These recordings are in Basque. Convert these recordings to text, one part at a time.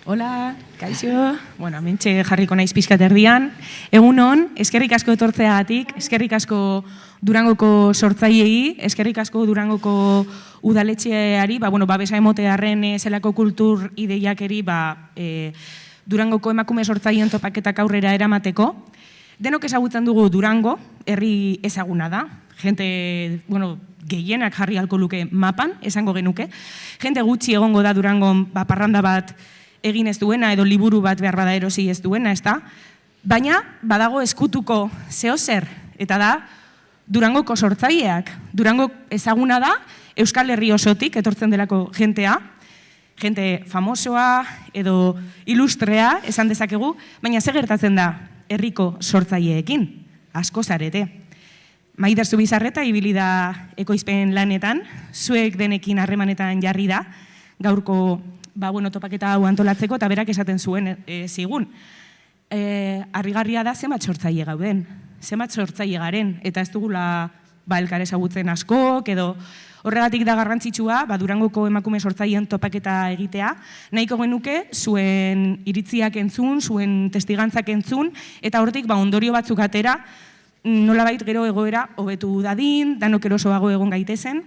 Hola, kaixo. Bueno, mentxe jarriko naiz pixkat erdian. Egun hon, eskerrik asko etortzeagatik, eskerrik asko Durangoko sortzaileei, eskerrik asko Durangoko udaletxeari, babesa emotearren zelako kultur ideiakeri, Durangoko emakume sortzaileen topaketak aurrera eramateko. Denok ezagutzen dugu Durango, herri ezaguna da. Jente, gehienak jarri halko luke mapan, esango genuke. Jente gutxi egongo da Durangon parranda bat egin ez duena edo liburu bat behar bada erosi ez duena, ez da? Baina, badago eskutuko zehozer, eta da Durangoko sortzaileak. Durango ezaguna da, Euskal Herri osotik etortzen delako jentea, jente famosoa edo ilustrea, esan dezakegu, baina ze gertatzen da herriko sortzaileekin, asko zarete. Maider Zubizarreta ibili da ekoizpen lanetan, zuek denekin harremanetan jarri da, gaurko topaketa hau antolatzeko, eta berak esaten zuen zigun. Harrigarria da zenbat sortzaile gauden, zenbat sortzaile garen, eta ez dugula elkar ezagutzen askok, edo horregatik da garrantzitsua, Durangoko emakume sortzaileen topaketa egitea, nahiko genuke zuen iritziak entzun, zuen testigantzak entzun, eta hortik ondorio batzuk atera, nolabait gero egoera hobetu dadin, danok erosoago egon gaitezen,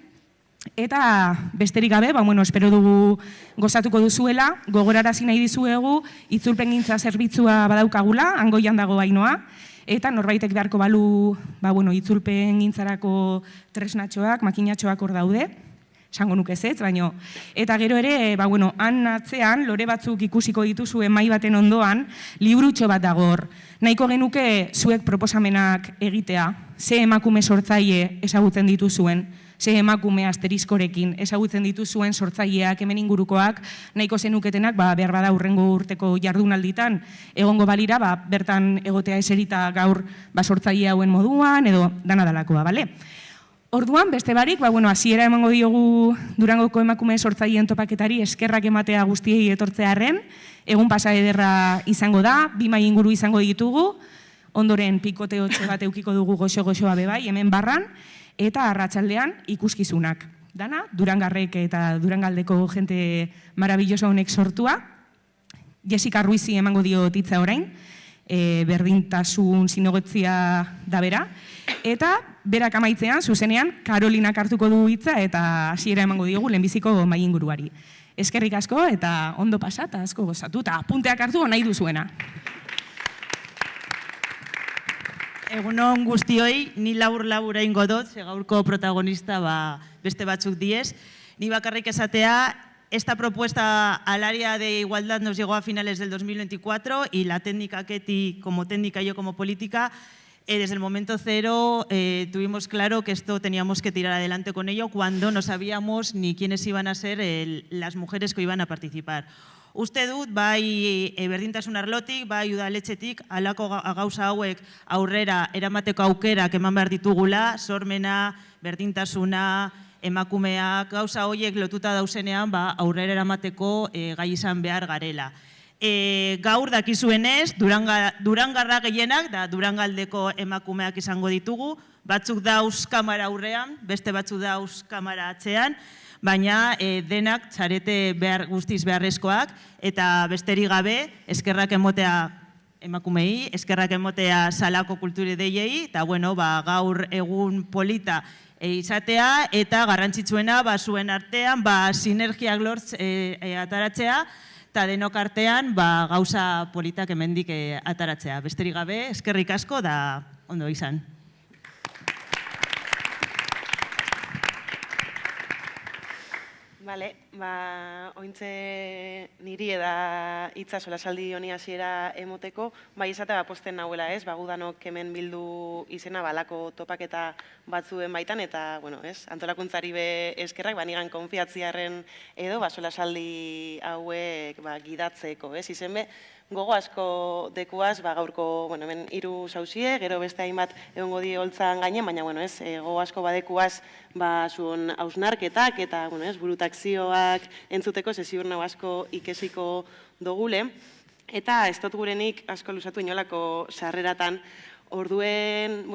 eta besterik gabe, espero dugu gozatuko duzuela, gogorarazi nahi dizuegu, itzulpengintza zerbitzua badaukagula, hangoian dago Ainoa, eta norbaitek beharko balu itzulpengintzarako tresnatxoak, makinatxoak hor daude, esango nuke ez, baino. Eta gero ere, han atzean, lore batzuk ikusiko dituzue mai baten ondoan, liburutxo bat dago hor. Nahiko genuke zuek proposamenak egitea, ze emakume sortzaile ezagutzen dituzuen, ze emakume asteriskorekin ezagutzen dituzuen sortzaileak hemen ingurukoak, nahiko zenuketenak behar bada hurrengo urteko jardunalditan egongo balira, bertan egotea eserita gaur sortzaile hauen moduan, edo dana dalakoa, bale? Orduan, beste barik, hasiera emango diogu Durangoko emakume sortzaileen topaketari eskerrak ematea guztiei etortzearren, egun pasa ederra izango da, 2 mahai inguru izango ditugu, ondoren pikote 8 bat eukiko dugu goxo-goxoa bebai, hemen barran, eta arratsaldean ikuskizunak. Dana, Durangarrek eta Durangaldeko jente marabilloso honek sortua. Jessica Ruizi emango dio hitza orain, berdintasun zinegotzia da bera. Eta berak amaitzean, zuzenean, Karolinak hartuko du hitza eta hasiera emango diogu lehenbiziko mahai inguruari. Eskerrik asko eta ondo pasa eta asko gozatu eta apunteak hartu nahi duzuena. Egunon guztioi, ni labur egingo dut, gaurko protagonista beste batzuk diez. Ni bakarrik esatea, esta propuesta al área de igualdad nos llegó a finales del 2024 y la técnica Ketty como técnica y yo como política, desde el momento cero tuvimos claro que esto teníamos que tirar adelante con ello cuando no sabíamos ni quiénes iban a ser las mujeres que iban a participar. Uste dut, berdintasun arlotik, udaletxetik, halako gauza hauek aurrera eramateko aukerak eman behar ditugula, sormena, berdintasuna, emakumeak, gauza horiek lotuta dauzenean aurrera eramateko gai izan behar garela. Gaur dakizuenez, Durangarra gehienak, da Durangaldeko emakumeak izango ditugu, batzuk dauz kamara aurrean, beste batzuk dauz kamara atzean, baina denak zarete guztiz beharrezkoak, eta besterik gabe, eskerrak emotea emakumei, eskerrak emotea salako kulture deiei, eta gaur egun polita izatea, eta garrantzitsuena zuen artean sinergiak ataratzea, eta denok artean gauza politak hemendik ataratzea. Besterik gabe, eskerrik asko da ondo izan. Bale, ointze niri eda hitza solasaldi honi hasiera emoteko, esatea posten nahuela ez, gudanok hemen bildu izena balako topaketa batzuen baitan, eta, antolakuntzari be eskerrak, nigan konfiatziarren edo, solasaldi hauek gidatzeko, ez, izen be, gogo asko dekuaz, gaurko, hemen 3 sauzie, gero beste hainbat egongo di holtzan gainen, baina, gogo asko badekuaz, zuen hausnarketak eta, burutakzioak entzuteko, ziur nago asko ikesiko dogule. Eta ez dut gurenik asko luzatu inolako sarreratan, orduen,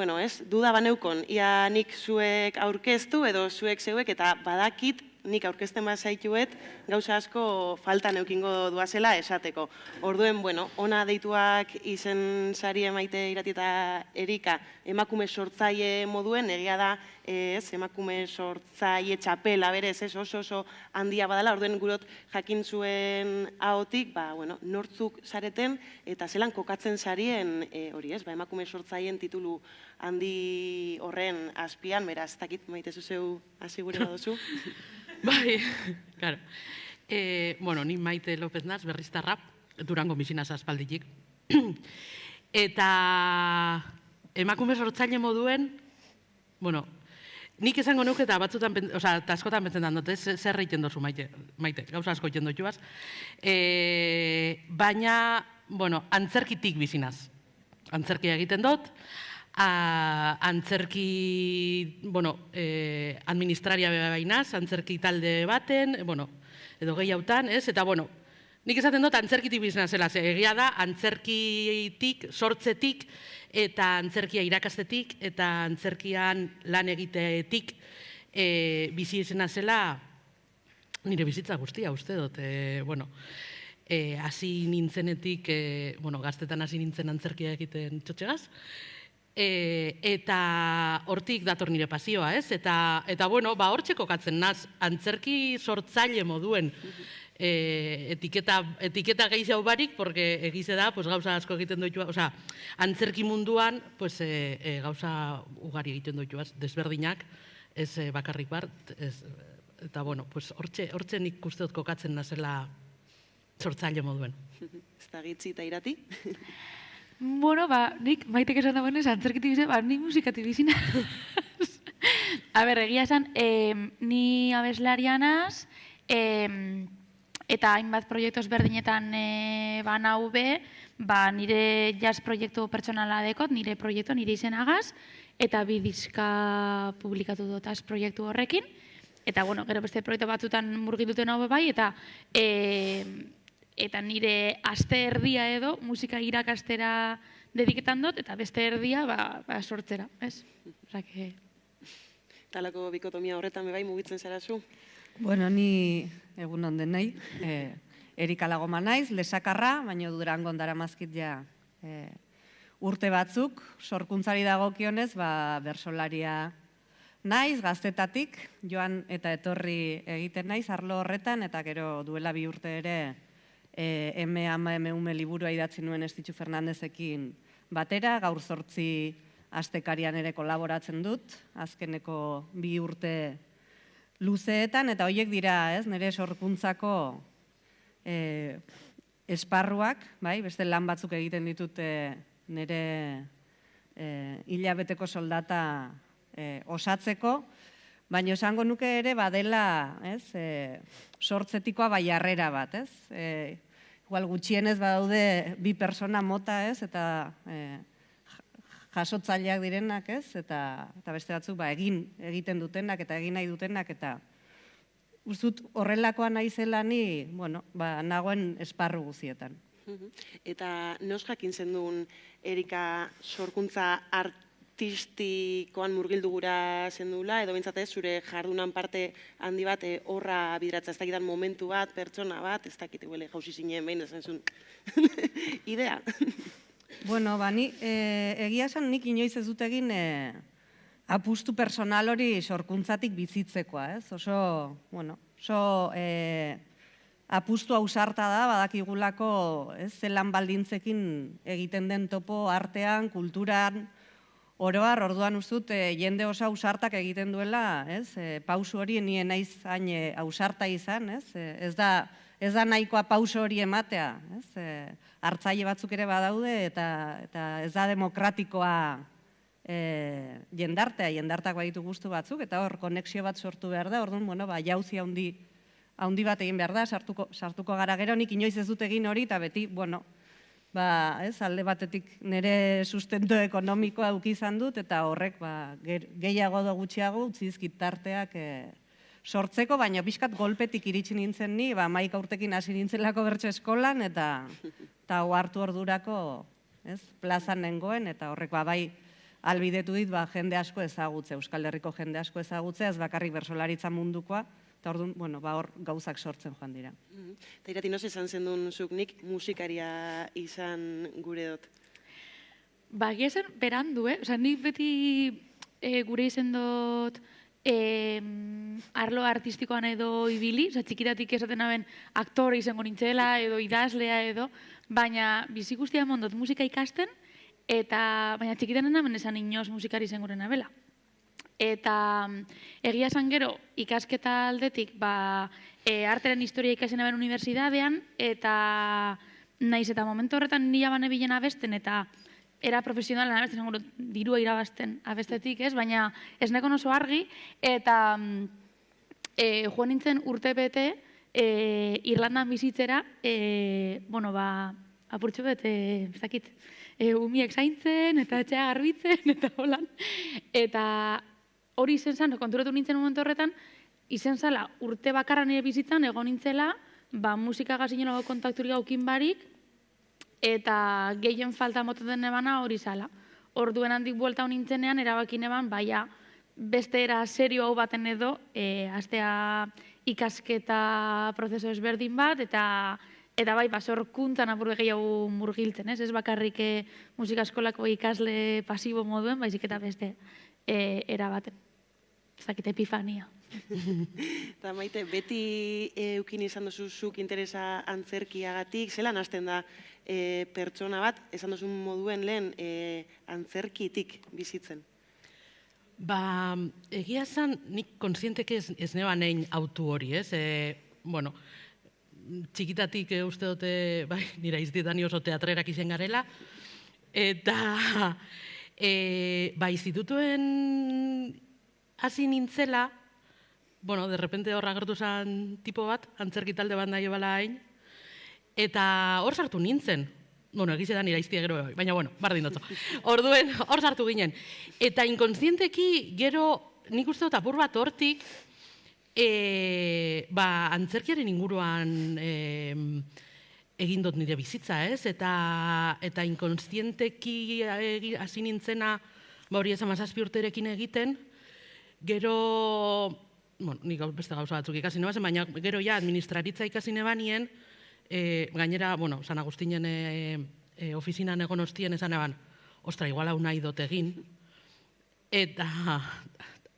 duda baneukon, ia nik zuek aurkeztu edo zuek zeuek, eta badakit nik aurkezten bat zaituet, gauza asko faltan eukingo duazela esateko. Orduen, bueno, ona deituak izen sari emaite irati eta Erika, emakume sortzaile moduen, egia da, emakume sortzaile txapela berez, oso handia badala, orduen gurot jakin zuen ahotik, nortzuk zareten eta zelan kokatzen sarien hori, emakume sortzaileen titulu handi horren azpian, beraz, ez dakit maite zuzeu hasi gure badozu. Bai, claro. Ni Maite López naz, berriztarra, Durango bizinaz aspalditik. Eta emakume sortzaile moduen, nik esango nuke eta batzutan, eta askotan betzen dut, zer egiten dozu, Maite, gauza asko egiten dotuaz. Baina, antzerkitik bizinaz. Antzerkia egiten dut, antzerki, administraria bainaz, antzerki talde baten, edo gehiautan, ez? Eta, nik esaten dut antzerkitik bizinazela, egia da, antzerkitik, sortzetik, eta antzerkia irakastetik, eta antzerkian lan egitetik bizi izena zela, nire bizitza guztia, uste dut, hasi nintzenetik, gaztetan hasi nintzen antzerkia egiten txotxegaz, eta hortik dator nire pasioa, ez? Eta hortxe kokatzen naz, antzerki sortzaile moduen etiketa gehiago barik, porque egize da, gauza asko egiten doitua, antzerki munduan gauza ugari egiten doituaz, desberdinak, ez bakarrik bat, eta hortxe nik uste dut kokatzen nazela sortzaile moduen. Ez da gitzi eta irati? Nik Maitek esan dagoenez, antzerkitik bizina, nik musikatik bizina. Egia esan, ni abeslarianaz, eta hainbat proiektu ezberdinetan banau be, nire jazz proiektu pertsonala dekot, nire proiektu, nire izenagaz, eta 2 diska publikatu dutaz proiektu horrekin. Eta, gero beste proiektu batzutan murgituten hau bai, eta nire aste erdia edo musika irakastera dediketan dut, eta beste erdia sortzera, ez? Talako bikotomia horretan bai mugitzen zara zu? Ni egun onden nahi, Erika Lagoma naiz, lesakarra, baina Durangon daramazkit ja urte batzuk, sorkuntzari dagokionez, bersolaria naiz, gaztetatik, joan eta etorri egiten naiz, arlo horretan, eta gero duela 2 urte ere M.A.M.U.M. liburua idatzi nuen Estitxu Fernandezekin batera, gaur 8 astekarian ere kolaboratzen dut, azkeneko 2 urte luzeetan, eta horiek dira, nire sorkuntzako esparruak, beste lan batzuk egiten ditut nire hilabeteko soldata osatzeko, baina esango nuke ere badela sortzetikoa bai jarrera bat, igual gutxienez badaude 2 persona mota, eta jasotzaileak direnak, eta beste batzuk egiten dutenak eta egin nahi dutenak, eta ustut horrelakoa naizela ni, nagoen esparru guzietan. Eta nos jakin zendun Erika sorkuntza artistikoan murgildu gura zendula, edo bintzat zure jardunan parte handi bat horra bidratza, ez dakitan momentu bat, pertsona bat, ez dakit huele jauzi zinen behin esan zuen idea. Ni egia esan nik inoiz ez dut egin apustu personal hori sorkuntzatik bizitzekoa, oso apustu ausarta da, badakigulako zelan baldintzekin egiten den topo artean, kulturan, oroar, orduan ustut, jende oso ausartak egiten duela, pausu hori nien naiz hain ausarta izan, ez da nahikoa pausu hori ematea, hartzaile batzuk ere badaude, eta ez da demokratikoa jendarteak baditu guztu batzuk, eta hor konexio bat sortu behar da, orduan, jauzi handi bat egin behar da, sartuko gara gero, nik inoiz ez dut egin hori, eta beti, alde batetik nire sustento ekonomikoa izan dut, eta horrek gehiago da gutxiago utzizkit tarteak sortzeko, baina pixkat golpetik iritsi nintzen ni, 11 urtekin hasi nintzelako bertso eskolan, eta hartu ordurako plazan nengoen, eta horrek bai albidetu dit jende asko ezagutze, Euskal Herriko jende asko ezagutze, ez bakarrik bersolaritza mundukoa, Eta orduan, bueno, ba hor gauzak sortzen joan dira. Eta Irati, noz esan zendun zuk nik musikaria izan gure dut? Ba, egia esan berandu, Osa, nik beti gure izen dut arlo artistikoan edo ibili, oza, txikitatik esaten aben aktore izango nintzela edo idazlea edo, baina bizi guztia mondot musika ikasten, eta baina txikitan hemen esan inoz musikari izango nabela. Eta egia esan gero ikasketa aldetik arteren historia ikasen aben unibertsitatean, eta naiz eta momentu horretan nila bane bilen abesten, eta era profesionalan abesten, dirua irabazten abestetik, baina ez nekon oso argi, eta joan nintzen urte bete Irlandan bizitzera, apurtxo bete, ez dakit, umiek zaintzen, eta etxea garbitzen, eta holan. Eta hori izen zen, konturatu nintzen momentu horretan, izen zala urte bakarra nire bizitzan, egon nintzela, musikagaz inolago kontakturi gaukin barik, eta gehien falta motaten nebana hori zala. Orduen handik buelta honintzenean, erabakin eban, beste era serio hau baten edo, astea ikasketa prozeso ezberdin bat, eta sorkuntzan apur gehiago murgiltzen, ez bakarrik musika eskolako ikasle pasibo moduen, baizik eta beste erabaten. Zakite epifania. Eta Maite, beti eukin izan duzu zuk interesa antzerkiagatik, zelan hasten da pertsona bat, esan duzun moduen lehen antzerkitik bizitzen? Ba, egia zan, nik konsienteke ez neban egin autu hori, ez? Bueno, txikitatik uste dute, nira iztietan oso teatrerak izen garela, eta institutuen hasi nintzela, bueno, de repente hor agertu zen tipo bat, antzerki talde bat nahi bala hain, eta hor sartu nintzen. Bueno, egizetan nira iztia gero, baina bueno, bardin dutzo. Orduen, hor sartu ginen. Eta inkonsienteki gero, nik uste dut apur bat hortik, antzerkiaren inguruan egin dut nire bizitza, ez? Eta inkonsienteki hasi nintzena, hori ez 17 urterekin egiten, gero, bueno, nik beste gauza batzuk ikasi nebazen, baina gero ja administraritza ikasi nebanien, gainera, bueno, San Agustinen ofizinan egon ostien esan eban, ostra, igual hau nahi dut egin, eta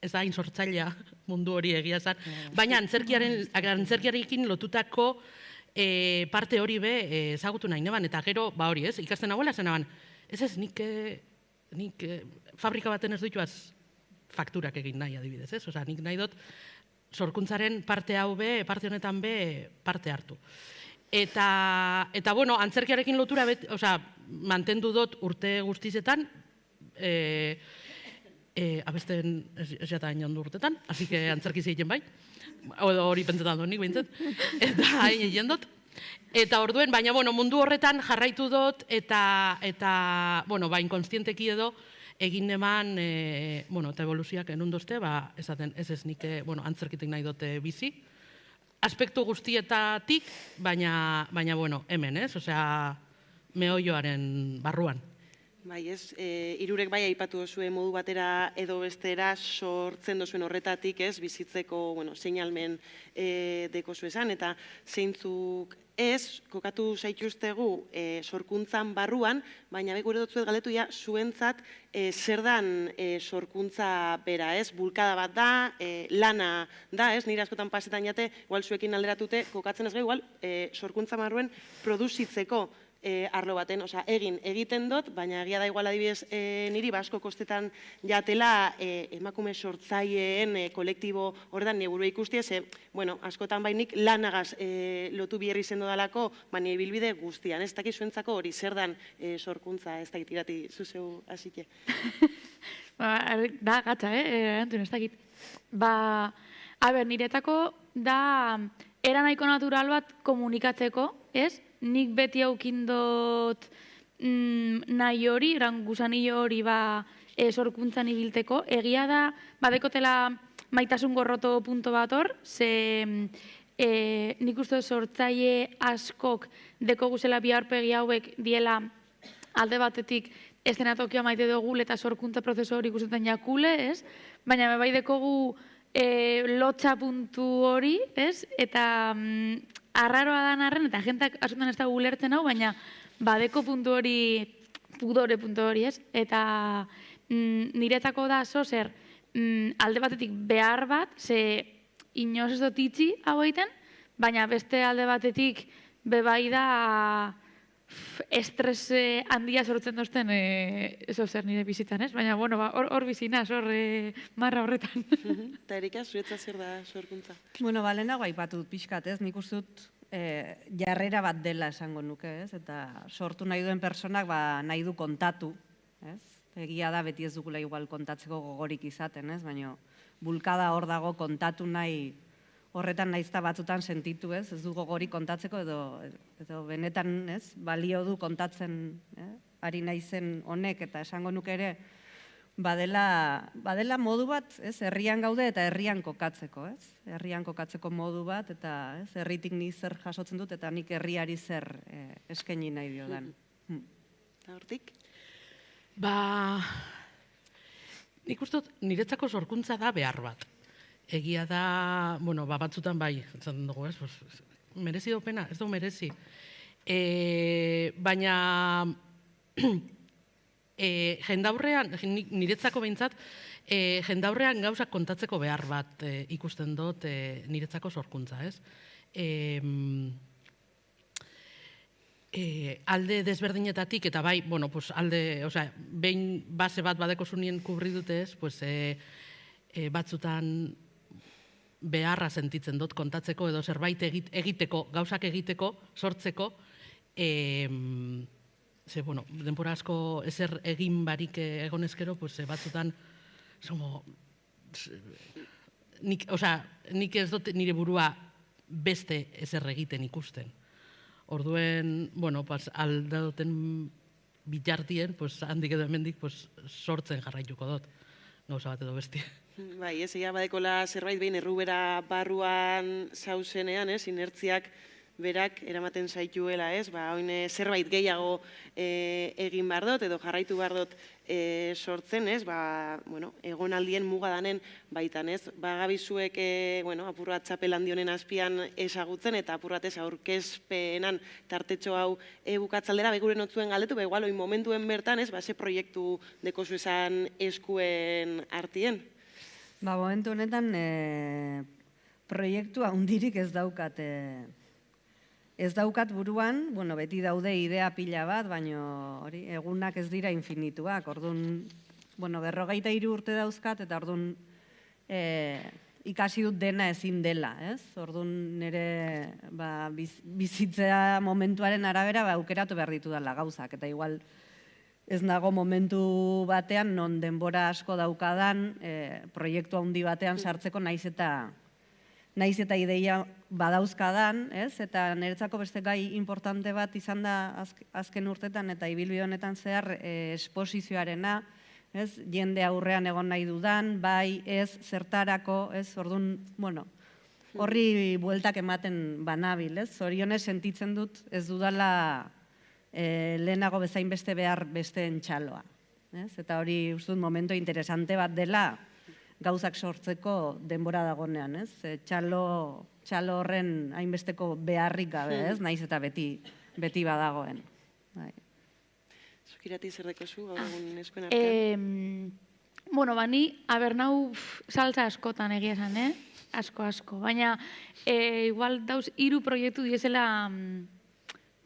ez da hain sortzailea mundu hori egia zan, baina antzerkiarekin lotutako parte hori be ezagutu nahi neban, eta gero, hori ez, ikasten nagoela zen eban, ez nik fabrika baten ez dituaz fakturak egin nahi adibidez, ez? Osa, nik nahi dut sorkuntzaren parte hau be, parte honetan be, parte hartu. Eta bueno, antzerkiarekin lotura, mantendu dut urte guztizetan, abesten ez jata hain ondu urtetan, hasi que antzerkiz egiten bai, hori pentsetan dut nik behintzat, eta hain egin dut. Eta orduen, baina mundu horretan jarraitu dut, eta inkonstienteki edo, egin eman, eta evoluzioak enundozte, esaten ez nik antzerkitik nahi dute bizi. Aspektu guztietatik, baina hemen, ez? Osea, meolloaren barruan. Bai, ez, hirurek bai aipatu duzue modu batera edo bestera sortzen duzuen horretatik, ez, bizitzeko, seinalmen dekozu esan, eta zeintzuk ez, kokatu zaituztegu sorkuntzan barruan, baina gure dutzuet galdetu ja, zuentzat zer dan sorkuntza bera, ez, bulkada bat da, lana da, ez, nire askotan pasetan jate, igual zuekin alderatute, kokatzen ez gehi, igual, sorkuntza barruen produzitzeko arlo baten, egiten dut, baina egia da igual adibidez niri asko kostetan jatela emakume sortzaileen kolektibo horretan nire burua ikusti, askotan bainik lanagaz lotu bierri zen dodalako, nire bilbide guztian, ez dakit zuentzako hori zer dan sorkuntza, ez dakit irati zuzeu hasike. Da, gatza, erantzun, ez dakit. Niretako da era nahiko natural bat komunikatzeko, ez? Nik beti haukindot nahi hori, guzanillo hori sorkuntzan ibilteko. Egia da, badekotela maitasun gorroto punto bat hor, ze nik uste sortzaile askok deko guzela bi aurpegi hauek diela alde batetik eszenatokia maite dugu eta sorkuntza prozesu hori ikusetan jakule, ez? Baina bai dekogu lotxa puntu hori, ez? Eta arraroa dan arren, eta jentak asuntan ez da ulertzen hau, baina badeko puntu hori, pudore puntu hori, ez? Eta niretzako da zer alde batetik behar bat, ze inoz ez dut itxi hau egiten, baina beste alde batetik bebai da estres handia sortzen dozten zer nire bizitzan, ez? Baina, bueno, hor bizinaz, hor marra horretan. Eta Erika, zuretza zer da sorkuntza? Bueno, lehenago aipatu dut pixkat, ez? Nik uste dut jarrera bat dela esango nuke, ez? Eta sortu nahi duen personak nahi du kontatu, ez? Egia da beti ez dugula igual kontatzeko gogorik izaten, ez? Baina bulkada hor dago kontatu nahi horretan naizta batzutan sentitu, ez? Ez du gogorik kontatzeko edo benetan, ez? Balio du kontatzen ari naizen honek eta esango nuke ere badela modu bat, ez? Herrian gaude eta herrian kokatzeko, ez? Herrian kokatzeko modu bat eta, ez? Herritik ni zer jasotzen dut eta nik herriari zer eskaini nahi diodan. Eta hortik? Nik uste dut niretzako sorkuntza da behar bat. Egia da, bueno, batzutan bai, esaten dugu, ez? Merezi dopena, ez dugu merezi. Baina jendaurrean, niretzako behintzat, jendaurrean gauzak kontatzeko behar bat ikusten dut niretzako sorkuntza, ez? Alde desberdinetatik, eta bai, bueno, alde, osea, behin base bat badeko zunien kubri dute ez, batzutan beharra sentitzen dut kontatzeko edo zerbait egiteko, gauzak egiteko, sortzeko, bueno, denbora asko ezer egin barik egonezkero, batzutan, nik ez dut nire burua beste ezer egiten ikusten. Orduen, bueno, alda duten bitartien, handik edo hemendik sortzen jarraituko dut, gauza bat edo bestia. Bai, ez, egia badekola zerbait behin errubera barruan zauzenean, ez, inertziak berak eramaten zaituela, ez, oin zerbait gehiago egin behar dut, edo jarraitu behar dut sortzen, ez, bueno, egonaldien mugadanen baitan, ez, gabizuek, bueno, apurrat txapel handionen azpian ezagutzen, eta apurrat ez aurkezpenan tartetxo hau bukatzaldera, beguren otzuen galdetu, igual, oin momentuen bertan, ez, ze proiektu dekozu esan eskuen artien? Momentu honetan, proiektu handirik ez daukat, ez daukat buruan, bueno, beti daude idea pila bat, baina hori, egunak ez dira infinituak, orduan, bueno, 43 urte dauzkat, eta orduan ikasi dut dena ezin dela, ez? Orduan nire bizitzea momentuaren arabera aukeratu behar ditu dela gauzak, eta igual ez nago momentu batean, non denbora asko daukadan, proiektu handi batean sartzeko naiz eta ideia badauzkadan, ez? Eta niretzako beste gai importante bat izan da azken urtetan eta ibilbide honetan zehar esposizioarena, ez? Jende aurrean egon nahi dudan, bai, ez, zertarako, ez? Orduan, bueno, horri bueltak ematen banabil, ez? Zorionez sentitzen dut ez dudala lehenago bezain beste behar besteen txaloa, ez? Eta hori uste dut momentu interesante bat dela gauzak sortzeko denbora dagonean, ez? Txalo horren hainbesteko beharrik gabe, ez? Naiz eta beti badagoen. Zukirati zer dekozu, gaur egun eskuen artean? Bueno, ni abernau saltza askotan egia esan, asko. Baina, igual dauz 3 proiektu diezela,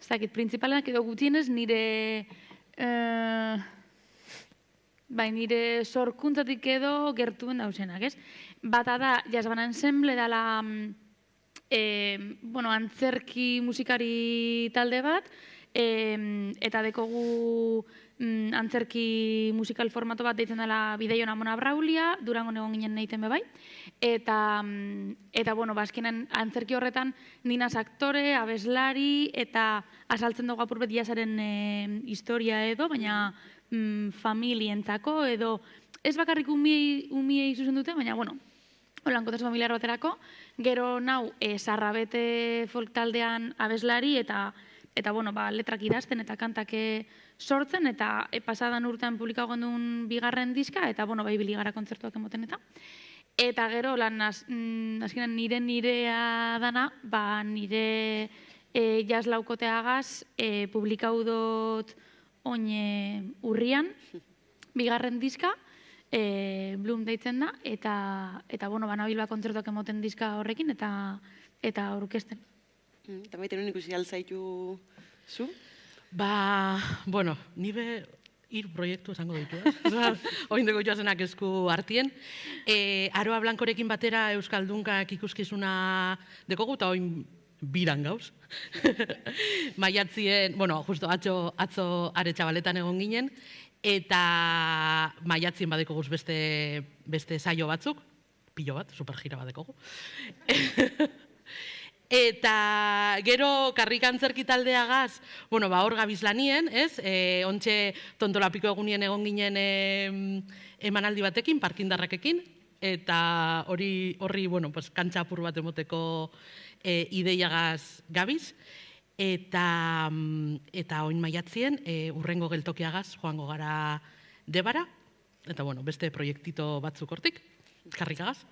ez dakit, printzipalenak edo gutienez nire sorkuntzatik edo gertuen dauzenak, ez? Bata da, Jazban Ensemble dela antzerki musikari talde bat, eta dekogu antzerki musikal formato bat deitzen dela Bideion Amona Braulia, Durangon egon ginen neiten bebai, eta azkenan antzerki horretan ninaz aktore, abeslari, eta asaltzen dugu apurbet jazaren historia edo, baina familientzako edo, ez bakarrik umiei zuzen dute, baina, holan kontasun familiar baterako, gero nau Sarrabete folk taldean abeslari eta letrak idazten eta kantak sortzen, eta pasadan urtean publikagoen duen 2. diska, eta bai biligara kontzertuak emoten eta. Eta gero, azkenan nirea dana, nire jazz laukoteagaz publikau dut oin urrian, bigarren diska, Bloom deitzen da, eta nabil kontzertuak emoten diska horrekin, eta aurkezten. Eta maite nuen ikusi altzaitu zu? Nire hiru proiektu esango ditu, oindeko joazenak esku hartien. Aroa Blankorekin batera Euskaldunkak ikuskizuna dekogu, eta oin biran gauz. Maiatzien, justo atzo Aretxabaletan egon ginen, eta maiatzien badekoguz beste saio batzuk, pilo bat, supergira badekogu. Eta gero karrikan antzerki taldeagaz, hor gabiz lanien, ez? Ontxe Tontolapiko egunien egon ginen emanaldi batekin, parkindarrakekin, eta horri, kantxa apur bat emoteko ideiagaz gabiz, eta oin maiatzien urrengo geltokiagaz joango gara Debara, eta beste proiektito batzuk hortik, karrikagaz.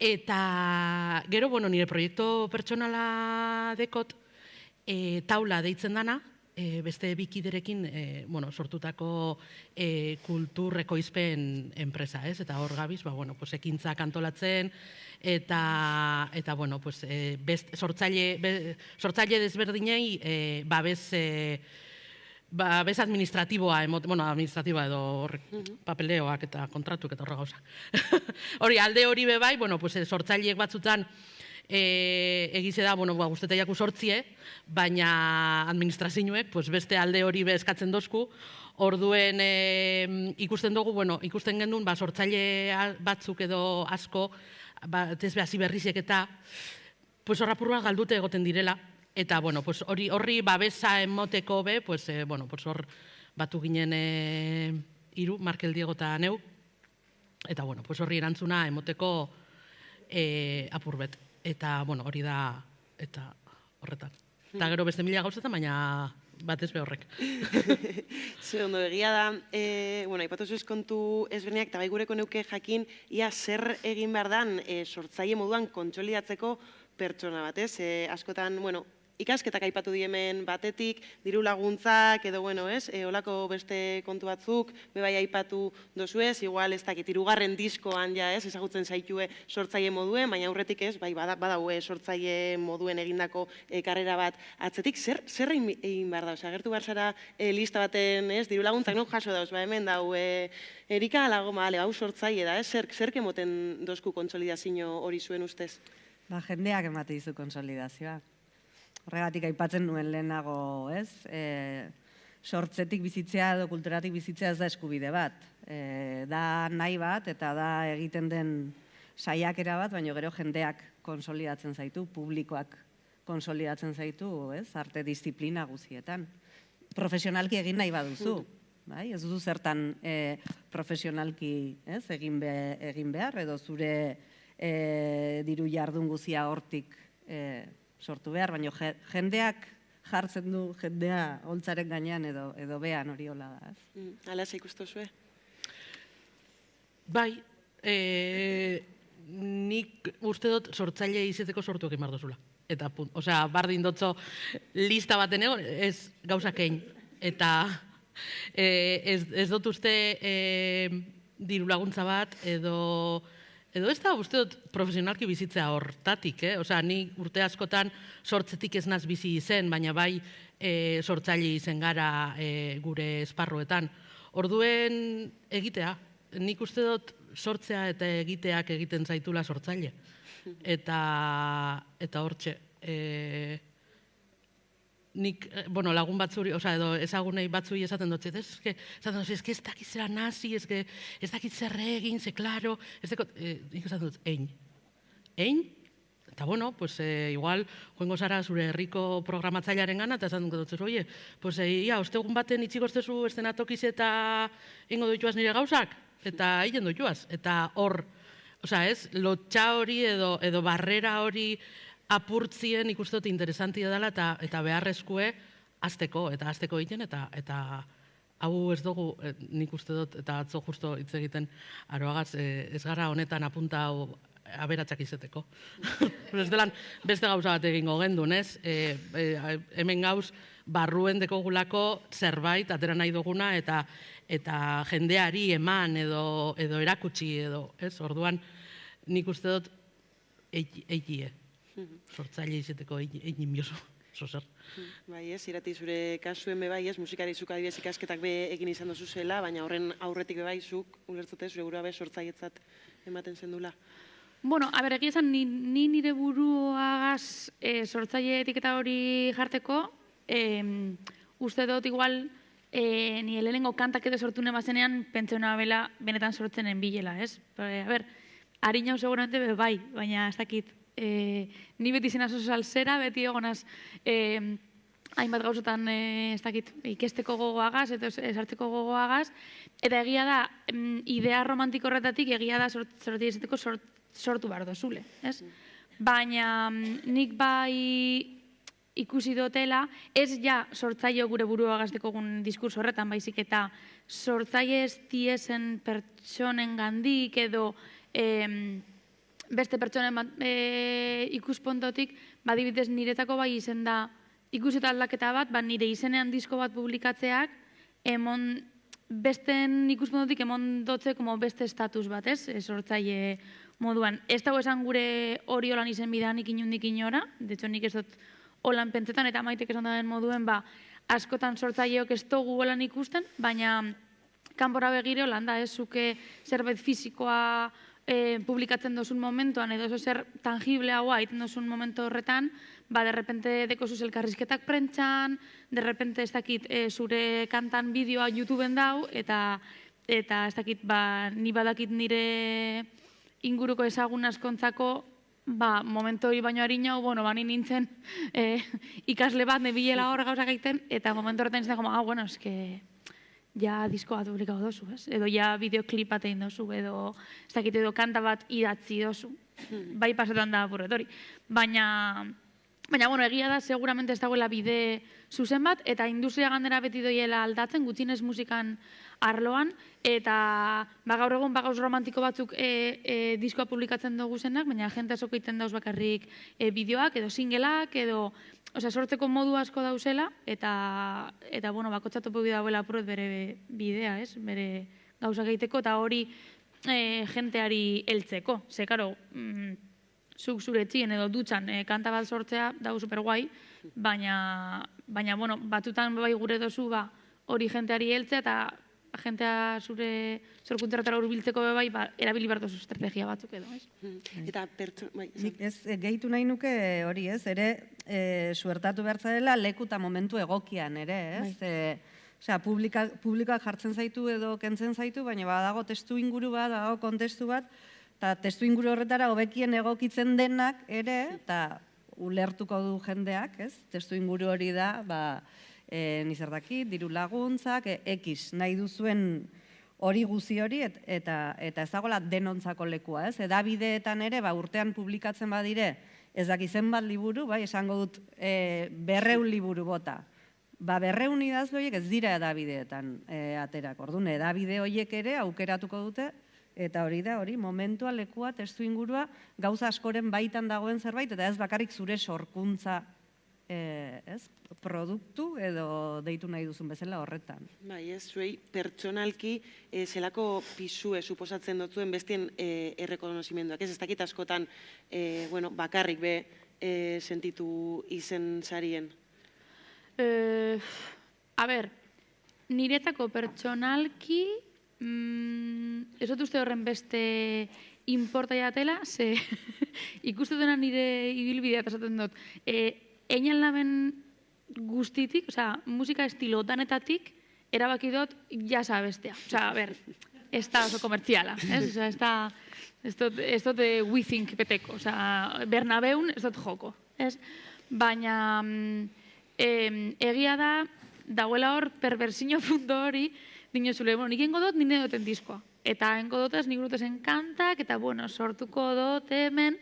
Eta gero, nire proiektu pertsonala dekot, taula deitzen dana, beste bikiderekin sortutako kulturrekoizpen enpresa, ez? Eta hor gabiz, ekintzak antolatzen, eta sortzaile desberdinei babes administratiboa, administratiboa edo papeleoak eta kontratuk eta horra gauza. Hori, alde hori bebai, sortzaileek batzutan egize da, guztetaiaku sortzie, baina administrazioek beste alde hori eskatzen dozku, orduen ikusten dugu, ikusten gendun, sortzaile batzuk edo asko, ez behazi berriziek eta horra purua galdute egoten direla, eta horri babesa emoteko be, hor batu ginen hiru, Markel Diego eta neu, eta horri erantzuna emoteko apurbet. Eta hori da, eta horretan. Eta gero beste mila gauzetan, baina batez be horrek. Ze ondo, egia da, aipatu zuz kontu ezberdinak, eta bai gureko neuke jakin, ia zer egin behar dan sortzaile moduan kontsolidatzeko pertsona bat, ez? Askotan, ikasketak aipatu diemen batetik, diru laguntzak, edo, olako beste kontu batzuk, bebai aipatu dozuez, igual ez dakit, hirugarren diskoan ja, ezagutzen zaitue sortzaile moduen, baina aurretik ez, badaue sortzaile moduen egindako karrera bat atzetik, zer egin behar da? Agertu behar zara lista baten, diru laguntzak non jaso dauz, hemen dau, Erika, hau sortzaile da, zer kemoten dozku konsolidazio hori zuen ustez? Jendeak emate dizu konsolidazioa. Horregatik aipatzen nuen lehenago, ez? Sortzetik bizitzea edo kulturatik bizitzea ez da eskubide bat. Da nahi bat eta da egiten den saiakera bat, baina gero jendeak konsolidatzen zaitu, publikoak konsolidatzen zaitu, ez? Arte disiplina guzietan. Profesionalki egin nahi baduzu. Ez duzu zertan profesionalki egin behar, edo zure diru jardun guzia hortik sortu behar, baina jendeak jartzen du jendea holtzaren gainean edo behan hori hola da. Hala ze ikustu zue? Bai, nik uste dut sortzaile izeteko sortu egin behar duzula. Eta osea, bardin dotzo lista baten egon, ez gauzak egin. Eta ez dut uste diru laguntza bat edo ez da, uste dut, profesionalki bizitzea hortatik, Osea, ni urte askotan sortzetik ez naz bizi izen, baina bai sortzaile izen gara gure esparruetan. Orduen egitea, nik uste dut sortzea eta egiteak egiten zaitula sortzaile. Eta hortxe, nik, lagun batzuri, edo ezagunei batzui esaten dut, ez dakit zera nazi, ez dakit zer egin, ze klaro, nik esaten dut, egin. Eta igual, joengo zara zure herriko programatzailearen gana, eta esaten dut, oie, ostegun baten itxigoztezu estenatokiz eta ingo doituaz nire gauzak, eta egin doituaz, eta hor, lotxa hori edo barrera hori apurtzien ikuste dut interesantia dela eta beharrezkue azteko egiten eta hau ez dugu, nik uste dut, eta atzo justo hitz egiten Aroagaz, ez gara honetan apunta hau aberatsak izeteko. Ez delan beste gauza bat egingo gendun, ez? Hemen gauz, barruen dekogulako zerbait, atera nahi duguna, eta jendeari eman edo erakutsi edo, ez? Orduan, nik uste dut eigie, sortzaile izeteko egin biozu, zozer. Bai ez, Irati zure kasuen bebai ez, musikari zuk adibidez ikasketak be egin izan dozu zela, baina horren aurretik bebai zuk, ulertzute, zure burua be sortzailetzat ematen zendula. Bueno, a ber, egia esan, ni nire buruagaz sortzaile etiketa hori jarteko, uste dut igual, ni lehenengo kantak edo sortu nemazenean, pentseuna bela benetan sortzenen bilela, ez? A ber, harina seguramente bai, baina ez dakit, ni beti zen aso salsera, beti egonaz hainbat gauzotan ez dakit ikesteko gogoagaz, eta esartzeko gogoagaz, eta egia da, idea romantiko horretatik egia da sortzaile izateko sortu behar dozule, ez? Baina nik bai ikusi dutela, ez ja sortzaile gure burua gaztekogun diskurso horretan, baizik eta sortzaile ez diesen pertsonen gandik edo beste pertsonen ikuspontotik, badibidez niretako bai izen da ikusi eta aldaketa bat, nire izenean disko bat publikatzeak, besten ikuspontotik emon dotze beste estatus bat, ez? Sortzaile moduan. Ez dago esan gure hori holan izen bidanik inundik inora, de hecho nik ez dut holan pentsetan eta maitek esan den moduen, askotan sortzaileok ez dugu holan ikusten, baina kanpora begire holan da, ez zuke zerbait fizikoa publikatzen dozun momentuan, edo oso zer tangible haua egiten dozun momentu horretan, de repente dekozuz elkarrizketak prentxan, de repente ez dakit zure kantan bideoa YouTubeen dau, eta ez dakit ni badakit nire inguruko ezagun askontzako momentu hori baino harina, bani nintzen ikasle bat nebilela hor gauzak egiten, eta momentu horretan izan dago, bueno, eske ja disko bat publikau dozu, ez? Edo ja bideoklip bat egin dozu, edo ez dakit edo kanta bat idatzi dozu. Bai pasetan da apurret hori. Baina, bueno, egia da, seguramente ez dagoela bide zuzen bat, eta industria gandera beti doiela aldatzen, gutxinez musikan arloan, eta gaur egun gauz romantiko batzuk diskoa publikatzen dugu zenak, baina jente asoko iten dauz bakarrik bideoak, edo singleak, edo sortzeko modu asko dauzela, eta bueno, bakotxatopo bidea dauela apurret bere bidea, ez? Bere gauzak egiteko, eta hori jenteari heltzeko. Ze, karo, zuk zure txien edo dutxan kanta bat sortzea dau superguai, baina, bueno, batutan bai gure dozu hori jenteari heltzea, eta jentea zure sorkunteratara urbiltzeko bai, erabili behar dozu estrategia batzuk edo, ez? Eta ez, gehitu nahi nuke hori, ez? Ere, suertatu behar dela leku eta momentu egokian, ere, ez? Osea, publikoak jartzen zaitu edo kentzen zaitu, baina badago testu inguru bat, badago kontestu bat, eta testu inguru horretara hobekien egokitzen denak ere, eta ulertuko du jendeak, ez? Testu inguru hori da, nizerdaki, diru laguntzak, X nahi duzuen hori guzi hori, eta ez dagoela denontzako lekua, ez? Edabideetan ere, urtean publikatzen badire, ez dakizen bat liburu, esango dut 200 liburu bota. 200 idazle horiek ez dira edabideetan aterak. Orduan, edabide horiek ere aukeratuko dute, eta hori da, momentua, lekua, testu ingurua, gauza askoren baitan dagoen zerbait, eta ez bakarrik zure sorkuntza produktu edo deitu nahi duzun bezala horretan. Bai, ez, zuei pertsonalki zelako pisue suposatzen dutzuen bestien errekonozimenduak, ez dakit askotan bakarrik be sentitu izen sarien. A ber, niretako pertsonalki ez dut uste horren beste inporta jatela, ze ikustu dena nire ibilbidea eta esaten dut, einan laben guztitik, musika estilo danetatik, erabaki dut jasa bestea. A ber, ez da oso komertziala, ez dut we think beteko, Bernabeun ez dut joko, baina egia da, dagoela hor perversiño punto hori, dinozule, nik engo dut nire duten diskoa. Eta engo dutaz nik gurutezen kantak, eta sortuko dut hemen,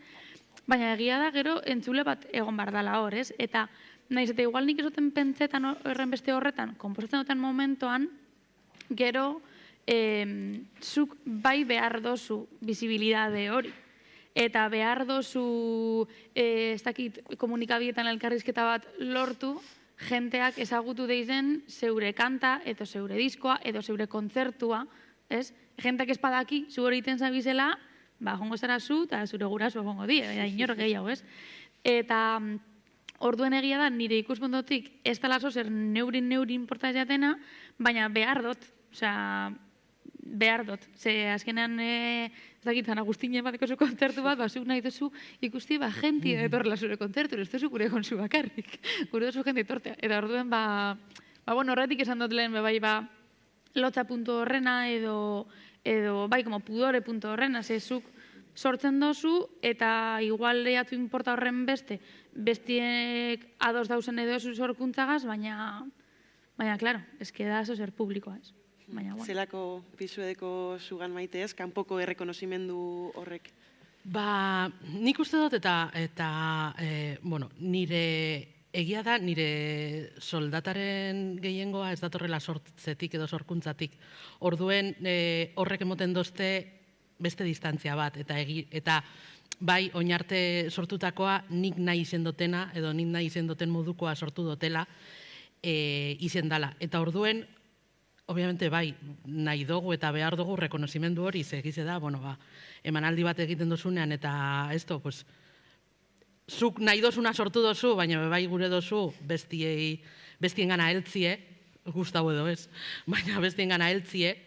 baina egia da gero entzule bat egon bar dala hor, ez? Eta nahiz eta igual nik ez duten pentsetan horren beste horretan, komposatzen duten momentoan, gero, zuk bai behar dozu bizibilidade hori. Eta behar dozu, ez dakit, komunikabietan elkarrizketa bat lortu, jenteak ezagutu deizen zeure kanta, edo zeure diskoa, edo zeure kontzertua, ez? Jenteak espadaki, zu hori iten zabizela, jongo zara zu, eta zure guraso jongo di, inor gehiago, ez? Eta orduen egia da, nire ikuspuntotik, ez dala zozer neurin importa jatena, baina behar dut, osea, behar dut. Ze azkenean, ez dakitzen, Agustine bateko zu kontzertu bat, zuk nahi duzu ikusti, jenti etorrela zure kontzertu, ez duzu gure gonzu bakarrik, gure duzu jenti etortea. Eta orduen, horretik esan dut lehen, bai, lotza puntu horrena, edo, bai, como pudore puntu horrena, ze zuk sortzen dozu, eta igual lehiatu inporta horren bestiek ados dauzen edo zu sorkuntzagaz, baina, klaro, eske da zozer publikoa ez. Zelako pisuedeko zugan maite ez, kanpoko errekonozimendu horrek? Nik uste dut eta nire egia da, nire soldataren gehiengoa ez datorrela sortzetik edo sorkuntzatik. Orduen horrek emoten dozte beste distantzia bat, eta bai, oinarte sortutakoa nik nahi izen dotena, edo nik nahi izen doten modukoa sortu dotela izen dala. Eta orduen, obviamente, bai, nahi dugu eta behar dugu rekonozimendu hori, segize da, emanaldi bat egiten dozunean, eta ez do, pues, zuk nahi dozuna sortu dozu, baina bai gure dozu bestien gana heltzie, gustau edo ez, baina bestien gana heltzie,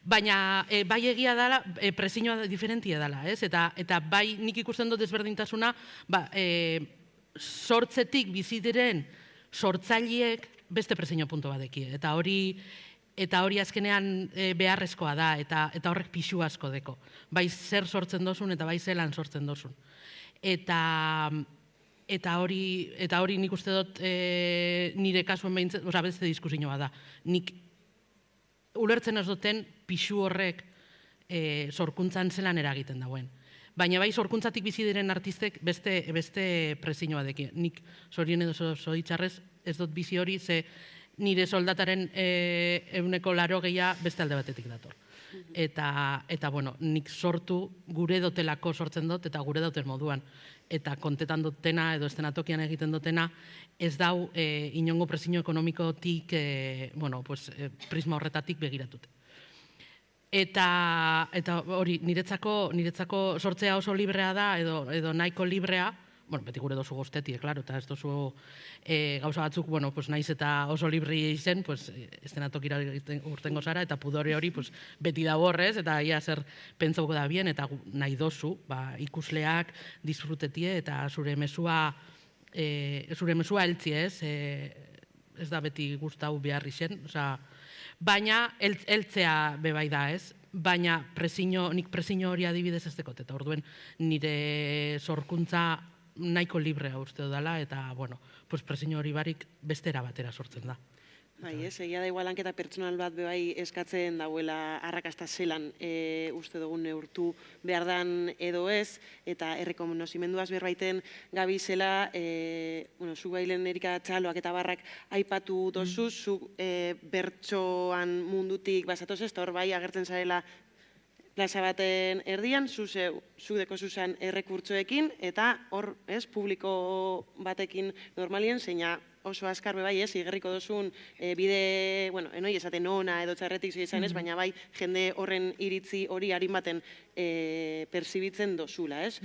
baina bai egia dela, presiñoa diferentia dela, ez? Eta bai nik ikusten dut ezberdintasuna, sortzetik bizi diren sortzaileek beste presiño puntu badeki, eta hori azkenean beharrezkoa da, eta horrek pixu asko deko. Bai zer sortzen dozun eta bai zelan sortzen dozun. Eta hori nik uste dut nire kasuen behintzen, beste diskusiño bat da. Nik ulertzen ez duten pixu horrek sorkuntzan zelan eragiten dauen. Baina bai sorkuntzatik bizi diren artistek beste presiño badekin. Nik zorien edo zoritxarrez ez dut bizi hori, ze nire soldataren 80% beste alde batetik dator. Eta nik sortu gure dotelako sortzen dut, eta gure doten moduan. Eta kontetan dutena, edo estenatokian egiten dutena, ez dau inongo presiño ekonomikotik, prisma horretatik begiratute. Eta hori, niretzako sortzea oso librea da, edo nahiko librea, beti gure dozu goztetik, klaro, eta ez dozu gauza batzuk, nahiz eta oso libri izen, estenatokira urtengo zara, eta pudore hori beti da borrez, eta ia zer pentsauko da bien, eta nahi dozu, ikusleak disfrutetie, eta zure mesua heltzie, ez da beti guztau behar izen, baina heltzea bebai da, ez? Baina nik presiño hori adibidez ez dekot, eta orduen nire sorkuntza nahiko librea uste dela, eta, presiño hori barik bestera batera sortzen da. Bai, ez, egia da igual lanketa pertsonal bat bebai eskatzen dauela arrakasta zelan uste dugun neurtu behar dan edo ez, eta errekonozimenduaz berbaiten gabi zela, zu bailen Erika Txaloak eta barrak aipatu dozu, zu bertsoan mundutik basatoz ez, eta hor bai agertzen zarela plaza baten erdian, zu deko zuzan errekurtsoekin, eta hor, ez, publiko batekin normalien, zeina oso azkar bai ez, igerriko dozun bide, enoi esaten ona edo txarretik izan ez, baina bai jende horren iritzi hori harin baten persibitzen dozula, ez?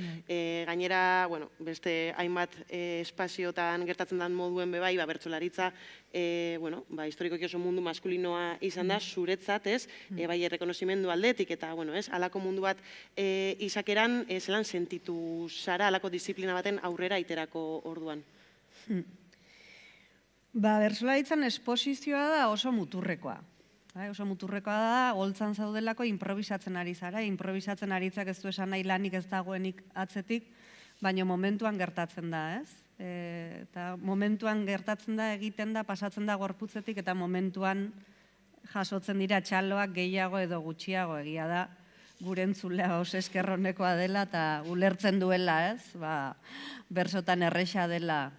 Gainera, beste hainbat espaziotan gertatzen den moduen bebai, bertsolaritza, historikoki oso mundu maskulinoa izan da, zuretzat, ez? Bai errekonozimendu aldetik, eta, ez, alako mundu bat izakeran, zelan sentitu zara alako disiplina baten aurrera iterako orduan? Bertsolaritzan esposizioa da oso muturrekoa. Oso muturrekoa da, holtzan zaudelako improvisatzen ari zara. Improvisatzen aritzak ez du esan nahi lanik ez dagoenik atzetik, baina momentuan gertatzen da, ez? Eta momentuan gertatzen da, egiten da, pasatzen da gorputzetik, eta momentuan jasotzen dira txaloak gehiago edo gutxiago egia da. Gure entzulea oso eskerronekoa dela eta ulertzen duela, ez? Bersotan erresa dela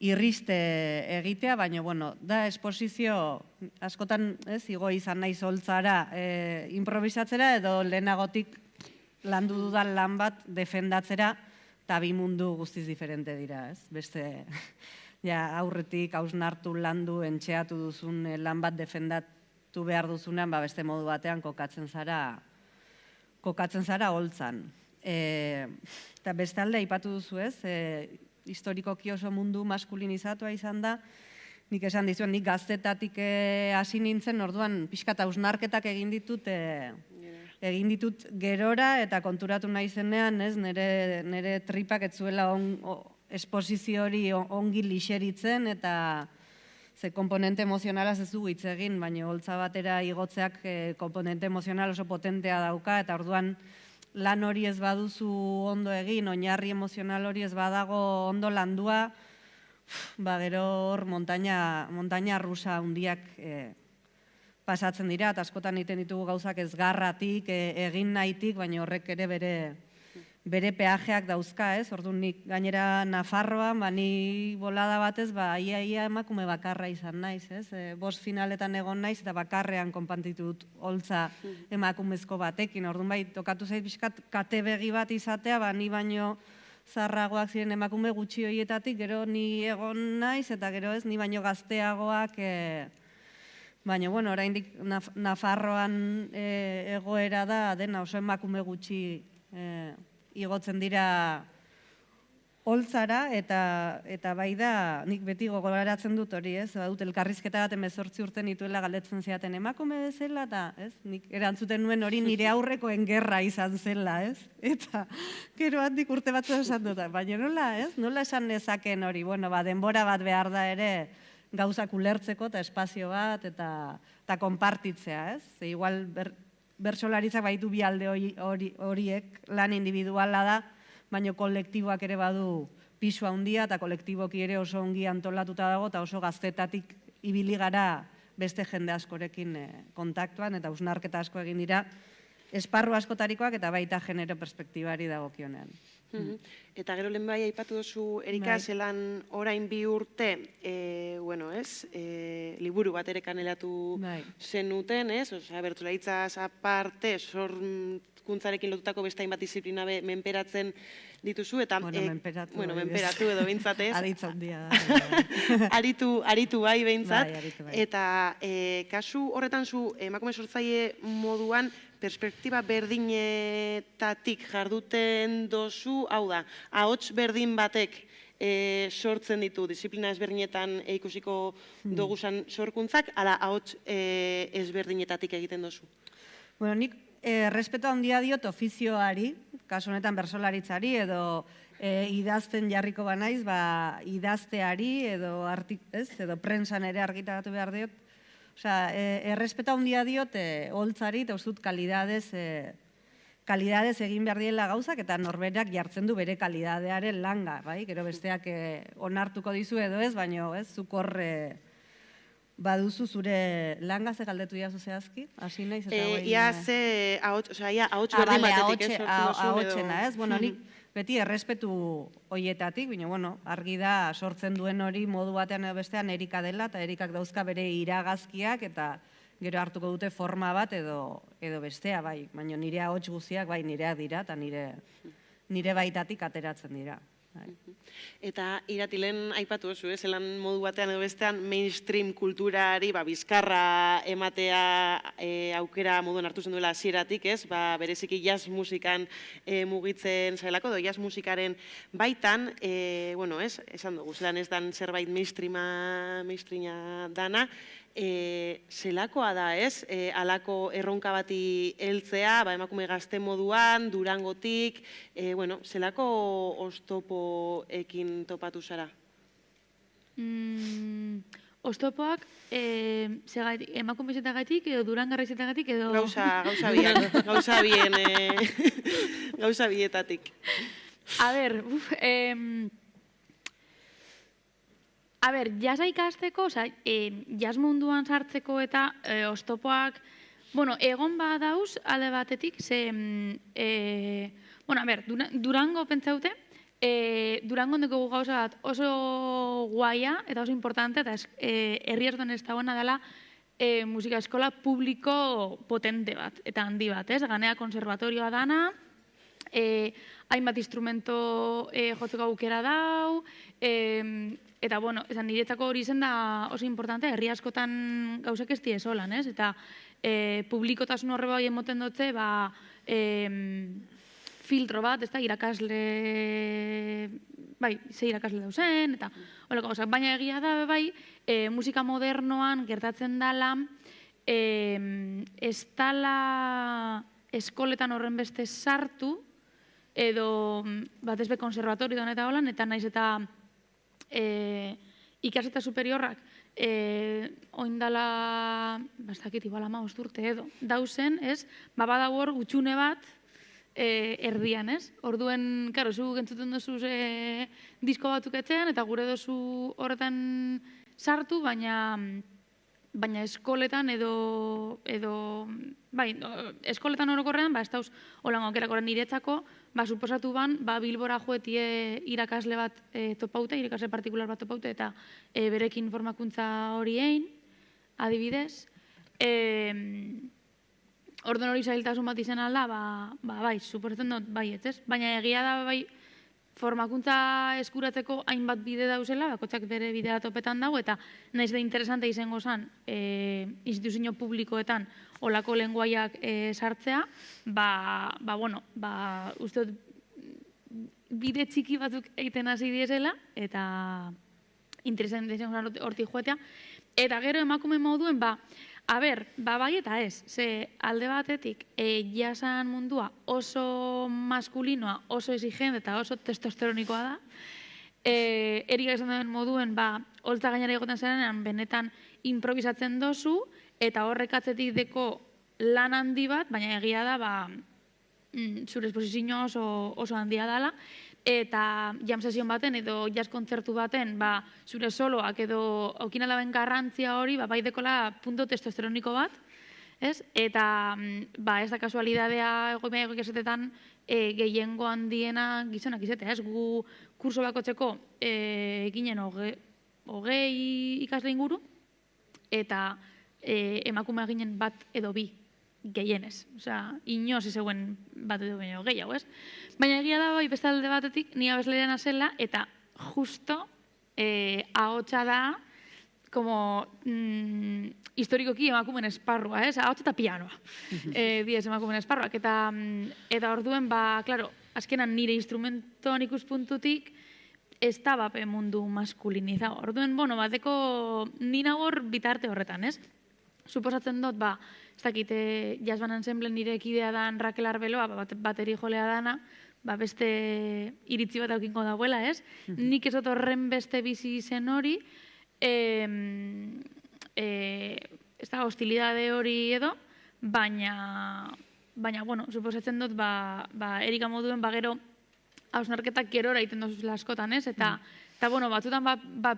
irriste egitea, baina, bueno, da esposizio askotan, igo izan naiz holtzara improvisatzera edo lehenagotik landu dudan lan bat defendatzera, eta bi mundu guztiz diferente dira, ez? Beste, aurretik hausnartu landu, entxeatu duzun lan bat defendatu behar duzunean, beste modu batean kokatzen zara holtzan. Eta bestalde, aipatu duzu ez, historikoki oso mundu maskulinizatua izan da, nik esan dizuen, nik gaztetatik hasi nintzen, orduan pixka eta hausnarketak egin ditut gerora, eta konturatu nahi zenean, nire tripak ez zuela esposizio hori ongi lixeritzen, eta ze komponente emozionalaz ez dugu hitz egin, baina holtza batera igotzeak komponente emozional oso potentea dauka, eta orduan lan hori ez baduzu ondo egin, oinarri emozional hori ez badago ondo landua, gero hor montaña rusa handiak pasatzen dira, eta askotan egiten ditugu gauzak ez garratik, egin nahitik, baina horrek ere bere peajeak dauzka, ez? Orduan nik gainera Nafarroan, ni bolada batez, ia emakume bakarra izan naiz, ez? 5 finaletan egon naiz, eta bakarrean konpantitu dut holtza emakumezko batekin. Orduan tokatu zait pixkat kate begi bat izatea, ni baino zarragoak ziren emakume gutxi horietatik, gero ni egon naiz, eta gero ez, ni baino gazteagoak, baina, bueno, oraindik Nafarroan egoera da, dena oso emakume gutxi igotzen dira holtzara, eta bai da, nik beti gogoratzen dut hori, ez? Dut elkarrizketa bat 18 urte nituela galdetzen ziaten emakume bezala, eta nik erantzuten nuen hori nire aurrekoen gerra izan zela, ez? Eta gero handik urte batzu esan dut, baina nola, ez? Nola esan nezaken hori, bueno, denbora bat behar da ere gauzak ulertzeko, eta espazio bat, eta konpartitzea, ez? Igual bertsolaritzak baitu bi alde horiek, lan individuala da, baina kolektiboak ere badu pisu handia, eta kolektiboki ere oso ongi antolatuta dago, eta oso gaztetatik ibili gara beste jende askorekin kontaktuan, eta hausnarketa asko egin dira, esparru askotarikoak, eta baita genero perspektibari dagokionean. Eta gero lehen bai aipatu duzu, Erika, zelan orain 2 urte, bueno, ez, liburu bat ere kanelatu zenuten, ez, osea, bertsolaritzaz aparte, sorkuntzarekin lotutako beste hainbat disiplina menperatzen dituzu, eta... Bueno, menperatu edo behintzatez. Aditza handia da. Aritu bai behintzat. Eta kasu horretan zu emakume sortzaile moduan, perspektiba berdinetatik jarduten dozu, hau da, ahots berdin batek sortzen ditu disiplina ezberdinetan ikusiko doguzan sorkuntzak, ala ahots ezberdinetatik egiten dozu? Bueno, nik respeto handia diot ofizioari, kasu honetan bertsolaritzari, edo idazten jarriko banaiz, idazteari, edo prensan ere argitaratu behar diot. Osea, errespeta handia diot holtzari, eta uzut kalidadez egin behar diela gauzak, eta norberak jartzen du bere kalidadearen langa, bai? Gero besteak onartuko dizu edo ez, baina zuk hor baduzu zure langa, ze galdetu jazu zehazki? Hasi naiz eta guai... Ia ze ahots berdin batetik sortzen duzu edo... Ahotsena, ez? Bueno, nik beti errespetu hoietatik, baina, bueno, argi da sortzen duen hori modu batean edo bestean Erika dela, eta Erikak dauzka bere iragazkiak, eta gero hartuko dute forma bat edo bestea, bai. Baina nire ahots guztiak, bai, nireak dira, eta nire baitatik ateratzen dira. Eta iratilen aipatu duzu, zelan modu batean edo bestean mainstream kulturari bizkarra ematea aukera moduan hartu zen duela hasieratik, bereziki jazz musikan mugitzen zailako, edo jazz musikaren baitan, bueno, esan dugu, zelan ez dan zerbait mainstreama dana, zelakoa da, halako erronka bati heltzea, emakume gazte moduan, Durangotik, bueno, zelako oztopoekin topatu zara? Oztopoak emakume izetagatik, edo Durangarra izetagatik, edo... Gauza bietatik. A ber, jazza ikasteko, jazz munduan sartzeko eta oztopoak, bueno, egon badauz alde batetik, ze, bueno, a ber, Durango pentsaute, Durangon dugu gauza bat oso guaia eta oso importante, eta herri askotan ez dagoena dela musika eskola publiko potente bat, eta handi bat, ez? Ganea konservatorioa dana, hainbat instrumento jotzeko aukera dau, eta, bueno, niretzako hori zen da oso importante, herri askotan gauzak ez diezolan, ez? Eta publikotasun horre bai emoten dutze, filtro bat, ez da, irakasle, bai, ze irakasle dauzen, eta holako gauzak, baina egia da, bai, musika modernoan gertatzen dela, ez dala eskoletan horren beste sartu, edo bat ezbe konservatorio eta holan, eta naiz eta ikaseta superiorrak oindala, bastakit, igual 15 urte edo, dauzen, ez, badago hor gutxune bat, erdian, ez? Orduen, karo, zu gentzuten dozu disko batzuk etxean, eta gure dozu horretan sartu, baina eskoletan edo bai, eskoletan orokorrean, ez dauz, holango aukerakoren niretzako, suposatu ban, Bilbora joetie irakasle bat topaute, irakasle partikular bat topaute, eta berekin formakuntza hori egin, adibidez. Orduan hori zailtasun bat izan alda, bai, suposatzen dut, bai, ez? Baina egia da, bai, formakuntza eskuratzeko hainbat bide dauzela, bakotxak bere bidea topetan dago, eta nahiz da interesante izango zan instituzio publikoetan olako lenguaiak sartzea, bueno, uste dut bide txiki batzuk egiten hasi diezela, eta interesante izango zan hortik joetea. Eta gero emakume moduen, bai eta ez, ze alde batetik jasan mundua oso maskulinoa, oso exigente eta oso testosteronikoa da. Erika esan den moduen, holtza gainera egoten zenean, benetan improvisatzen dozu, eta horrek atzetik deko lan handi bat, baina egia da, zure esposizio oso handia dela, eta jam sesion baten edo jazz kontzertu baten zure soloak edo okinalaben garrantzia hori bai dekola punto testosteroniko bat, ez? Eta ez da kasualidadea egoimeago ikasetetan gehiengo handiena gizonak izatea, ez? Gu kurso bakotzeko eginen 20 ikasle inguru, eta emakumea ginen bat edo bi gehienez. Osea, inoz izeuen bat edo baino gehiago, ez? Baina egia da, bai, beste alde batetik, ni abeslerean zela, eta justo ahotsa da, como historikoki emakumen esparrua, ez? Ahotsa eta pianoa, diez emakumen esparruak. Eta orduen, klaro, azkenan nire instrumentoan ikuspuntutik, ez da bape mundu maskuliniza. Orduen, bueno, bateko nina hor bitarte horretan, ez? Suposatzen dut, ez dakite jazzban ensemblen nire ekidea dan Raquel Arbeloa, bateri jolea dana, beste iritzi bat aukinko dagoela, ez? Nik ez dut horren beste bizi izen hori, ez da hostilidade hori edo, baina, bueno, suposatzen dut, Erika moduen, gero, hausnarketak gerora iten dozuzela askotan, ez? Eta, bueno, batzutan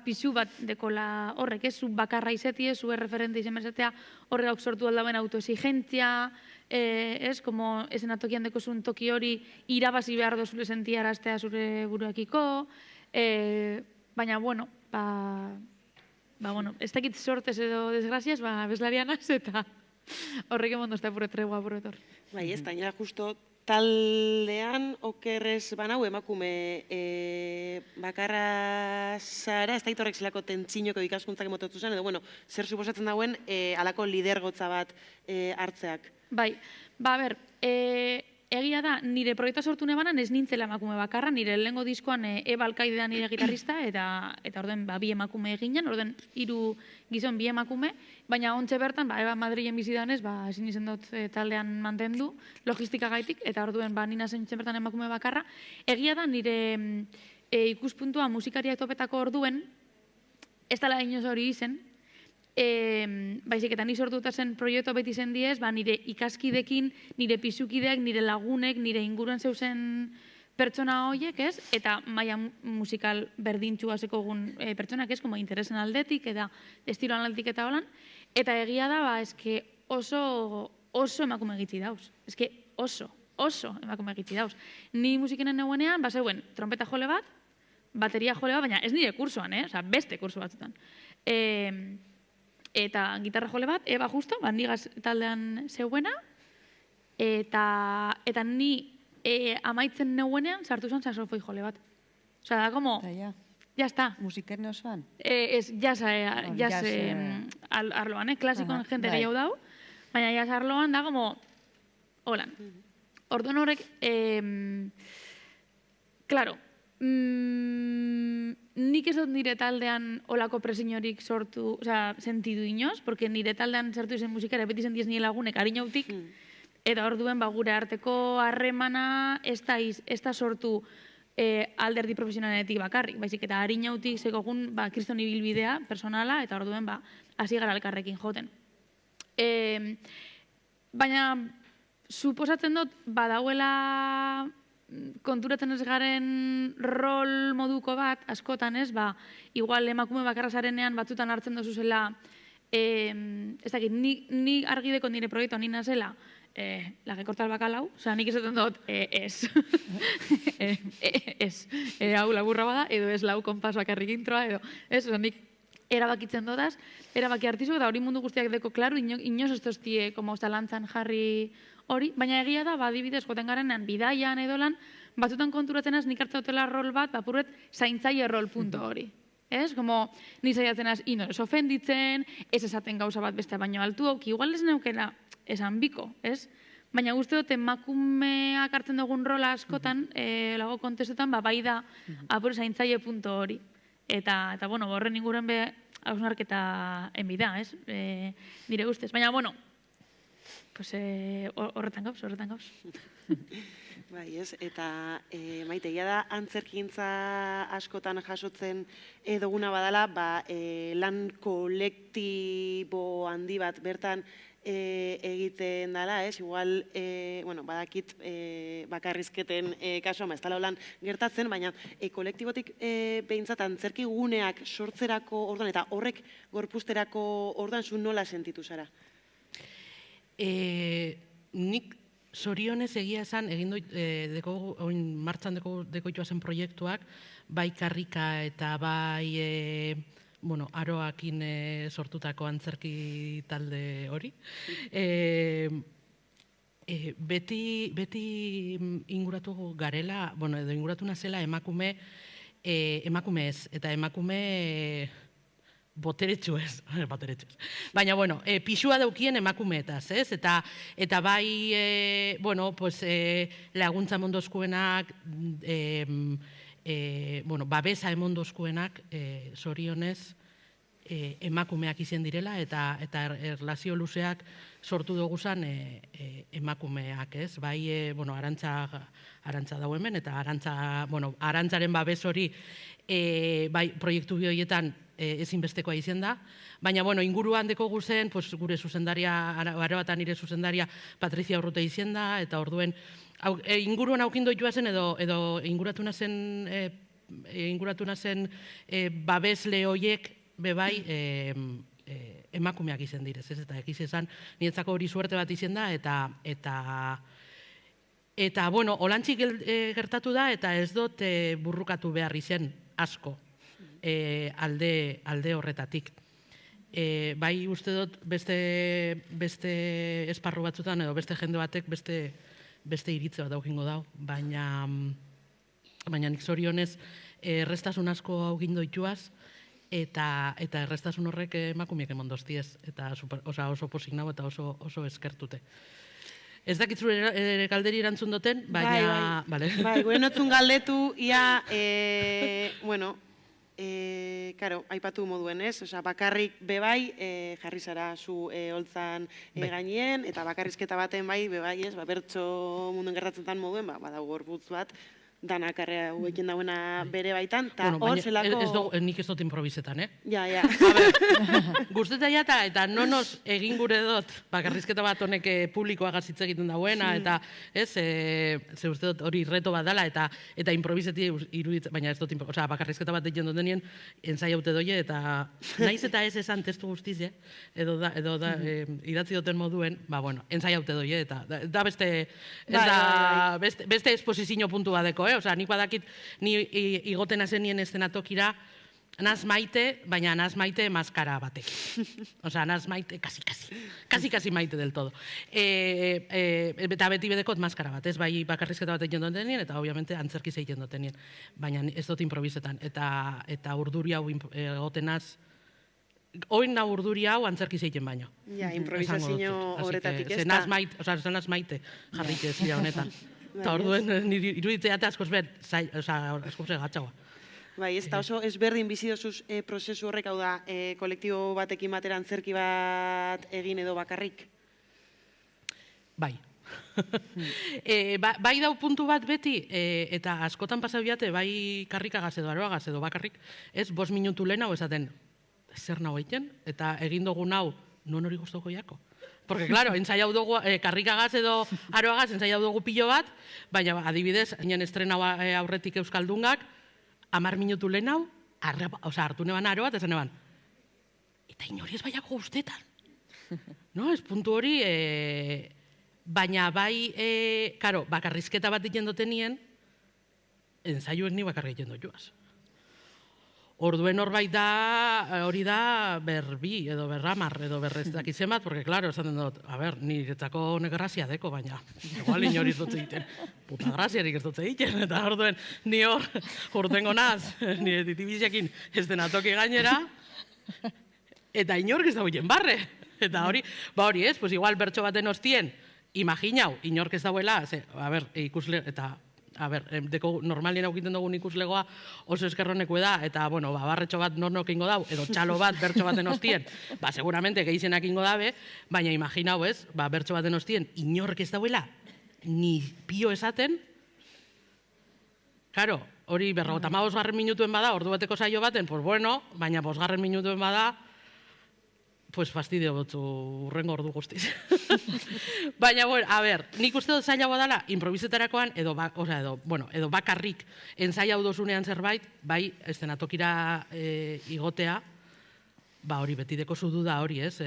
pixu bat dekola horrek, ez? Zu bakarra izetie, zu erreferente izen bezatea, horrek sortu aldaben autoexigentzia, ez? Como esenatokian dekozun toki hori irabazi behar dozule sentiaraztea zure buruakiko, baina, bueno, bueno, ez dakit sortez edo desgraziaz, bezlarianaz, eta horrek emondozta tregua buruetor. Bai, ez, tainera justo taldean okerrez banau emakume bakarra zara, ez da horrek zelako tentzinoko ikaskuntzak emototu zen, edo, bueno, zer suposatzen dauen alako lidergotza bat hartzeak. Bai, ber, egia da, nire proiektua sortu nebanan ez nintzela emakume bakarra, nire lehengo diskoan Eba Alkaide da nire gitarrista, eta orden bi emakume eginen, orden 3 gizon 2 emakume, baina ontxe bertan, Eba Madrilen bizidanez, ezin izan dut taldean mantendu, logistika gaitik, eta orduen nina zen bertan emakume bakarra. Egia da, nire ikuspuntua musikariak topetako orduen, ez dela inoz hori izen, baizik eta ni sortuta zen proiektua beti zen diez, nire ikaskidekin, nire pisukideak, nire lagunek, nire inguruen zeuzen pertsona horiek, ez? Eta maia musikal berdintxua zekogun pertsonak, ez? Como interesen aldetik, eta estiloan aldetik eta holan. Eta egia da, eske oso emakume gitzi dauz. Eske oso. oso emakume gitzi dauz. Ni musikenen neuenean, zeuen trompeta jole bat, bateria jole bat, baina ez nire kursoan, osea, beste kurso batzutan. Eta gitarra jole bat, Eba justo, bandigaz taldean zeuena, eta ni amaitzen neuenean sartu zen saxofoi jole bat. Osea, da, como, ya está. Musiken osoan? Ez, jazz arloan, klasikoan jente gehiago dau, baina jazz arloan da, como, holan. Orduan horrek, claro, nik ez dut nire taldean olako presiorik sortu, osea, sentidu inoz, porque nire taldean sartu izen musikara, beti sentiz nire lagunek harinautik, eta orduen gure arteko harremana ez da sortu alderdi profesionaletik bakarrik, baizik eta harinautik zegogun kriston ibilbidea personala, eta orduen hasi gara elkarrekin joten. Baina, suposatzen dut, badauela konturatzen ez garen rol moduko bat, askotan ez, igual emakume bakarra zarenean batzutan hartzen dozu zela, ez dakit, ni argideko nire proiektu nina zela, la que corta el bacalao, osea, nik esaten dut, ez. Ez. Hau laburra bada, edo ez lau konpas bakarrik introa, edo, ez, osea, nik erabakitzen dodaz, erabaki hartizu, eta hori mundu guztiak deko, klaro, inoz ez toztie, como zalantzan jarri hori, baina egia da, adibidez, joten garenean, bidaian edo lan, batzutan konturatzen az, nik hartzen dutela rol bat, bapuret, zaintzaile rol punto hori. Ez? Como, ni zaiatzen az, ez ofenditzen, ez esaten gauza bat beste baino altuok, igual ez neukela esan biko, ez? Baina guzti dut, emakumeak hartzen dugun rola askotan, lago kontestutan, bai da, apure zaintzaile punto hori. Eta, bueno, horren inguren hausnarketa enbida, ez? Nire ustez. Baina, bueno, horretan gauz. Bai, ez, eta Maite, egia da antzerkintza askotan jasotzen duguna badala, lan kolektibo handi bat bertan egiten dela, ez? Igual, badakit bakarrizketen kasuan, ez dela holan gertatzen, baina kolektibotik behintzat antzerki guneak sortzerako orduan, eta horrek gorpusterako orduan zu nola sentitu zara? Nik zorionez egia esan, egin martxan dekoitua zen proiektuak, bai karrika eta bai aroakin sortutako antzerki talde hori. Beti inguratu garela, edo inguratu nazela emakume ez, eta emakume boteretsu ez. Baina, pixua daukien emakumeetaz, ez? Eta bai, laguntza emondozkuenak, babesa emondozkuenak, zorionez, emakumeak izen direla, eta erlazio luzeak sortu duguzan emakumeak, ez? Bai, arantza dau hemen, eta arantzaren babes hori, bai, proiektu bioietan ezinbestekoa izen da, baina, inguruan deko guzen, gure zuzendaria, arabatan nire zuzendaria, Patrizia Urrute izen da, eta orduen, inguruan aukindo joa zen, edo inguratu nazen babesle hoiek, bebai, emakumeak izen direz, ez? Eta egiz esan, niretzako hori suerte bat izen da, eta, holantzik gertatu da, eta ez dut burrukatu behar izen asko alde horretatik. Bai, uste dut, beste esparru batzutan, edo beste jende batek, beste iritze bat daukingo dau, baina nik zorionez errestasun asko augindu ituaz, eta errestasun horrek emakumeak emondoztiez, eta oso posik nago eta oso eskertute. Ez dakit zure galderi erantzun duten, baina... Bai, gure notzun galdetu, ia, aipatu moduen, ez? Bakarrik bebai, jarri zara zu holtzan gainien, eta bakarrizketa baten bai, bebai, ez? Bertso munduen gertatzen moduen, badago gorputz bat, danak hauekin dauena bere baitan, eta hor zelako... Nik ez dut improvisetan, Ja. Guztetan jata, eta nonoz egin gure dut, bakarrizketa bat honek publikoa gazitz egiten dauena, eta ze uste dut hori reto bat dela, eta improviseti iruditzen, baina ez dut bakarrizketa bat egiten dut denien, enzai haute doie, eta naiz eta ez esan testu guztiz, edo da, idatzi duten moduen, enzai haute doie, eta da beste esposizio puntu badeko, Osa, nik badakit, ni igoten azenien eszenatokira, naz maite, baina naz maite maskara batek. Osa, naz maite, kasi maite del todo. Eta beti bedekot maskara bat, ez bai bakarrizketa bat egiten dutenien, eta obviamente antzerkiz egiten dutenien. Baina ez dut improvisetan. Eta urduri hau egoten naz, oin da urduri hau antzerkiz egiten baino. Ja, improvisazio horretatik ez da. Naz maite jarrik ez dira honetan. Eta orduen, iruditzea eta askoz gatxagoa. Bai, ez da oso ezberdin bizi dozuz prozesu horrek, hau da, kolektibo batekin batera antzerki bat egin edo bakarrik? Bai. Bai dau puntu bat beti, eta askotan pasau biate, bai karrikagaz edo aroagaz edo bakarrik, ez 5 minutu lehen hau esaten, zer nahu egiten, eta egin dugu hau, non hori guztoko jako. Porque, claro, ensaiau dugu, karrikagaz edo aroagaz, ensaiau dugu pilo bat, baina adibidez, hainen estrena aurretik euskaldungak, 10 minutu lehen hau, hartu neban aro bat, esan neban, eta inori ez baiako guztetan. No, ez puntu hori, baina bai, karo, bakarrizketa bat egiten dutenien, ensaioek ni bakarrik egiten dutuaz. Orduen horbait da, hori da berbi, edo berramar, edo berreztak izen bat, porque, claro, esaten dut, niretzako negrazia deko, baina, igual inori ez dut egiten, puta graziarik ez dut egiten, eta orduen, ni hor, urtengo naz, nire titibizekin ez denatoki gainera, eta inork ez da huien barre, eta hori, hori ez, pues igual bertso baten ostien, imaginau, inork ez dauela, ikusle, eta, normalien aukiten dugun ikuslegoa oso eskerroneko da, eta, barretxo bat nornok ingo dau, edo txalo bat bertso baten ostien, seguramente gehizenak ingo dabe, baina imaginau ez, bertso baten ostien, inork ez dauela, ni pio esaten, karo, hori 55 minutuen bada, ordu bateko saio baten, baina 5 minutuen bada, fastidio botzu urrengo ordu guztiz. Baina, nik uste dut zailagoa dela, improvisetarakoan, edo bakarrik ensaiau dozunean zerbait, bai, eszenatokira igotea, hori betideko zudu da hori, ez?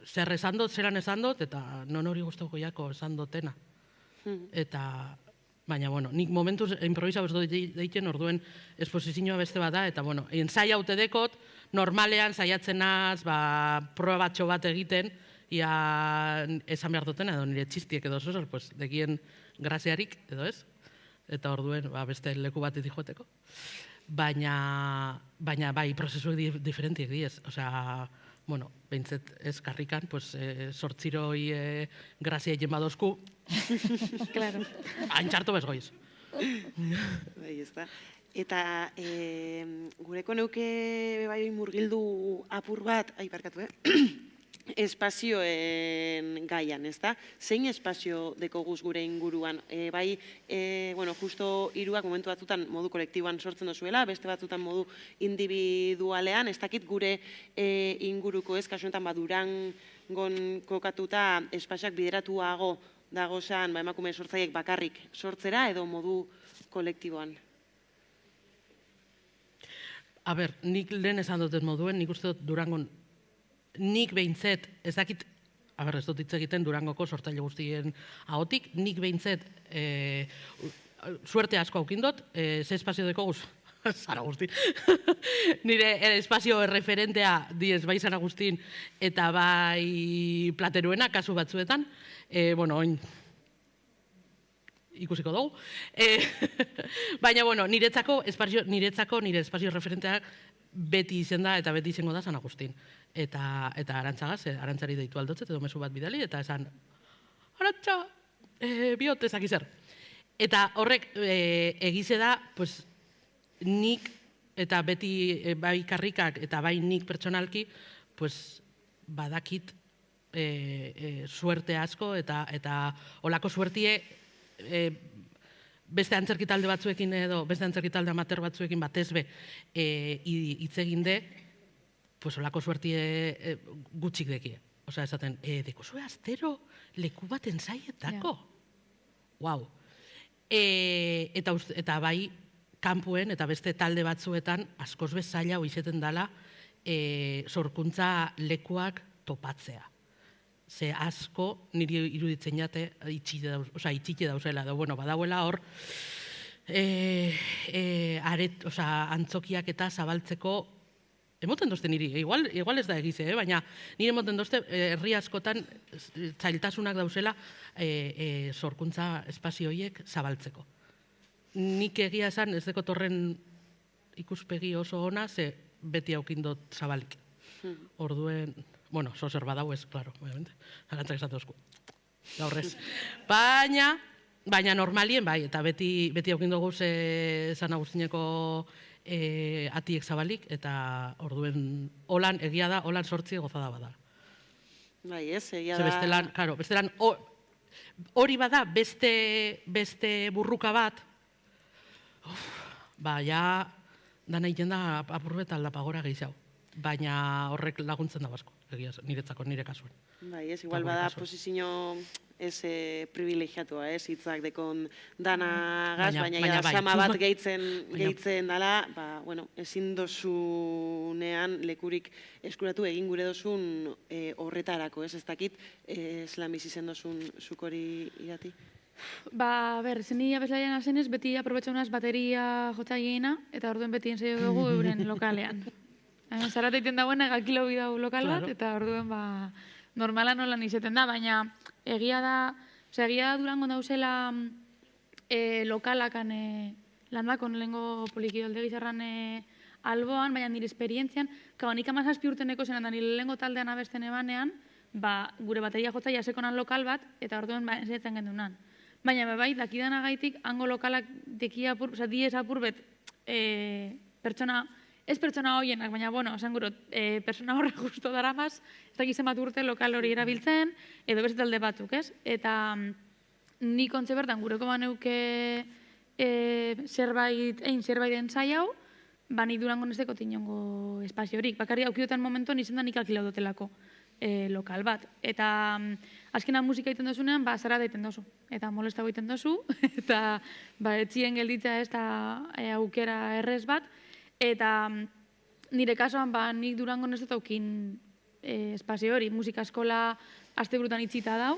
Zer esan dut, zeran esan dut, eta non hori guztoko jako esan dutena. Eta, baina, nik momentuz improvisau ez dut deiten, orduen esposizioa beste bat da, eta, ensai haute dekot, normalean saiatzen naz, proba batxo bat egiten, ia esan behar dutena, edo nire txistiek edo zozor, dekien graziarik, edo ez? Eta orduen, beste leku bat joateko. Baina, bai, prozesuek diferentiek diez. Osea, behintzet ez karrikan, sortziroi grazia egin badozku, hain bezgoiz. Bai, ez da. Eta gureko neuke bai murgildu apur bat, barkatu, espazioen gaian, ez da? Zein espazio dekoguz gure inguruan? Bai, justo hiruak momentu batzutan modu kolektiboan sortzen dozuela, beste batzutan modu individualean, ez dakit gure inguruko ez, kasunetan Durangon kokatuta espazioak bideratuago dagozan emakume sortzaiek bakarrik sortzera edo modu kolektiboan? Nik lehen esan duten moduen, nik uste dut Durangon, nik behintzet, ez dakit, ez dut hitz egiten Durangoko sortzaile guztien ahotik, nik behintzet, suerte asko haukindot, ze espazio dekoguz, zara guzti, nire espazio referentea diez bai Zara Agustin eta bai Plateruena, kasu batzuetan, oin, ikusiko dugu. Baina, niretzako nire espazio referenteak beti izen da eta beti izango da San Agustin. Eta Arantzagaz, Arantzari deitu aldotzet edo mezu bat bidali, eta esan, Arantxa, biot ezak izer. Eta horrek egize da, nik eta beti bai karrikak eta bai nik pertsonalki, badakit suerte asko eta olako suertie beste antzerki talde batzuekin edo beste antzerki talde amateur batzuekin batez be hitz egin de, pues olako suerti gutxik dekie. Osa, esaten, dekozue astero leku baten zaietako. Wow. Eta bai, kanpuen eta beste talde batzuetan askoz bez zaila hoizeten dela sorkuntza lekuak topatzea. Ze asko niri iruditzen jate itxite dauzela. Bueno, badauela hor antzokiak eta zabaltzeko emoten dozte niri, igual ez da egize, baina nire emoten dozte herri askotan zailtasunak dauzela sorkuntza espazio horiek zabaltzeko. Nik egia esan ez deko torren ikuspegi oso ona, ze beti aukindot zabalik. Orduen, bueno, zozer badau ez, klaro, obviamente, zalantzak esatu esku. Gaurrez. Baina normalien bai, eta beti aukindoguz San Agustineko atiek zabalik, eta orduen holan, egia da, holan sortzi gozada bada. Bai, ez, egia da. Bestelan, hori bada, beste burruka bat, ja, dana egiten da apurbet aldapagora gehiago. Baina horrek laguntzen da basko, niretzako, nire kasuen. Bai, ez, igual bada posizio ez privilegiatua, ez, hitzak dekon danagaz, baina sama bat gehitzen dala, bueno, ezin dozunean lekurik eskuratu egin gure dozun horretarako, ez dakit, zelan bizi zen dozun zuk hori irati? Zeni abeslaian azenez, beti aprobetxaunaz bateria jotza egina, eta orduen beti ensaio dugu euren lokalean. Zarat egiten dagoena gakilo bidau lokal bat, eta orduen normala nolan izeten da, baina egia da Durango dauzela lokalakan landakon lehenko polikidolde gizarran alboan, baina nire esperientzian, nik 17 urteneko zenan da nire lehenko taldean abesten ebanean, gure bateria jotza jasekonan lokal bat, eta orduen ensaietzen gendunan. Baina bai, dakidanagaitik, hango lokalak diez apurbet pertsona, ez pertsona hoienak, baina, bueno, esan guro, pertsona horrek justo daramaz, ez dakizen bat urte lokal hori erabiltzen, edo beste talde batzuk, ez? Eta ni kontze bertan gureko baneuke zerbait entzai hau, ni Durango nezeko tinongo espaziorik. Bakarri aukiotan momentuan izen da nik alkilau dutelako lokal bat. Eta azkenan musika egiten dozunean, zara daiten dozu. Eta molestago egiten dozu, eta etzien gelditza ez da aukera errez bat. Eta nire kasuan, nik Durango ez dut aukin espazio hori, musika eskola asteburutan itxita dau,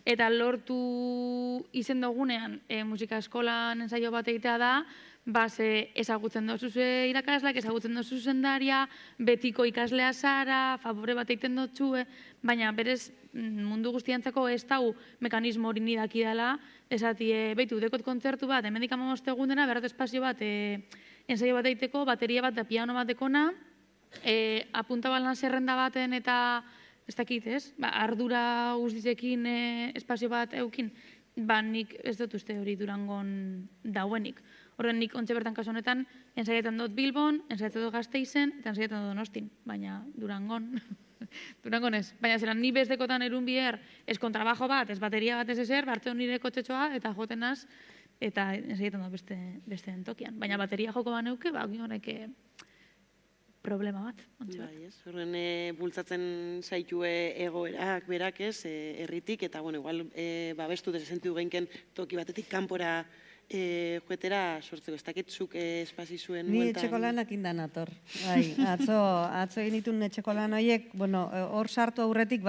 eta lortu izen dugunean musika eskolan ensaio bat egitea da, ezagutzen dozu irakaslak, ezagutzen dozu zendaria, betiko ikaslea zara, favore bat egiten dutxue, baina berez mundu guztiantzako ez dau mekanismo hori nidaki dela, esati, behitu, dekot kontzertu bat, hemendik 15 egundena, berrat espazio bat, ensaio bat egiteko, bateria bat da piano bat dekona, apuntabalan zerrenda baten eta, ez dakit, ez? Ardura guztitzekin espazio bat eukin, nik ez dut uste hori Durangon dauenik. Horren nik ontxe bertan kasu honetan, ensaietan dut Bilbon, ensaietan dut Gasteizen, eta ensaietan dut Donostin, baina Durangon ez. Baina zelan ni bezdekotan erun biher, ez kontrabajo bat, ez bateria bat ez ezer, bartzeo nire kotxetxoa, eta jotenaz, eta ensaietan dut beste entokian. Baina bateria joko baneuke, honek problema bat. Horren bultzatzen zaitue egoerak berak ez, herritik, eta igual babestu desentiu genken toki batetik kanpora joetera sortzeko. Ez dakitzuk espazi zuen Ni etxeko lanak indan ator. Atzo egin ditun etxeko lan horiek, hor sartu aurretik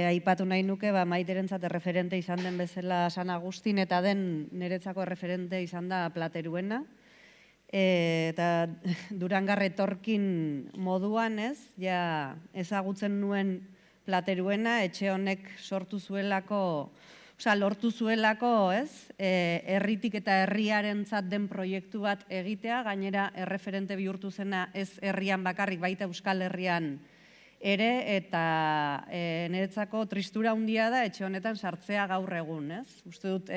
aipatu nahi nuke, Maiterentzat erreferente izan den bezala San Agustin, eta den niretzako erreferente izan da Plateruena. Eta Durangar etorkin moduan ezagutzen nuen Plateruena, etxe honek lortu zuelako, herritik eta herriarentzat den proiektu bat egitea, gainera erreferente bihurtu zena ez herrian bakarrik, baita Euskal Herrian ere, eta niretzako tristura handia da etxe honetan sartzea gaur egun, uste dut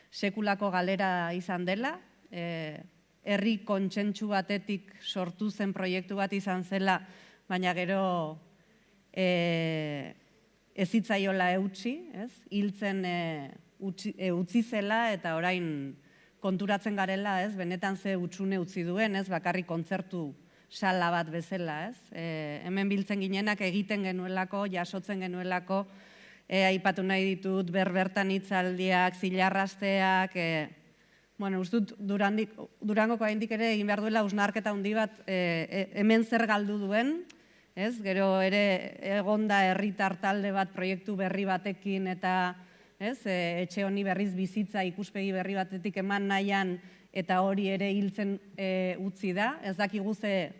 sekulako galera izan dela, herri kontsentsu batetik sortu zen proiektu bat izan zela, baina gero ez hitzaiola eutsi, hiltzen utzi zela eta orain konturatzen garela, ez, benetan ze hutsune utzi duen, ez, bakarrik kontzertu sala bat bezala, ez. Hemen biltzen ginenak egiten genuelako, jasotzen genuelako, aipatu nahi ditut, berbertan hitzaldiak, zilarrasteak, bueno, uste dut Durangoko haindik ere egin behar duela hausnarketa handi bat hemen zer galdu duen, ez, gero ere egonda herritar talde bat proiektu berri batekin eta etxe honi berriz bizitza ikuspegi berri batetik eman nahian eta hori ere hiltzen utzi da. Ez dakigu ze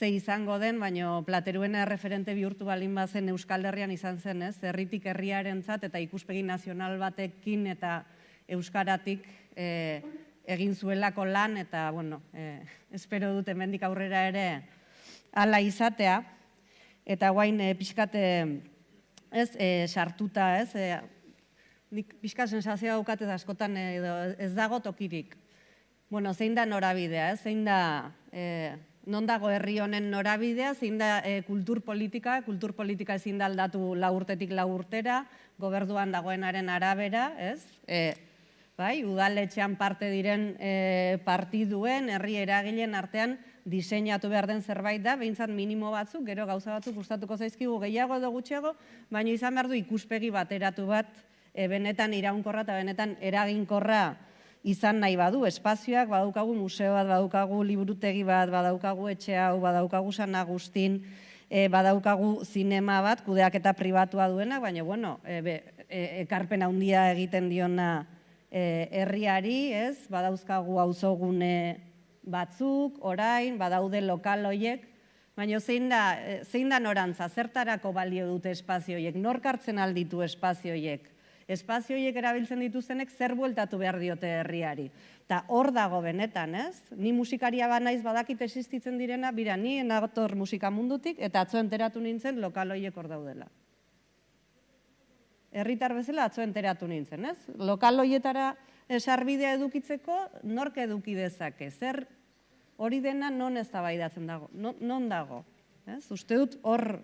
izango den, baina Plateruena referente bihurtu balin bazen Euskal Herrian izan zen, ez? Herritik herriarentzat eta ikuspegi nazional batekin eta euskaratik egin zuelako lan eta, bueno, espero dut hemendik aurrera ere hala izatea. Eta guain pixkat sartuta, ez? Nik pixka sensazioa daukat eta askotan ez dago tokirik. Bueno, zein da norabidea, zein da, non dago herri honen norabidea, zein da kultur politika ezin da aldatu 4 urtetik 4 urtera, gobernuan dagoenaren arabera, ez? Bai, udaletxean parte diren partiduen, herri eragileen artean diseinatu behar den zerbait da, behintzat minimo batzuk, gero gauza batzuk gustatuko zaizkigu gehiago edo gutxiago, baina izan behar du ikuspegi bateratu bat, benetan iraunkorra eta benetan eraginkorra izan nahi badu. Espazioak, badaukagu museo bat, badaukagu liburutegi bat, badaukagu etxe hau, badaukagu San Agustin, badaukagu zinema bat, kudeaketa pribatua duena, baina, bueno, ekarpen handia egiten diona herriari, ez? Badauzkagu auzogune batzuk, orain, badaude lokal hoiek, baina zein da norantza, zertarako balio dute espazio hoiek, nork hartzen alditu espazio hoiek? Espazio horiek erabiltzen dituztenek zer bueltatu behar diote herriari. Eta hor dago benetan, ez? Ni musikaria banaiz badakit existitzen direna, bira, ni nator musika mundutik, eta atzo enteratu nintzen lokal horiek hor daudela. Herritar bezala atzo enteratu nintzen, ez? Lokal horietara sarbidea edukitzeko, nork eduki dezake? Zer hori dena non eztabaidatzen dago? Non dago? Uste dut hor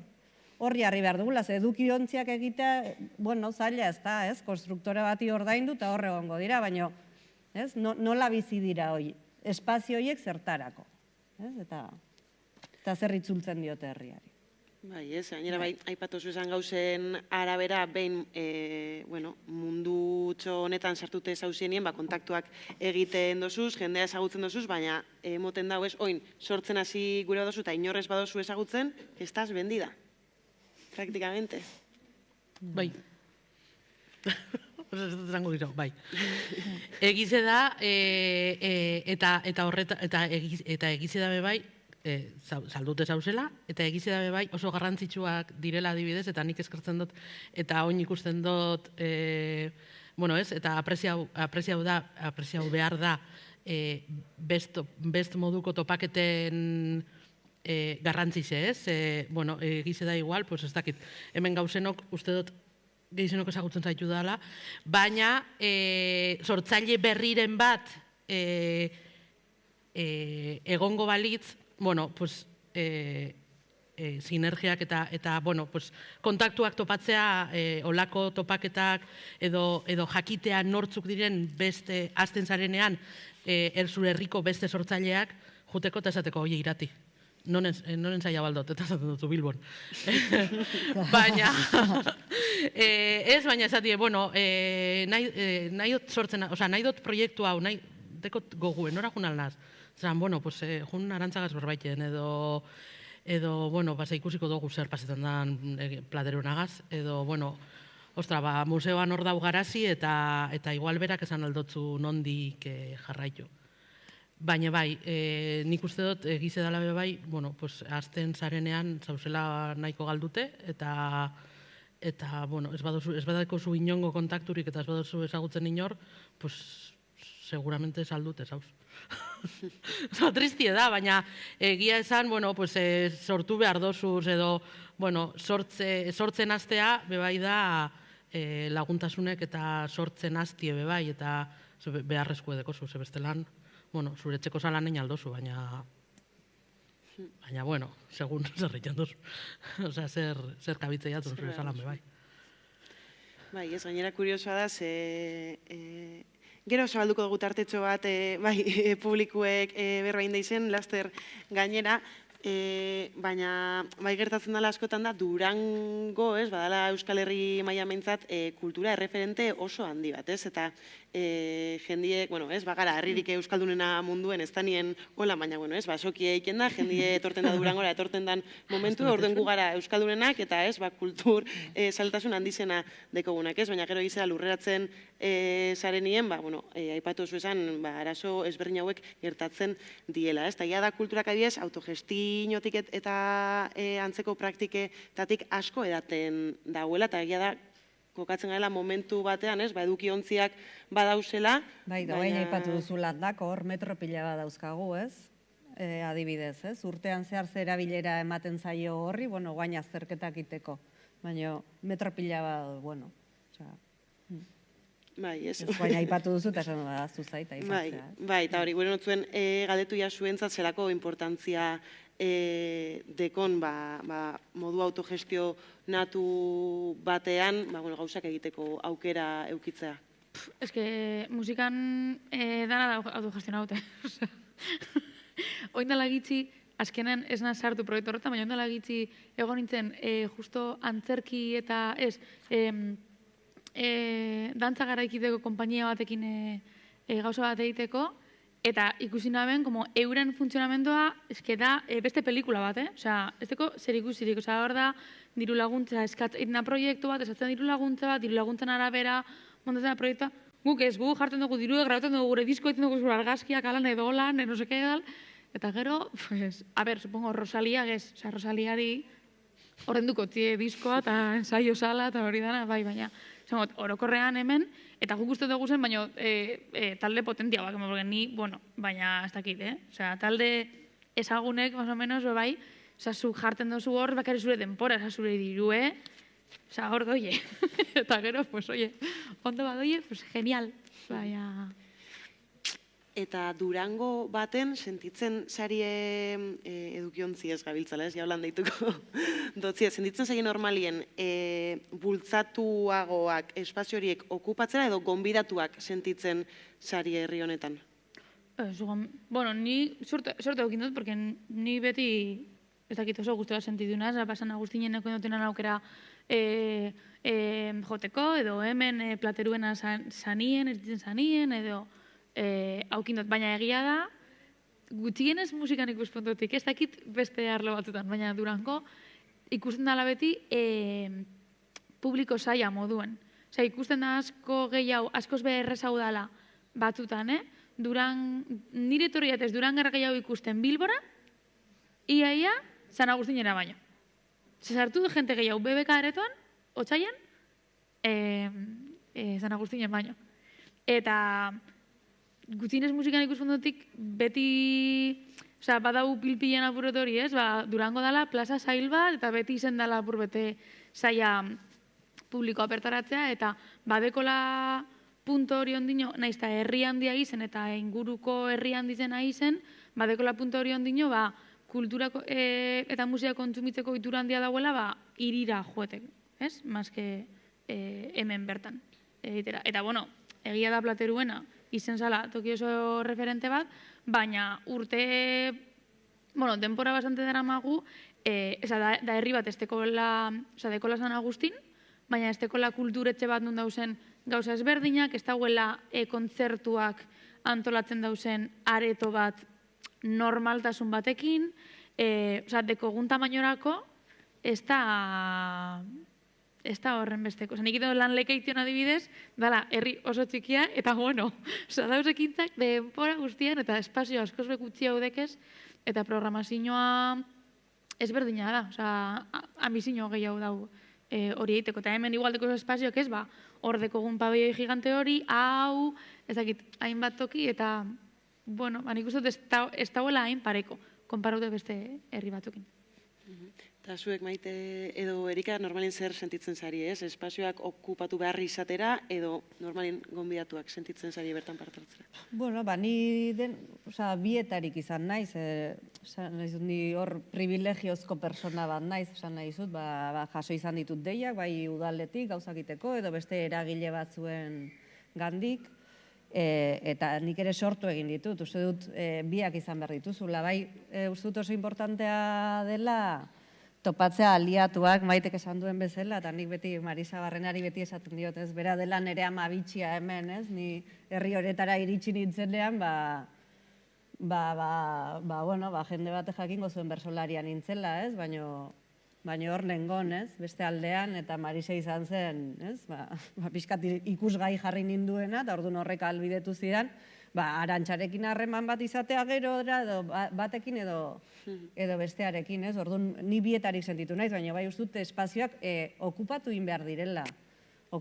jarri behar dugula, edukiontziak egitea, bueno, zaila ez da, konstruktora bati ordaindu eta hor egongo dira, baina nola bizi dira hori, espazio horiek zertarako, eta zer itzultzen diote herriari. Bai, gainera bai, aipatu zuen gauzen arabera, behin, mundu honetan sartute zauzienien, kontaktuak egiten dozuz, jendea ezagutzen dozuz, baina emoten dago ez, oin, sortzen hasi gure badozu eta inorrez badozu ezagutzen, estaz bendida. Praktikamente. Bai. Ez dut zango gero, bai. Egize da, eta egize da bai, saldute zauzela, eta egize da bai oso garrantzitsuak direla adibidez, eta nik eskertzen dut, eta oin ikusten dut, bueno ez, eta apreziau behar da, best moduko topaketen garrantzize, ez? Bueno, egize da igual, pues ez dakit, hemen gauzenok, uste dut, gehizenok ezagutzen zaitu dela, baina sortzaile berriren bat egongo balitz, bueno, pues sinergiak eta bueno, pues kontaktuak topatzea, olako topaketak edo jakitea nortzuk diren beste azten zarenean zure herriko beste sortzaileak juteko eta esateko, oie irati. Nonen zaila baldot, eta zaten dutu Bilbon. Baina, baina esatie, bueno, nahi dut sortzen, oza, nahi dut proiektu hau, nahi dekot goguen, nora jun alnaz? Zan, bueno, pues, jun arantzagaz berbaiten, edo, bueno, basa ikusiko dugu zer pasetan dan Platerunagaz, edo, bueno, ostra, museoan hor dau garazi, eta igual berak esan aldotzu nondik jarraitu. Baina bai, nik uste dut egize dela bai, bueno, pues, azten zarenean zauzela nahiko galdute, eta, bueno, ez badako zu inongo kontakturik eta ez badozu ezagutzen inor, pues, seguramente saldute zauz. Tristie da, baina egia esan, bueno, pues, sortu behar dozuz edo, bueno, sortzen aztea, bebai da laguntasunek eta sortzen aztie bebai, eta beharrezko edeko zu, zebestelan, bueno, zure txeko zalan egin aldozu, baina, bueno, segun zer egin dozu. Osea, zer kabitzea jatun zure zalan bebai. Bai, ez gainera kuriosoa da, gero zabalduko dugu tartetxo bat, publikuek berbain deizen, laster gainera, baina bai gertatzen dela askotan da Durango, badala Euskal Herri maila mentzat kultura erreferente oso handi bat, eta jendiek, bagara, harririk euskaldunena munduen ez da nien hola, baina, soki eiken da, jendie etorten da Durangora, etorten dan momentu, orduen gu gara euskaldunenak, eta kultur saltasun handizena dekogunak, baina gero izela lurreratzen zarenien, aipatu zu esan, arazo ezberdin hauek gertatzen diela, eta ia da kulturak adibidez, autogestinotik eta antzeko praktiketatik asko edaten dagoela, eta egia da, kokatzen garela momentu batean, edukiontziak badauzela. Bai, da baina aipatu duzu landako, hor metro pila bat dauzkagu, adibidez, urtean zehar zerabilera ematen zaio horri, guain azterketak iteko, baina metro pila bat, Bai, ez. Baina aipatu duzu eta esan badaztu zait, aipatzea. Bai, eta hori, notzuen galdetu jasuentzat zelako importantzia dekon modu autogestionatu batean gauzak egiteko aukera eukitzea. Ez que musikan dana da autogestionaute. Oin dela gitzi, azkenen ez nahi sartu proiektu horretan, baina oin dela gitzi egon nintzen justo antzerki eta dantza garaikideko konpainia batekin gauza bat egiteko, eta ikusi naben, euren funtzionamendua, eske da beste pelikula bat, Osea, ez deko zer ikusirik, osea, hor da, diru laguntza, eskatzen proiektu bat, eskatzen diru laguntzen arabera, montatzen proiektua, guk ez, guk jartzen dugu diru, grabatzen dugu gure disko, egiten dugu zure argazkiak, alan edo holan, no seke edal, eta gero, supongo, Rosalia, osea, Rosaliari horrenduko tie diskoa, eta ensaio sala, eta hori dana, bai, baina, orokorrean hemen, eta guk uste dugu zen, baina talde potentia bak, ni, baina ez dakit, Osea, talde ezagunek, más o menos, bai, osea, zu jarten duzu hor, bakari zure denpora, zure dirue, osea, hor doie. Eta gero, pues, oie, ondo badoie, pues, genial. Baina... Eta Durango baten sentitzen sarie edukiontzi ez gabiltzala, jaulan deituko dotzia, sentitzen sarie normalien bultzatuagoak espazio horiek okupatzera edo gonbidatuak sentitzen sarie herri honetan? Ni sorte eukin dut, porque ni beti ez dakit oso guztua sentiduna, pasan Agustineneko dutenen aukera joteko, edo hemen plateruena sanien, erditzen sanien, edo haukindot, baina egia da, gutxienez musikan ikuspuntutik, ez dakit beste arlo batzutan, baina Durango ikusten dela beti publiko saia moduen. Osea, ikusten da asko gehiago, askoz errezau dela batzutan, nire etorriatez Durangarra gehiago ikusten Bilbora, iaia San Agustinera baino. Sartu du jente gehiago BBK aretoan, otsaian, San Agustinen baino. Eta gutxienez musikan ikuspuntutik beti, osea, badau pilpilen apurretori, Durango dela plaza zail bat, eta beti izen dela apur bete saia publikoa apertaratzea, eta badekola punto hori ondino, nahiz eta herri handia izen, eta inguruko herri handizena izen, badekola punto hori ondino, kultura eta musika kontsumitzeko itura handia dagoela, irira joetek, ez? Mazke hemen bertan. Eta, egia da Plateruena, izen zala toki oso referente bat, baina urte, denpora bastante dara magu, da herri bat dekola San Agustin, baina dekola kulturetxe bat nun dauzen gauza ezberdinak, ez dagoela kontzertuak antolatzen dauzen areto bat normaltasun batekin, dekogun tamainorako, ez da horren besteko. Nik ito lan lekeition adibidez, dala, herri oso txikia, eta dauzekintzak denpora guztian, eta espazio askoz bekutzi haudekez, eta programazioa ezberdina da, ambizio gehiago dau hori egiteko. Eta hemen igualdeko espazioak ez, hor dekogun pabioi gigante hori, hau, ezakit, hainbat toki, eta, nik uste dut ez dauela hain pareko, konparaute beste herri batukin. Eta zuek Maite edo Erika normalin zer sentitzen zari, ez? Espazioak okupatu behar izatera edo normalin gonbidatuak sentitzen zari bertan parte hartzera? Bueno, ni bietarik izan naiz, ni hor privilegiozko persona bat naiz, esan nahi zut, jaso izan ditut deiak, bai udaletik gauzakiteko edo beste eragile batzuen gandik, eta nik ere sortu egin ditut, uste dut biak izan behar dituzula, bai uste dut oso importantea dela topatzea aliatuak, Maitek esan duen bezala, eta nik beti Marisa Barrenari beti esaten diot, ez, bera dela nire ama bitxia hemen, ez, ni herri horetara iritsi nintzenean, jende bate jakingo zuen bersolarian nintzela, ez, baina hor nengon, ez, beste aldean, eta Marisa izan zen, ez, pixkat ikusgai jarri ninduena, eta orduan horrek albidetu zidan, Arantxarekin harreman bat izatea gero, edo batekin edo bestearekin, ez? Orduan, ni bietarik sentitu naiz, baina bai ustut espazioak okupatu egin behar direla.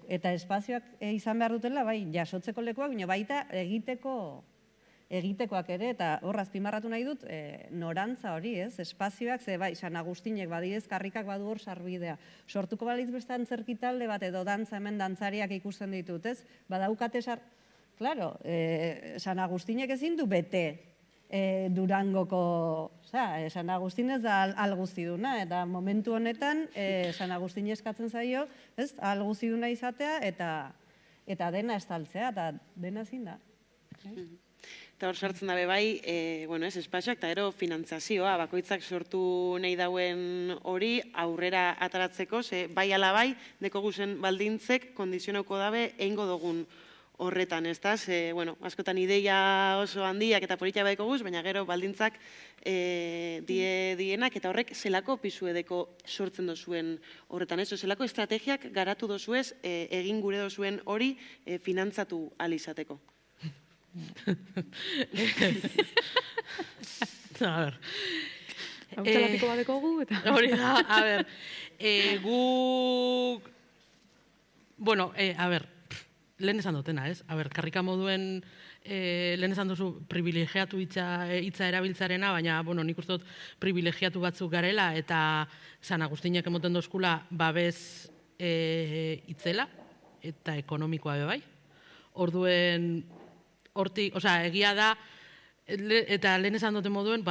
Eta espazioak izan behar dutela, bai, jasotzeko lekuak, baina baita egitekoak ere, eta hor azpimarratu nahi dut, norantza hori, ez? Espazioak, ze bai, San Agustinek badidez, karrikak badu hor sarbidea. Sortuko balitz beste antzerkitalde bat edo dantza hemen dantzariak ikusten ditut, ez? Badaukate Claro, San Agustinek ezin du bete Durangoko, San Agustin ez da alguziduna, eta momentu honetan San Agustin eskatzen zaio, ez, alguziduna izatea eta dena estaltzea, eta dena ezin da. Eta hor sartzen dabe bai, espazioak eta ero finantzazioa, bakoitzak sortu nahi dauen hori aurrera ataratzeko, bai ala bai, dekogu zen baldintzek kondizionauko dabe eingo dugun horretan, ez da? Askotan ideia oso handiak eta politia badeko guz, baina gero baldintzak dienak eta horrek zelako pisu edeko sortzen dozuen horretan, ez? Zelako estrategiak garatu dozuez egin gure dozuen hori finantzatu alizateko? A ber. Hautelapiko badeko gu, eta... Hori da, a ber. Bueno, a ber, lehen esan dutena, ez? A ber, karrika moduen, lehen esan duzu privilegiatu hitza erabiltzarena, baina, nik uste dut privilegiatu batzuk garela, eta San Agustinek emoten dozkula babes hitzela, eta ekonomikoa bai. Orduen, hortik, egia da, eta lehen esan duten moduen,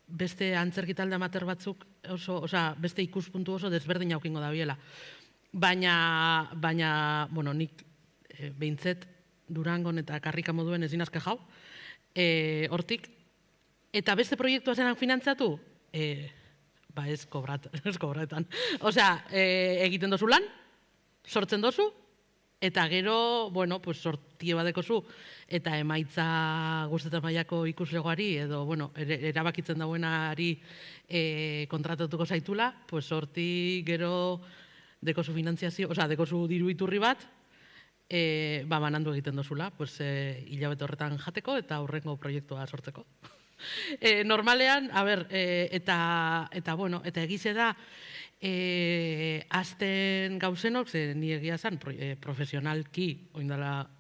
beste antzerkitalde amateur batzuk, beste ikuspuntu oso desberdin aukingo da biela. Baina, nik behintzet Durangon eta karrika moduen ezin azke jau, hortik. Eta beste proiektua zenan finantzatu? Ez kobraetan. Egiten dozu lan, sortzen dozu, eta gero, sortie badeko zu, eta emaitza guztetan mailako ikuslegoari, edo, erabakitzen dauenari kontratatuko zaitula, sorti gero dekozu finanziazio, dekozu diru iturri bat, banandu egiten dozula, hilabete horretan jateko eta aurrengo proiektua sortzeko. Normalean, eta egize da, azten gauzenok, ni egia zan, profesionalki, oindala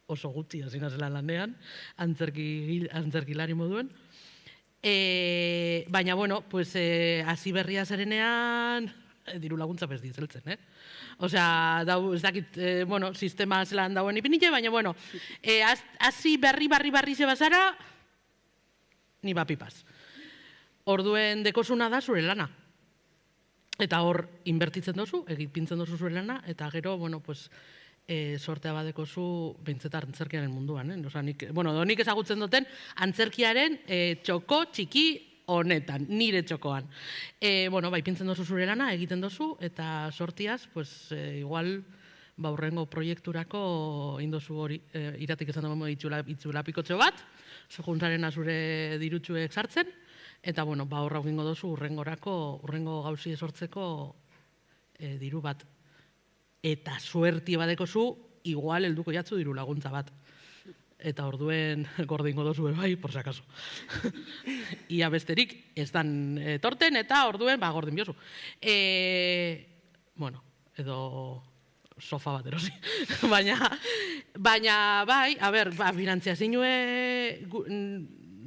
oso gutxi hazina zela lanean, antzerkilari moduen. Baina, hasi berria zerenean, diru laguntza bez dizeltzen, ez dakit, sistema zelan dauen ipinitxe, baina, hasi berri zebazara, ni bapipaz. Orduen dekozuna da zure lana. Eta hor, inbertitzen dozu, egipintzen dozu zure lana, eta gero, sortea badekozu bintzetar antzerkiaren munduan. Nik ezagutzen duten antzerkiaren txoko txiki honetan, nire txokoan. Ipintzen dozu zure lana, egiten dozu, eta sortiaz, igual, urrengo proiekturako indozu hori, iratik esan dugu itzulapikotxo bat, juntzaren azure dirutxuek sartzen, eta horra egingo dozu urrengo gauzi esortzeko diru bat. Eta suerti badeko zu, igual helduko jatzu diru laguntza bat. Eta orduen gordingo dozu bai, por si acaso. Ia besterik ez dan torten, eta orduen gordin biozu. Edo sofa bat erosi. Baina bai, finantziazioe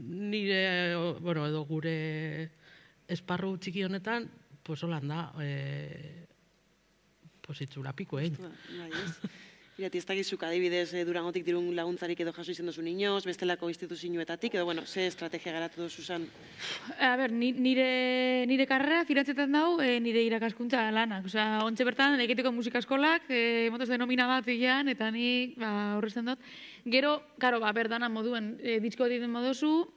nire, edo gure esparru txiki honetan, pues holan da, pues itzula piko, egin. Bai, ez? Irati, ez dakizuk adibidez Durangotik dirun laguntzarik edo jaso izen dozu inoz, bestelako instituzioetatik, edo, bueno, ze estrategia garatu dozu zan? A ber, nire karrera finantzetan dau nire irakaskuntza lanak. Osea, ontxe bertan, egiteko musika eskolak, motoz denomina bat egian, eta nik horrezten dut. Gero, karo, berdana moduen, disko egiten moduzu,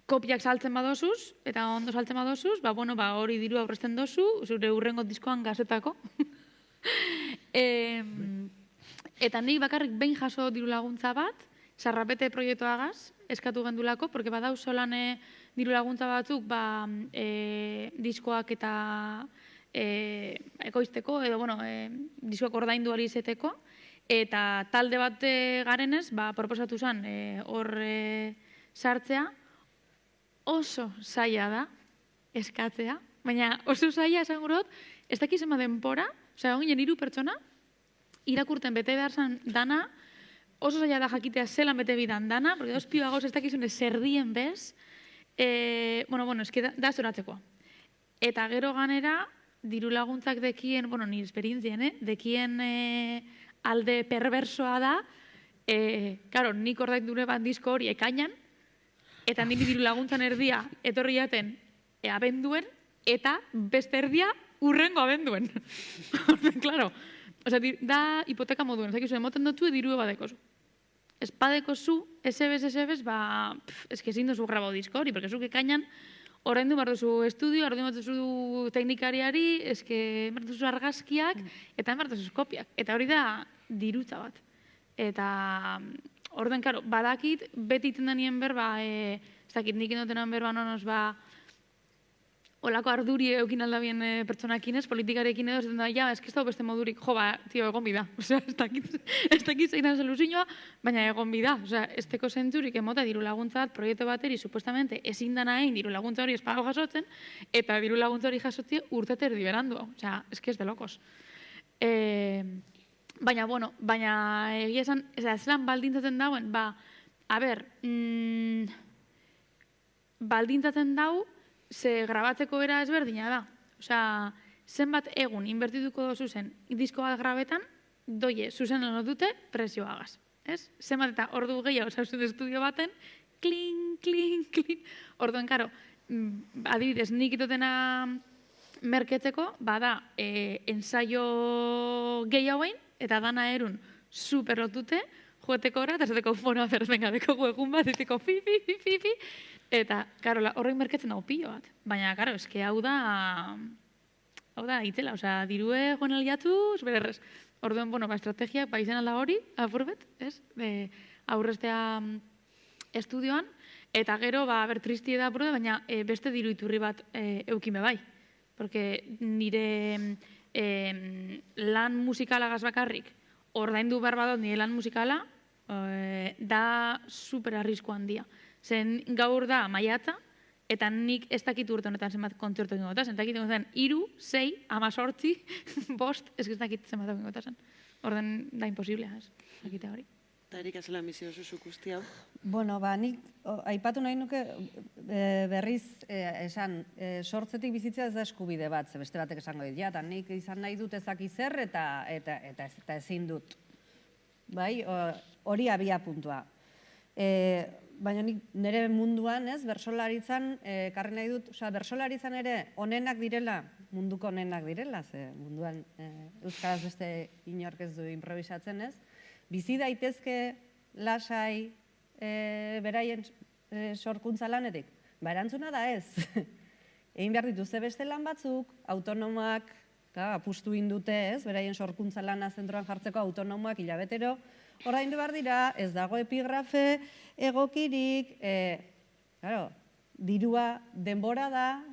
kopiak saltzen badozuz, eta ondo saltzen badozuz, hori diru aurrezten dozu, zure urrengo diskoan gazetako. Eta nik bakarrik behin jaso diru laguntza bat, sarrapete proiektuagaz, eskatu gendulako, porque badau solan diru laguntza batzuk, diskoak eta ekoizteko, edo, diskoak ordaindu ahal izeteko, eta talde bat garenez, proposatu zen hor sartzea, oso zaila da, eskatzea, baina oso zaila esan gurot, ez dakiz ema denpora, osea, ginen 3 pertsona, irakurten bete behar zan dana, oso zaila da jakitea zelan bete bidan dana, porque dos piba gauz ez dakizune zerdien bez, eski da zoratzekoa. Eta gero ganera, diru laguntzak dekien, nire esperientzien, dekien alde perversoa da, karo, nik ordain dure bat disko hori ekainan, eta nire diru laguntzan erdia etorri jaten abenduen, eta beste erdia urrengo abenduen. Claro, da hipoteka moduen, ez dakizu, emoten dutu diru badekozu. Ez badekozu, esebez, eski ezin dozu grabau disko hori, porque zuk ekainan, ordaindu behar duzu estudio, ordaindu behar duzu teknikariari, eski behar duzu argazkiak, eta behar duzu kopiak. Eta hori da dirutza bat. Eta orduan, karo, badakit, beti iten denien berba, ez dakit nik indotenan berba nonoz, olako arduri eukin aldabien pertsonakinez, politikarekin edo, ez da, ez dago beste modurik, tio, egon bida. Osea, ez dakit zein da soluzioa, baina egon bida. Osea, ez teko zentzurik emota diru laguntza bat, proiektu bateri, supuestamente, ezin dana egin diru laguntza hori espago jasotzen, eta diru laguntza hori jasotzie urtete erdi berandu. Osea, ez de lokos. Baina egia esan, zelan baldintzatzen dauen, baldintzatzen dau, ze grabatzeko era ezberdina da. Osea, zenbat egun inbertituko dozu zen disko bat grabetan, doie, zuzen lan dute presioagaz. Zenbat eta ordu gehiago zauzun estudio baten, klin, klin, klin. Orduan, karo, adibidez, nik itotena merketzeko, bada, ensaio gehiagoen, eta dana erun super lotute, joeteko ora, eta esateko, venga, deko egun bat, diteko fi, eta, karo, horrein merketzen dago pilo bat. Baina, karo, eske hau da itela, osea, dirue joan aliatu, bererrez. Orduan, estrategiak, izen alda hori, apurbet, aurrestea estudioan, eta gero, tristie da apurde, baina beste diru iturri bat eukime bai. Porque nire lan musikalagaz bakarrik, ordaindu behar badot nire lan musikala, da super arrisku handia. Zen gaur da maiatza, eta nik ez dakit urte honetan zenbat kontzertu egin gotazen. Ez dakit egin gotazen, 3, 6, 18, 5, ez dakit zenbat egin gotazen. Orden da imposiblea, ez dakite hori. Eta Erika zela misio zuzuk guzti hau? Nik aipatu nahi nuke berriz esan, sortzetik bizitzea ez da eskubide bat, ze beste batek esango dit, eta nik izan nahi dut ezaki zer eta ezin dut. Bai, hori abia puntua. Baina nire munduan, bersolaritzan, karri nahi dut, bersolaritzan ere onenak direla, munduko onenak direla, ze munduan euskaraz beste inork ez du improvisatzen, bizi daitezke lasai beraien sorkuntza lanetik? Erantzuna da ez. Egin behar dituzte beste lan batzuk, autonomoak, apustu indute, beraien sorkuntza lana zentroan jartzeko autonomoak hilabetero, ordaindu behar dira, ez dago epigrafe egokirik, dirua denbora da,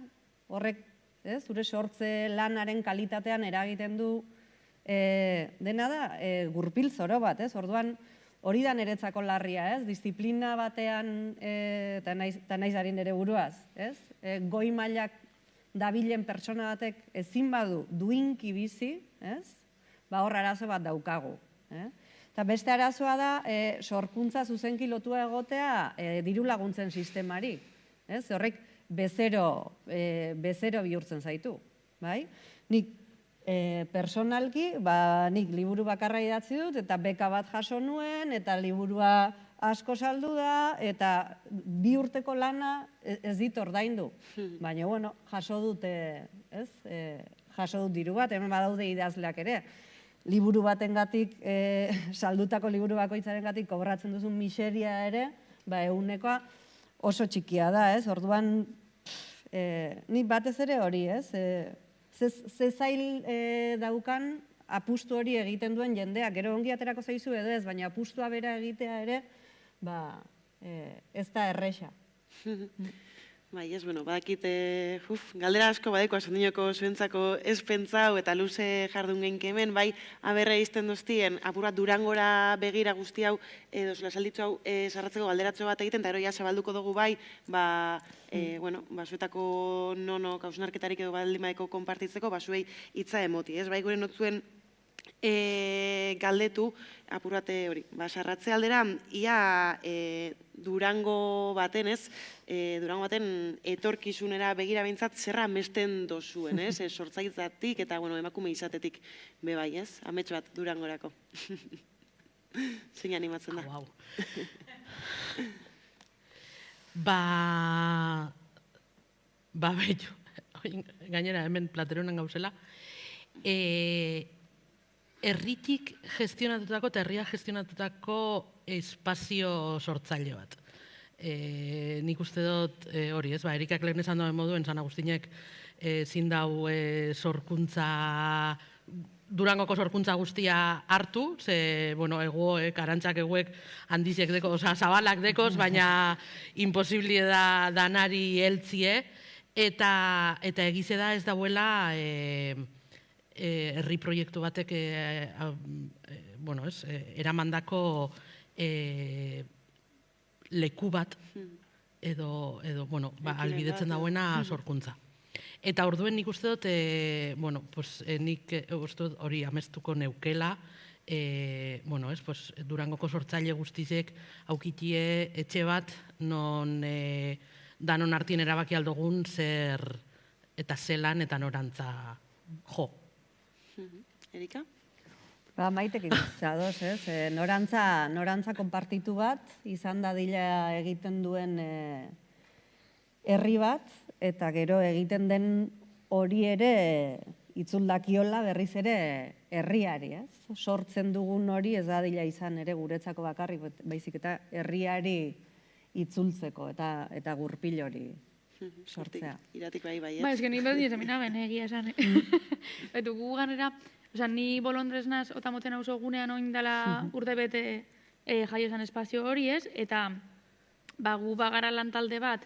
horrek zure sortze lanaren kalitatean eragiten du, dena da, gurpil zoro bat, orduan hori da niretzako larria, disiplina batean, eta naiz harin ere buruaz, goi mailak dabilen pertsona batek ezin badu duinki bizi, hor arazo bat daukagu. Eta beste arazoa da, sorkuntza zuzenki lotua egotea diru laguntzen sistemari. Horrek bezero bihurtzen zaitu, bai? Nik personalki, nik liburu bakarra idatzi dut, eta beka bat jaso nuen, eta liburua asko saldu da, eta 2 urteko lana ez dit ordaindu. Baina, bueno, jaso dut diru bat, hemen badaude idazleak ere. Liburu batengatik, saldutako liburu bakoitzarengatik kobratzen duzun miseria ere, egunekoa oso txikia da, ez? Orduan, nik batez ere hori, ez? Ze zail daukan apustu hori egiten duen jendeak, gero ongi aterako zaizu edo ez, baina apustua bera egitea ere, ez da erresa. Bai, ez, bueno, badakit, galdera asko badeko, asondinoko zuentzako ez pentsau eta luze jardun genk hemen, bai, aberre izten duztien, apur bat Durangora begira guzti hau, edo zolasalditzu hau sarratzeko galderatxo bat egiten, eta eroia zabalduko dugu bai, bueno, zuetako nono hausnarketarik edo baldimaeko konpartitzeko, zuei hitza emoti, ez, bai, gure notzuen galdetu, apurate hori, sarratze aldera, ia Durango baten, ez, Durango baten etorkizunera begira behintzat zerra mesten dozuen, ez, sortzaitzatik eta, bueno, emakume izatetik bebai, ez, amets bat Durangorako. Zein animatzen da? Hau. Bello, gainera hemen plateronan gauzela, herritik gestionatutako eta herria gestionatutako espazio sortzaile bat. Nik uste dut hori, ez, Erikak lehen esan duen moduen, San Agustinek zindau sorkuntza, Durangoko sorkuntza guztia hartu, ze, bueno, egoek, arantzak egoek handizek deko, oza, zabalak dekoz, baina imposibli da danari heltzie, eta egize da ez dauela herri proiektu batek eramandako leku bat edo albidetzen dauena sorkuntza. Eta orduen nik uste dut, nik uste dut hori amestuko neukela, Durangoko sortzaile guztizek aukitie etxe bat, non danon artien erabaki aldogun zer eta zelan eta norantza jo. Erika? Maitekin zadoz, ez? Norantza konpartitu bat, izan dadila egiten duen herri bat, eta gero egiten den hori ere itzuldakiola berriz ere herriari, ez? Sortzen dugun hori ez dadila izan ere guretzako bakarrik, baizik eta herriari itzultzeko eta gurpil hori sortzea. Iratik bai, ez? Ez que nik behar dira minaben, egia esan. Betu gu ganera, ni bolondrez naz, otamoten hauzo gunean oin dela urte bete jaio esan espazio hori, ez? Eta gu bagara lantalde bat,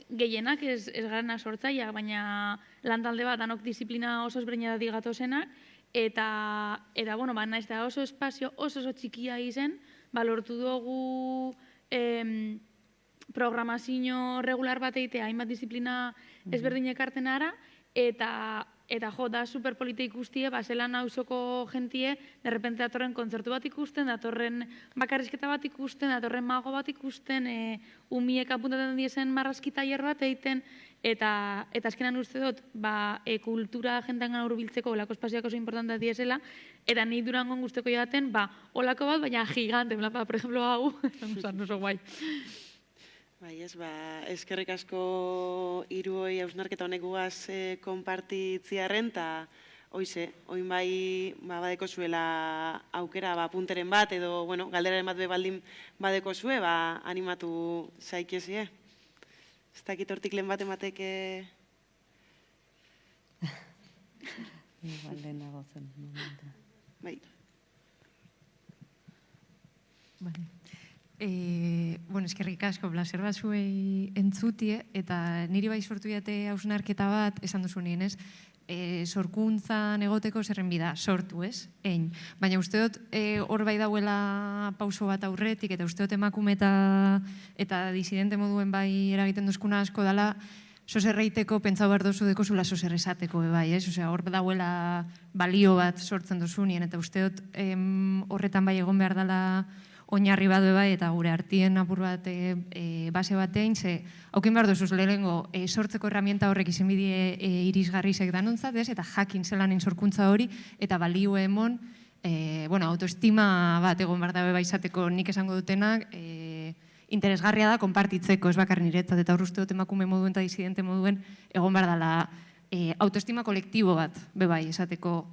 gehienak ez garana sortzaileak, baina lantalde bat anok disiplina oso ezberdina da digatozenak, eta naiz da oso espazio oso txikia izen, lortu dugu programazio regular bat egitea, hainbat disiplina ezberdinek arten ara, eta da superpolite ikustie, zelan nauzoko jentie, derrepente datorren kontzertu bat ikusten, datorren bakarrizketa bat ikusten, datorren mago bat ikusten, umiek apuntaten diezen marrazkitaier bat egiten, eta azkenan uste dut, kultura jentean hurbiltzeko olako espazioak oso importantea diesela, eta ni Durangon guzteko jaten, olako bat, baina gigante, por ejemplo, hau, oso guai. Bai, ez, eskerrik asko hiruoi hausnarketa honek gugaz konpartitziarren, eta oize, oin bai badeko zuela aukera punteren bat, edo, galderaren bat baldin badeko zue, animatu zaikezie. Ez dakit hortik lehen bat emateke... Igual lehenago zen. Bai. Eskerrik asko, plazer bat zuei entzutie, eta niri bai sortu jate hausnarketa bat, esan duzu nien, ez? Sorkuntzan egoteko zerren bida, sortu, ez? Baina uste dut hor bai dauela pauso bat aurretik, eta uste dut emakume eta disidente moduen bai eragiten duzkuna asko dela, sozerreiteko pentsau behar dozu deko zula sozerrezateko, bai, ez? Hor dauela balio bat sortzen duzu nien, eta uste dut horretan bai egon behar dela oinarri bat bai, eta gure artien apur bat base batein, ze haukin behar duzuz lehenengo sortzeko herramienta horrek izen bidie irisgarrizek danontzat, eta jakin zelanen sorkuntza hori, eta balio emon, autoestima bat egon behar dabe izateko nik esango dutenak, interesgarria da konpartitzeko, ez bakar niretzat, eta horruzte dut emakume moduen eta disidente moduen egon behar dela autoestima kolektibo bat, bebai, esateko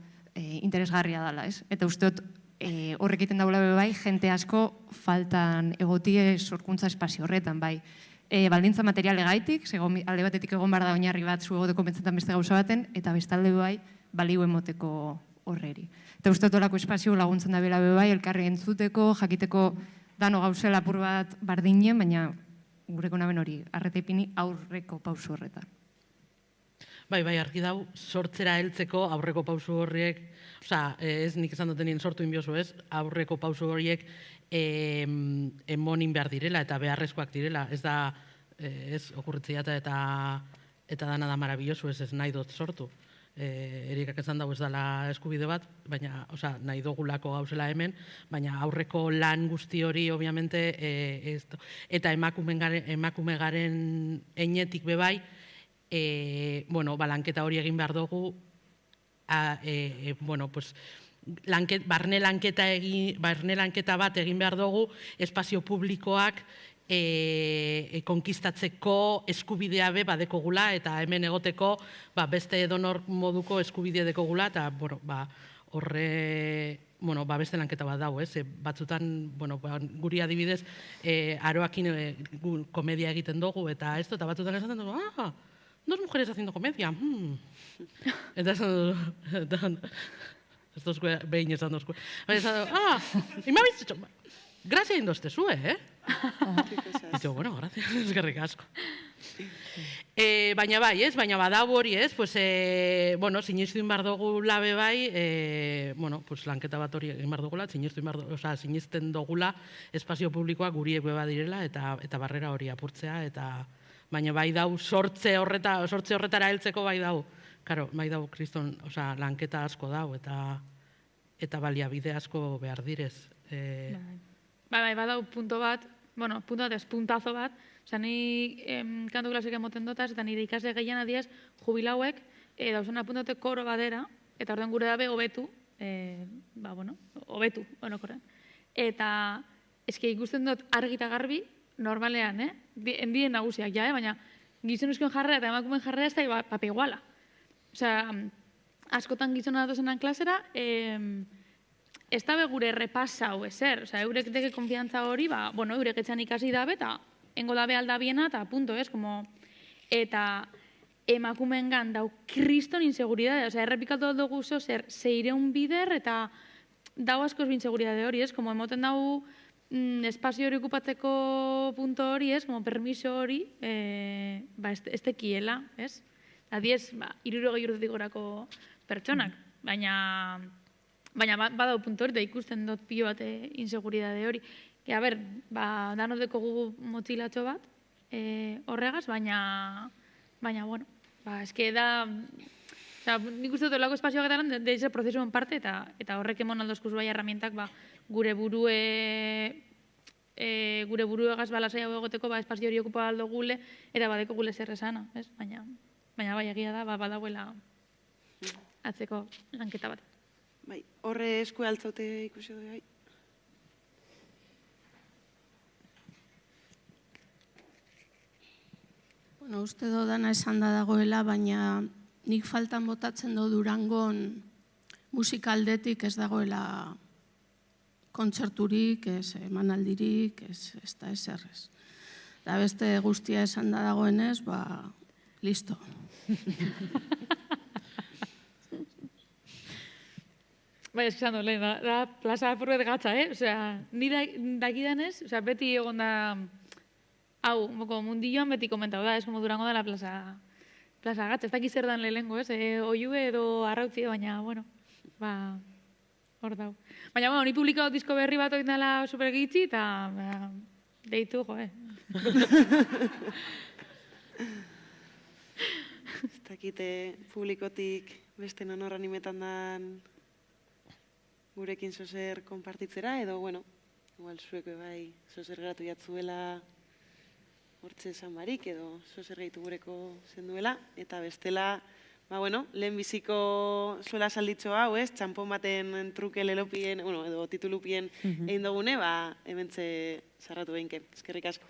interesgarria dela, ez? Eta uste dut horrek iten daula bebai, jente asko faltan egotie sorkuntza espazio horretan, bai. Baldintza materiale gaitik, alde batetik egon behar da oinarri bat zu egoteko pentsetan beste gauza baten, eta bestalde bai, balio emoteko horreri. Eta uste dut olako espazio laguntzen da bela bebai, elkarri entzuteko, jakiteko dano gauzela apur bat bardinen, baina gureko naben hori, arreta ipini aurreko pausu horretan. Bai, argi dau, sortzera heltzeko aurreko pausu horriek, ez nik esan duten sortu inbiozu ez, aurreko pausu horiek emonin behar direla eta beharrezkoak direla, ez da, ez okurritzea eta dana da marabillosu ez nahi dut sortu. Erikak esan dago ez dela eskubide bat, baina, nahi dugulako gauzela hemen, baina aurreko lan guzti hori, obviamente, eta emakume garen einetik bebai, lanketa hori egin behar dugu, barne lanketa bat egin behar dugu, espazio publikoak konkistatzeko eskubidea be badekogula eta hemen egoteko beste edonor moduko eskubidea dekogula eta horre beste lanketa bat dago, batzutan guri adibidez aroakin komedia egiten dugu eta batzutan esaten dugu, dos mujeres haciendo comedia, eta ez dozku behin esan dozku, y me habéis dicho, grazia indozte zue, Dicho, gracias, eskerrik asko. Baina bai, ez, baina badau hori, ez, sinistu inbar dugula bebai, lanketa bat hori egin bar dugula, sinisten dugula espazio publikoa guriek beba direla eta barrera hori apurtzea, baina bai dau sortze horretara heltzeko bai dau, bai dau kriston, lanketa asko dau eta baliabide asko behar direz. Bai, badau punto bat, puntazo bat, ni kantu klasik emoten dotaz, eta nire ikasle gehien adiez, jubilauek, dauzen apuntate koro badera, eta orduan gure dabe hobetu, hobetu, orokorrean. Eta, eske ikusten dut argi eta garbi, normalean, endien nagusiak, baina gizonezkoen jarrera eta emakumen jarrera ez da pape iguala. Askotan gizona datozenan klasera, ez dabe gure repasau ezer, eurek deke konfiantza hori, eurek etxan ikasi dabe, eta engo dabe aldabiena, eta punto, eta emakumen gan dau kriston inseguridade, errepikatu dugu zo zer, zeireun bider, eta dau askoz inseguridade hori, como emoten dau espazio hori okupatzeko punto hori, como permiso hori, ez tekiela, ez? Adiez, 60 urtetik gorako pertsonak, baina badau puntu hori, da ikusten dut pilo bat inseguridade hori. Danot dekogu motxilatxo bat horregaz, baina, eske da, nik uste dut olako espazioak eta deize prozesuen parte, eta horrek emon aldozkuz bai herramientak gure buruegaz balasai hau egoteko espazio hori okupa aldo gule, eta badeko gule zer esana, baina bai egia da, badauela atzeko lanketa bat. Bai, horre esku altzaute ikusi dut, bai. Uste dana esan da dagoela, baina nik faltan botatzen do Durangon musikaldetik ez dagoela kontzerturik, ez emanaldirik, ez da eserrez. Da beste guztia esan da dagoenez, listo. Bai, esan dut, da plaza apurret gatza, ni dakidanez, beti egon da, hau, mundilloan beti komentau da, Durango da la plaza gatza, ez dakiz zer dan lehengo, oiue edo arrautzi, baina, hor dau. Baina, ni publikau disko berri bat oin dela supergitzi, eta deitu, Ez dakite publikotik beste non animetan dan gurekin zozer konpartitzera, edo, igual zuek bai, zozer geratu jatzuela hortze esan barik, edo zozer gehitu gureko zenduela, eta bestela, lehen biziko zuela salditxo hau, txampon baten truke lelopien, edo titulupien egin dugune, hementxe sarratu behinke. Eskerrik asko.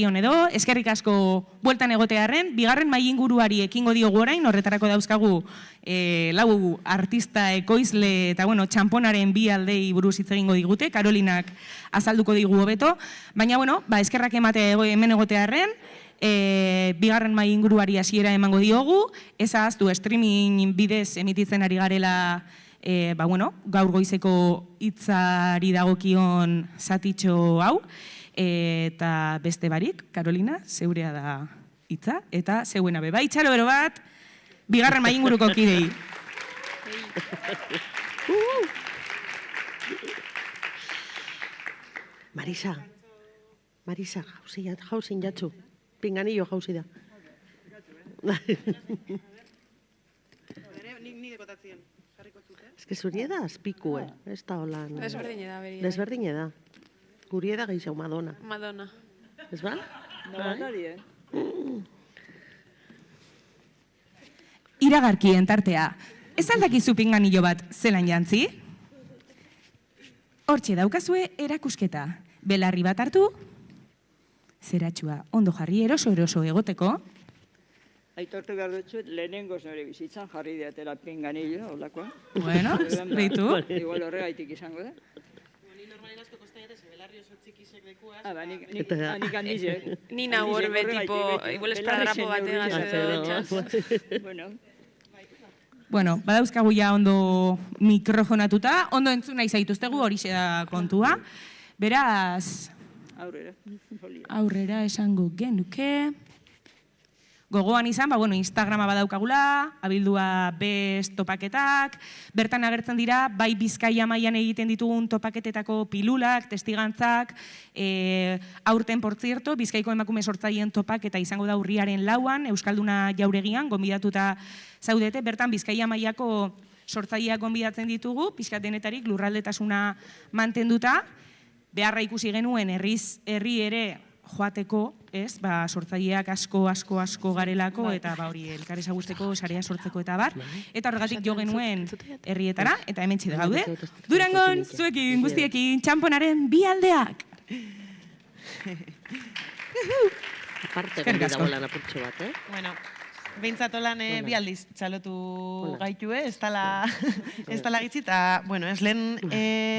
on edo, eskerrik asko bueltan egotearren, bigarren mai inguruari ekingo diogu orain, horretarako dauzkagu lau artista ekoizle eta bueno, txamponaren bi aldei buruz hitz egingo digute, Karolinak azalduko digu hobeto, baina bueno, eskerrak emate hemen egotearren, bigarren mai inguruari hasiera emango diogu, ez ahaztu streaming bidez emititzen ari garela gaur goizeko hitzari dagokion zatitxo hau, eta beste barik, Karolina, zeurea da hitza, eta zeuena beba. Itxalo bero bat, bigarren mai inguruko kidei. Marisa, jauzin jatzu. Pinganillo jauzi da. Ez que zurie da azpikue, ez da holan. Desberdine da, beri. Desberdine da. Gurie da gehiago Madonna. Madonna. Ez ba? Madonna, Iragarkien tartea. Ez aldakizu pinganillo bat zelan jantzi? Hortxe daukazue erakusketa. Belarri bat hartu, zeratxua ondo jarri eroso egoteko. Aitortu behar dutzuet, lehenengoz nire bizitzan jarri diatela pinganillo, olakoa. Bueno, deitu. Igual horregaitik izango da. Ni normalen asko kostaiate, ze belarri oso txikisek lekuaz. Nik handizek. Ni nahurbe, tipo, igual esparadrapo bategaz edo. Bueno, badauzkagu ja ondo mikrofonatuta, ondo entzun nahi zaituztegu horixe da kontua. Beraz, aurrera esango genuke. Gogoan izan, Instagrama badaukagula, abildua best topaketak, bertan agertzen dira, bai Bizkaia mailan egiten ditugun topaketetako pilulak, testigantzak, aurten, por cierto, Bizkaiko emakume sortzaileen topaketa izango da urriaren 4an, Euskalduna Jauregian, gonbidatuta zaudete, bertan Bizkaia mailako sortzaileak gonbidatzen ditugu, pixkat denetarik lurraldetasuna mantenduta, beharra ikusi genuen herri ere joateko, ez, sortzaileak asko garelako, eta hori elkar ezagusteko, sarea sortzeko eta bar, eta horregatik jo genuen herrietara, eta hemen txide gaude. Durangon, zuekin, guztiekin, txamponaren bi aldeak! Aparte gondi dagoelan apurtxo bat, Bueno, behintzat holan bi aldiz txalotu gaitu, ez tala gitzi, eta, bueno, ez lehen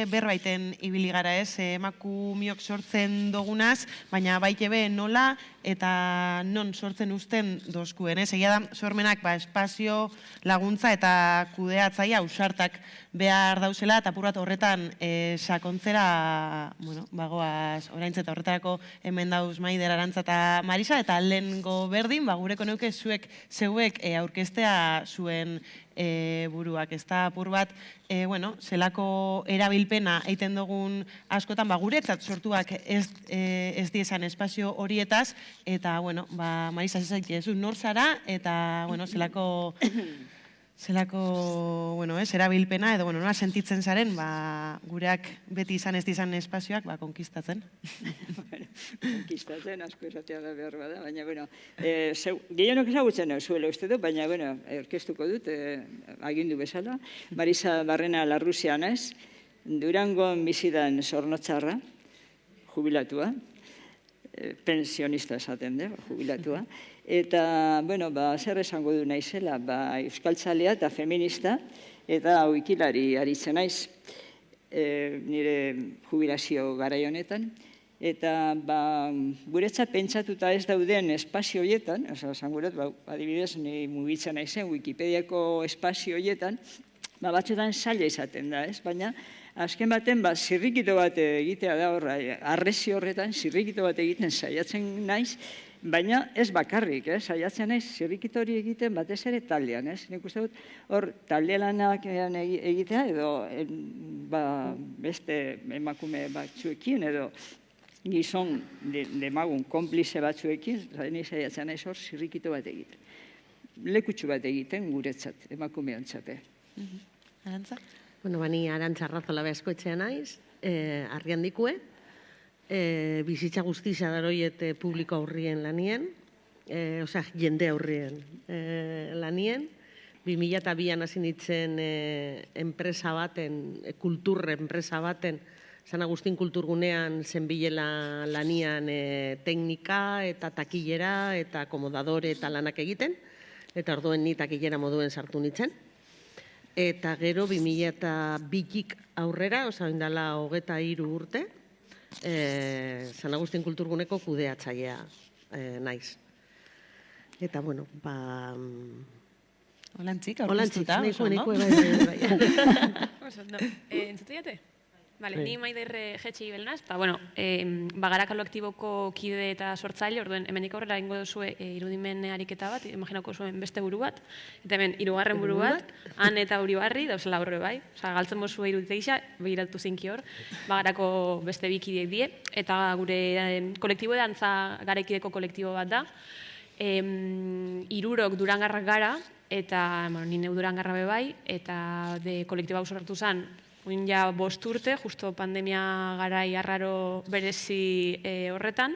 berbaiten ibili gara ez, emakumiok sortzen dogunaz, baina baite be nola eta non sortzen usten dozkuen, ez? Egia da, sormenak espazio, laguntza eta kudeatzaia ausartak behar dauzela, eta apur bat horretan sakontzera, bueno, bagoaz oraintze eta horretarako hemen dauz Maider, Arantza eta Marisa, eta lehengo berdin, gureko neuke zeuek aurkeztea zuen buruak. Ez da apur bat, zelako erabilpena egiten dugun askotan, guretzat sortuak ez diezan espazio horietaz, eta, Marisa, ez zaitu, nor zara, eta, zelako erabilpena, edo nola sentitzen zaren, gureak beti izan ez dizan espazioak konkistatzen. Konkistatzen, asko esatea da behar bada, baina, gehienok ezagutzen zuela uste du, baina, orkestuko dut, agindu bezala. Marisa Barrena Larrusia naiz, Durangon bizidan Zornotzarra, jubilatua, pensionista esaten da, jubilatua. Eta, zer esango du naizela, euskaltzalea eta feminista, eta oikilari aritzen naiz, nire jubilazio garai honetan. Eta, guretzat pentsatuta ez dauden espazio horietan, esan guret, adibidez, ni mugitzen naizen, Wikipediako espazio horietan, batzutan zaila izaten da, ez? Baina, azken baten, zirrikito bat egitea da horra, arrezi horretan, zirrikito bat egiten saiatzen naiz, baina ez bakarrik, saiatzen naiz, zirrikito hori egiten batez ere taldean, ez? Nik uste dut, hor talde lanak egitea, edo beste emakume batzuekin, edo gizon demagun konplize batzuekin, nik saiatzen naiz hor zirrikito bat egiten. Lekutsu bat egiten guretzat, emakumean txate. Arantza? Ni Arantza Arrazola behazkoetxea naiz, Arriandikue, bizitza guztiza daroiet publiko aurrien lanien, jende aurrien lanien, 2002an hasi nintzen enpresa baten, kultur enpresa baten San Agustin kulturgunean zenbilela lanian teknika eta takilera eta akomodadore eta lanak egiten, eta orduen ni takilera moduen sartu nintzen. Eta gero 2002-tik aurrera, indala 23 urte, San Agustin kulturguneko kudeatzailea naiz. Eta, bueno, Olantzik, aurkeztuta. Nahiko, Entzutu jate? Bale, ni Maider Jetxi belnaz, Bagara Koloktiboko kide eta sortzaile, orduen, hemendik aurrera ingo duzu irudimen ariketa bat, imaginako zuen beste buru bat, eta hemen, 3. buru bat, Han eta Uribarri, dauzela horre bai, galtzen bozu iruditeixa, behiratu zinki hor, Bagarako beste bikideek die, eta gure kolektibo dantza garaikideko kolektibo bat da, 3 durangarrak gara, eta nire durangarra bebai, eta kolektibo hau sortu zen, Oin ja 5 urte, justo pandemia garai arraro berezi horretan,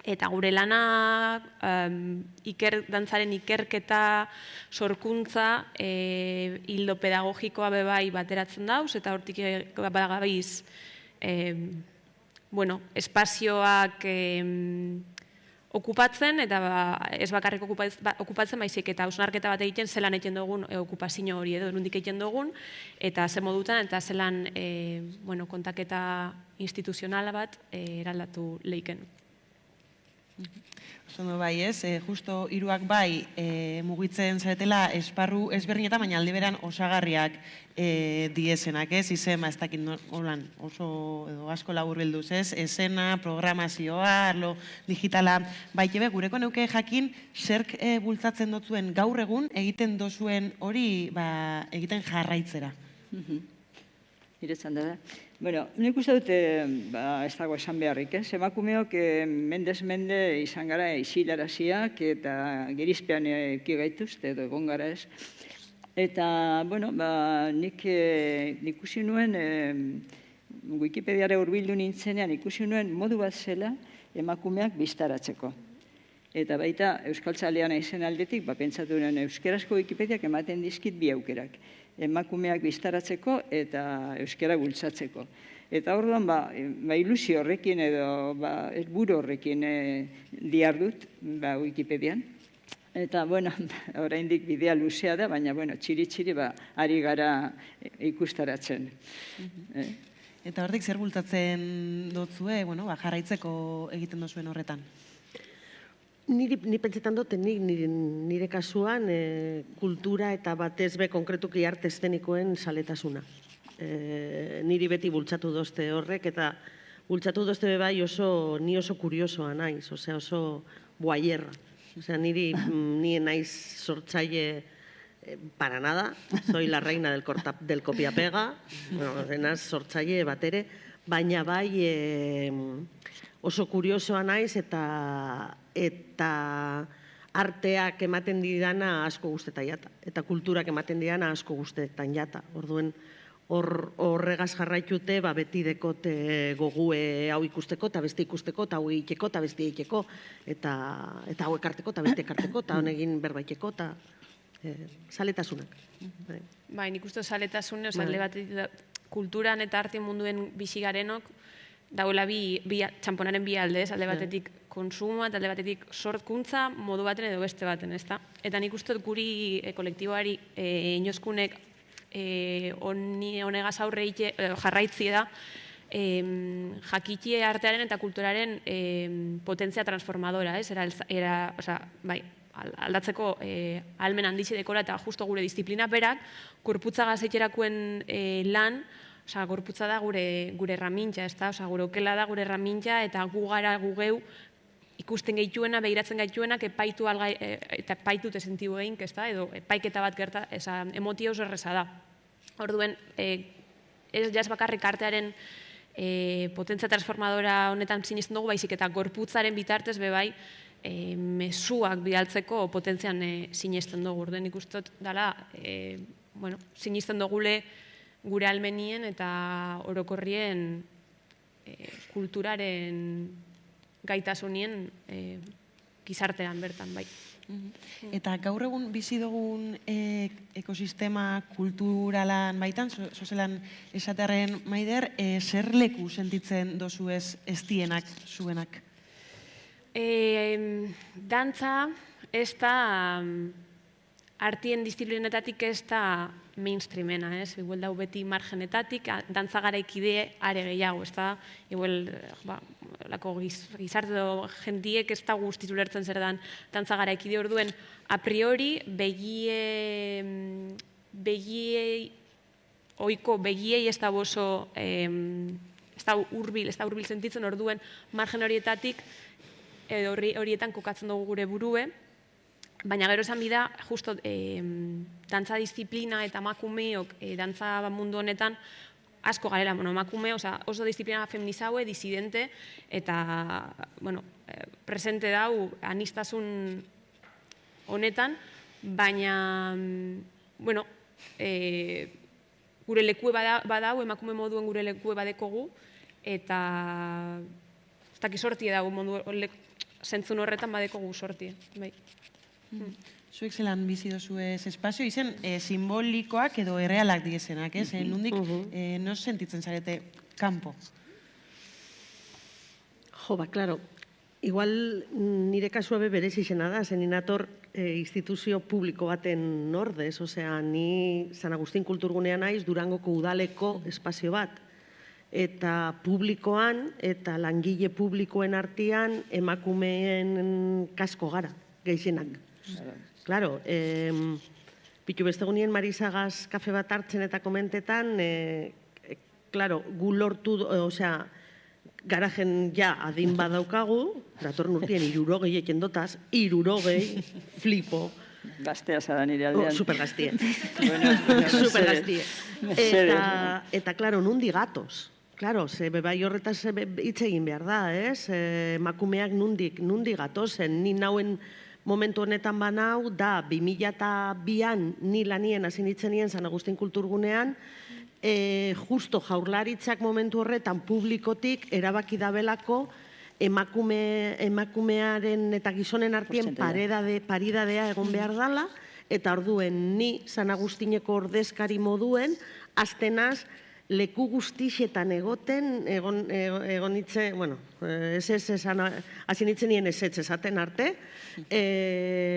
eta gure lana dantzaren ikerketa, sorkuntza, hildo pedagogikoa bebai bateratzen dauz, eta hortik bagabiz espazioak okupatzen, eta ez bakarrik okupatzen, baizik eta hausnarketa bat egiten zelan egiten dugun okupazio hori edo nondik egiten dugun, eta ze modutan, eta zelan kontaketa instituzionala bat eraldatu leiken. Ondo bai ez, justo 3ak bai mugitzen zaretela esparru ezberdinetan, baina aldi beran osagarriak diesenak ez, izema ez dakit oso asko laburbilduz ez, esena, programazioa, arlo digitala, baitebe gureko neuke jakin zerk bultzatzen dotzuen gaur egun egiten dozuen hori egiten jarraitzera. Iretzan da. Bueno, nik uste dute ez dago esan beharrik, ez? Emakumeok mendez mende izan gara isilaraziak eta gerizpean ekigaituzte edo egon gara ez. Eta, bueno, nik ikusi nuen, Wikipediara hurbildu nintzenean ikusi nuen modu bat zela emakumeak biztaratzeko. Eta baita euskaltzalean aizen aldetik, pentsatu nuen euskarazko Wikipediak ematen dizkit bi aukerak. Emakumeak biztaratzeko eta euskara bultzatzeko. Eta orduan, ilusio horrekin edo helburu horrekin diardut Wikipedian. Eta, bueno, oraindik bidea luzea da, baina, bueno, txiri-txiri ari gara ikustaratzen. Eta hortik zer bultzatzen dotzue, jarraitzeko egiten dozuen horretan? Ni pentsetan dut, nire kasuan kultura eta batez be konkretuki arte eszenikoen saletasuna. Niri beti bultzatu dozte horrek, eta bultzatu dozte bai ni oso kuriosoa naiz, oso boaierra. Ni naiz sortzaile para nada, soy la reina del copia-pega, naz sortzaile bat ere, baina bai oso kuriosoa naiz eta arteak ematen didana asko guztetan jata, eta kulturak ematen didana asko guztetan jata. Orduen horregaz jarraitute beti dekot gogue hau ikusteko, eta beste ikusteko, eta hau egiteko, eta beste egiteko, eta hau ekarteko, eta beste ekarteko, eta honegin berbaiteko, eta saletasunak. Bai, nik uste saletasun, alde bat kulturan eta arte munduen bizigarenok, dagoela txamponaren bi alde, alde batetik konsumoa eta alde batetik sortkuntza modu baten edo beste baten, ezta? Eta nik uste kolektiboari inozkunek honegaz aurre jarraitzi da jakitie artearen eta kulturaren potentzia transformadora, ez? Aldatzeko ahalmen handitxe dekora eta justo gure disiplina berak, gorputza gazeiterakoen lan, gorputza da gure erramintza, gure okela da gure erramintza, eta gu gara gu geu ikusten gaituena, behiratzen gaituena, epaitu eta epaitute sentibu egin, edo epaiketa bat gerta, emotio oso erreza da. Orduen, ez jaz bakarrik artearen potentzia transformadora honetan sinesten dugu, baizik eta gorputzaren bitartez bebai mezuak bidaltzeko potentzian sinesten dugu. Orduen ikustot dela, sinesten dugule gure almenien eta orokorrien kulturaren gaitasunien gizartean bertan, bai. Eta gaur egun bizi dugun ekosistema kulturalan baitan, sozelan esatearen Maider, zer leku sentitzen dozu ez dienak, zuenak? Dantza ez da artien disiplinetatik ez da mainstreamena, ez? Igual dau beti margenetatik, dantza garaikide are gehiago, ez da? Igual, lako gizarte edo jendiek ez da guztiz ulertzen zer dan dantza garaikide orduen, a priori, oiko begiei ez da oso, ez da hurbil sentitzen orduen margen horietatik, edo horietan kokatzen dugu gure burue, baina gero esan bida, justo dantza disiplina eta emakumeok dantza mundu honetan asko garela, emakume, oso disiplina feminizaue, disidente, eta presente dau anistasun honetan, baina gure lekue badau, emakume moduen gure lekue badekogu, eta ez daki sortie dago zentzun horretan badekogu sortie. Zuek zelan bizi dozue espazio, izen simbolikoak edo errealak diezenak, ez? Nundik, no sentitzen zarete kanpo? Claro, igual nire kasua berez izena da, zen inator instituzio publiko baten ordez, osea, ni San Agustin kulturgunean naiz Durangoko udaleko espazio bat, eta publikoan eta langile publikoen artean emakumeen kasko gara, gehienak. Claro, pitu bestegunien Marisagaz kafe bat hartzen eta komentetan, claro, gu lortu, osea, garajen ja adin badaukagu, datorren urtien 60 eken dotaz, 60, flipo. Gaztea zara nire aldean. Supergaztie. Supergaztie. Eta, claro, nundi gatoz. Claro, bai horretaz hitz egin behar da, ez? Emakumeak nundi gatozen, ni nauen momentu honetan banau, da 2002an ni lanien hasi nintzen nien San Agustin kulturgunean, justo jaurlaritzak momentu horretan publikotik erabaki dabelako emakumearen eta gizonen artien paridadea egon behar dala, eta orduen ni San Agustineko ordezkari moduen, aztenaz leku guztixetan egon nitze, bueno, hasi nitzen nien ez esaten arte,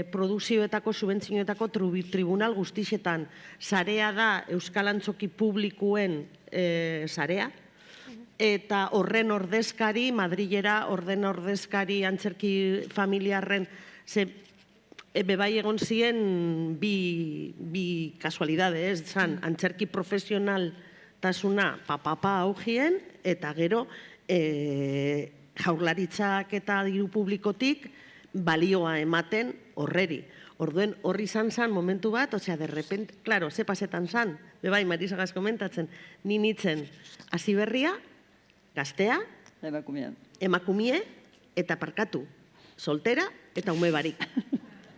produkzioetako, subentzioetako tribunal guztixetan sarea da Euskal Antzoki Publikoen sarea, eta horren ordezkari, Madrilera horren ordezkari antzerki familiarren, bebai egon ziren bi kasualidade, ez zan, antzerki profesional tasuna papapa augien, eta gero jaurlaritzak eta diru publikotik balioa ematen horreri. Orduen horri izan zan momentu bat, osea, de repente, claro, ze pasetan zan, bebai, Marisagaz komentatzen, ni nitzen hasi berria, gaztea, emakumie, eta parkatu, soltera eta ume barik.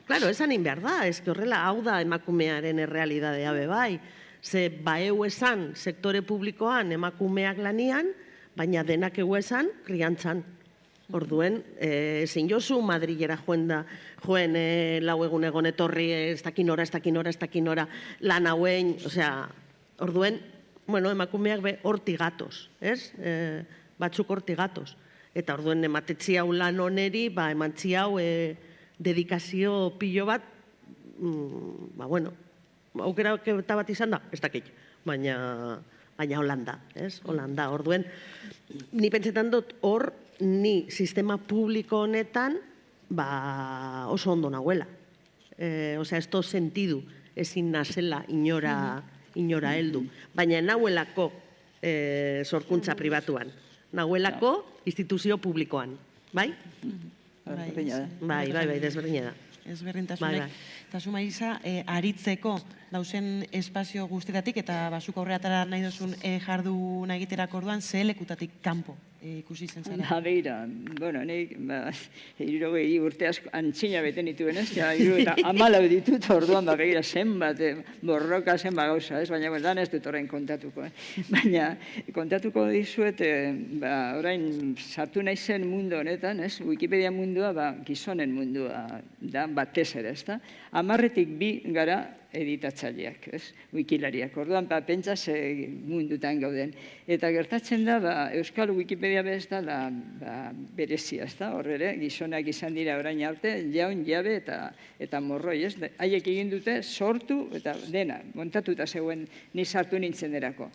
Claro, esan behar da, ez horrela hau da emakumearen errealidadea bebai. Ze baeu esan sektore publikoan emakumeak lanian, baina denak egu esan kriantzan. Orduen, ezin jozu Madrilera joen lau egun egon etorri, ez dakin ora, lan hauen, osea, orduen, bueno, emakumeak horti gatoz, ez? Batzuk horti gatoz. Eta orduen ematetzi hau lan oneri, emantzi hau dedikazio pilo bat, bueno, aukera eta bat izan da, ez dakit, baina Holanda, ez? Holanda, orduen, ni pentsetan dut hor, ni sistema publiko honetan oso ondo nahuela. Osea, ez to sentidu ezin nazela inora heldu. Baina nahuelako sorkuntza pribatuan. Nahuelako instituzio publikoan. Bai? Bai, desberdina da. Ezberdintasunek. eta zu Marisa, aritzeko dausen espazio guztietatik eta basuk aurreatara nahi duzun jarduna egiterako orduan, ze lekutatik kanpo ikusi zen zara? Beira, bueno, nik 60 urte asko antzina beten dituen, ez? 74 ditut, orduan, begira, zenbat, borroka, zenbat gauza, ez? Baina, dan ez dut orain kontatuko, Baina, kontatuko dizuet, orain sartu naizen mundu honetan, ez? Wikipedia mundua, gizonen mundua da, batez ere, ez da? 10-etik 2 gara editatzaileak, ez? Wikilariak. Orduan, pentsa ze mundutan gauden. Eta gertatzen da, Euskal Wikipedia bez da, berezia, ez da? Horre, gizonak izan dira orain arte, jaun, jabe eta morroi, ez? Haiek egin dute sortu eta dena, montatuta zegoen ni sartu nintzen derako.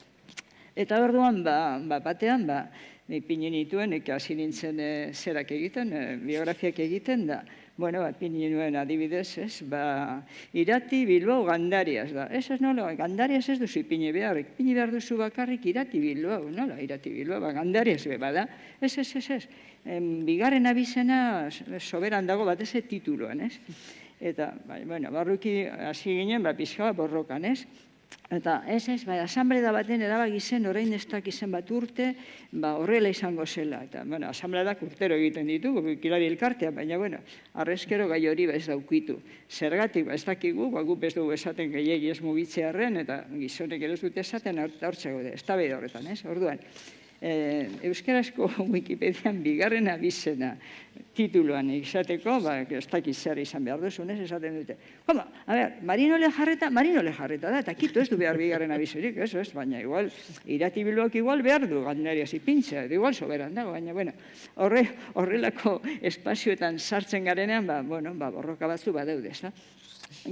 Eta orduan, batean, ipini nituen, hasi nintzen zerak egiten, biografiak egiten da, bueno, ipini nuen adibidez, ez, Irati, Bilbao, Gandarias da. Ez nola, Gandarias ez duzu ipini behar duzu bakarrik Irati, Bilbao, nola, Irati, Bilbao, Gandarias bada. Ez. Bigarren abizena soberan dago batez tituluan, ez? Eta, bueno, barruki hasi ginen, pixka borrokan, ez? Eta asamblea baten erabaki zen, orain ez dakizen bat urte, horrela izango zela. Eta, bueno, asambleak urtero egiten ditu, wikilari elkartea, baina, bueno, arrezkero gai hori ez daukitu. Zergatik, ez dakigu, guk ez dugu esaten gehiagi ez mugitzearen, eta gizonek ere ez dute esaten hortzago da, ez da behar horretan, ez? Orduan, euskarazko Wikipedian bigarren abizena tituluan izateko, ez dakit zer izan behar duzunez, esaten dute. Koma, a ber, Marino Lejarreta da, eta kitu ez du behar bigarren abizerik, ez, baina igual, Irati Bilboak igual behar du Gandarias ipintza, igual soberan dago, baina, bueno, horrelako espazioetan sartzen garenean, borroka batzu badaude, ez da.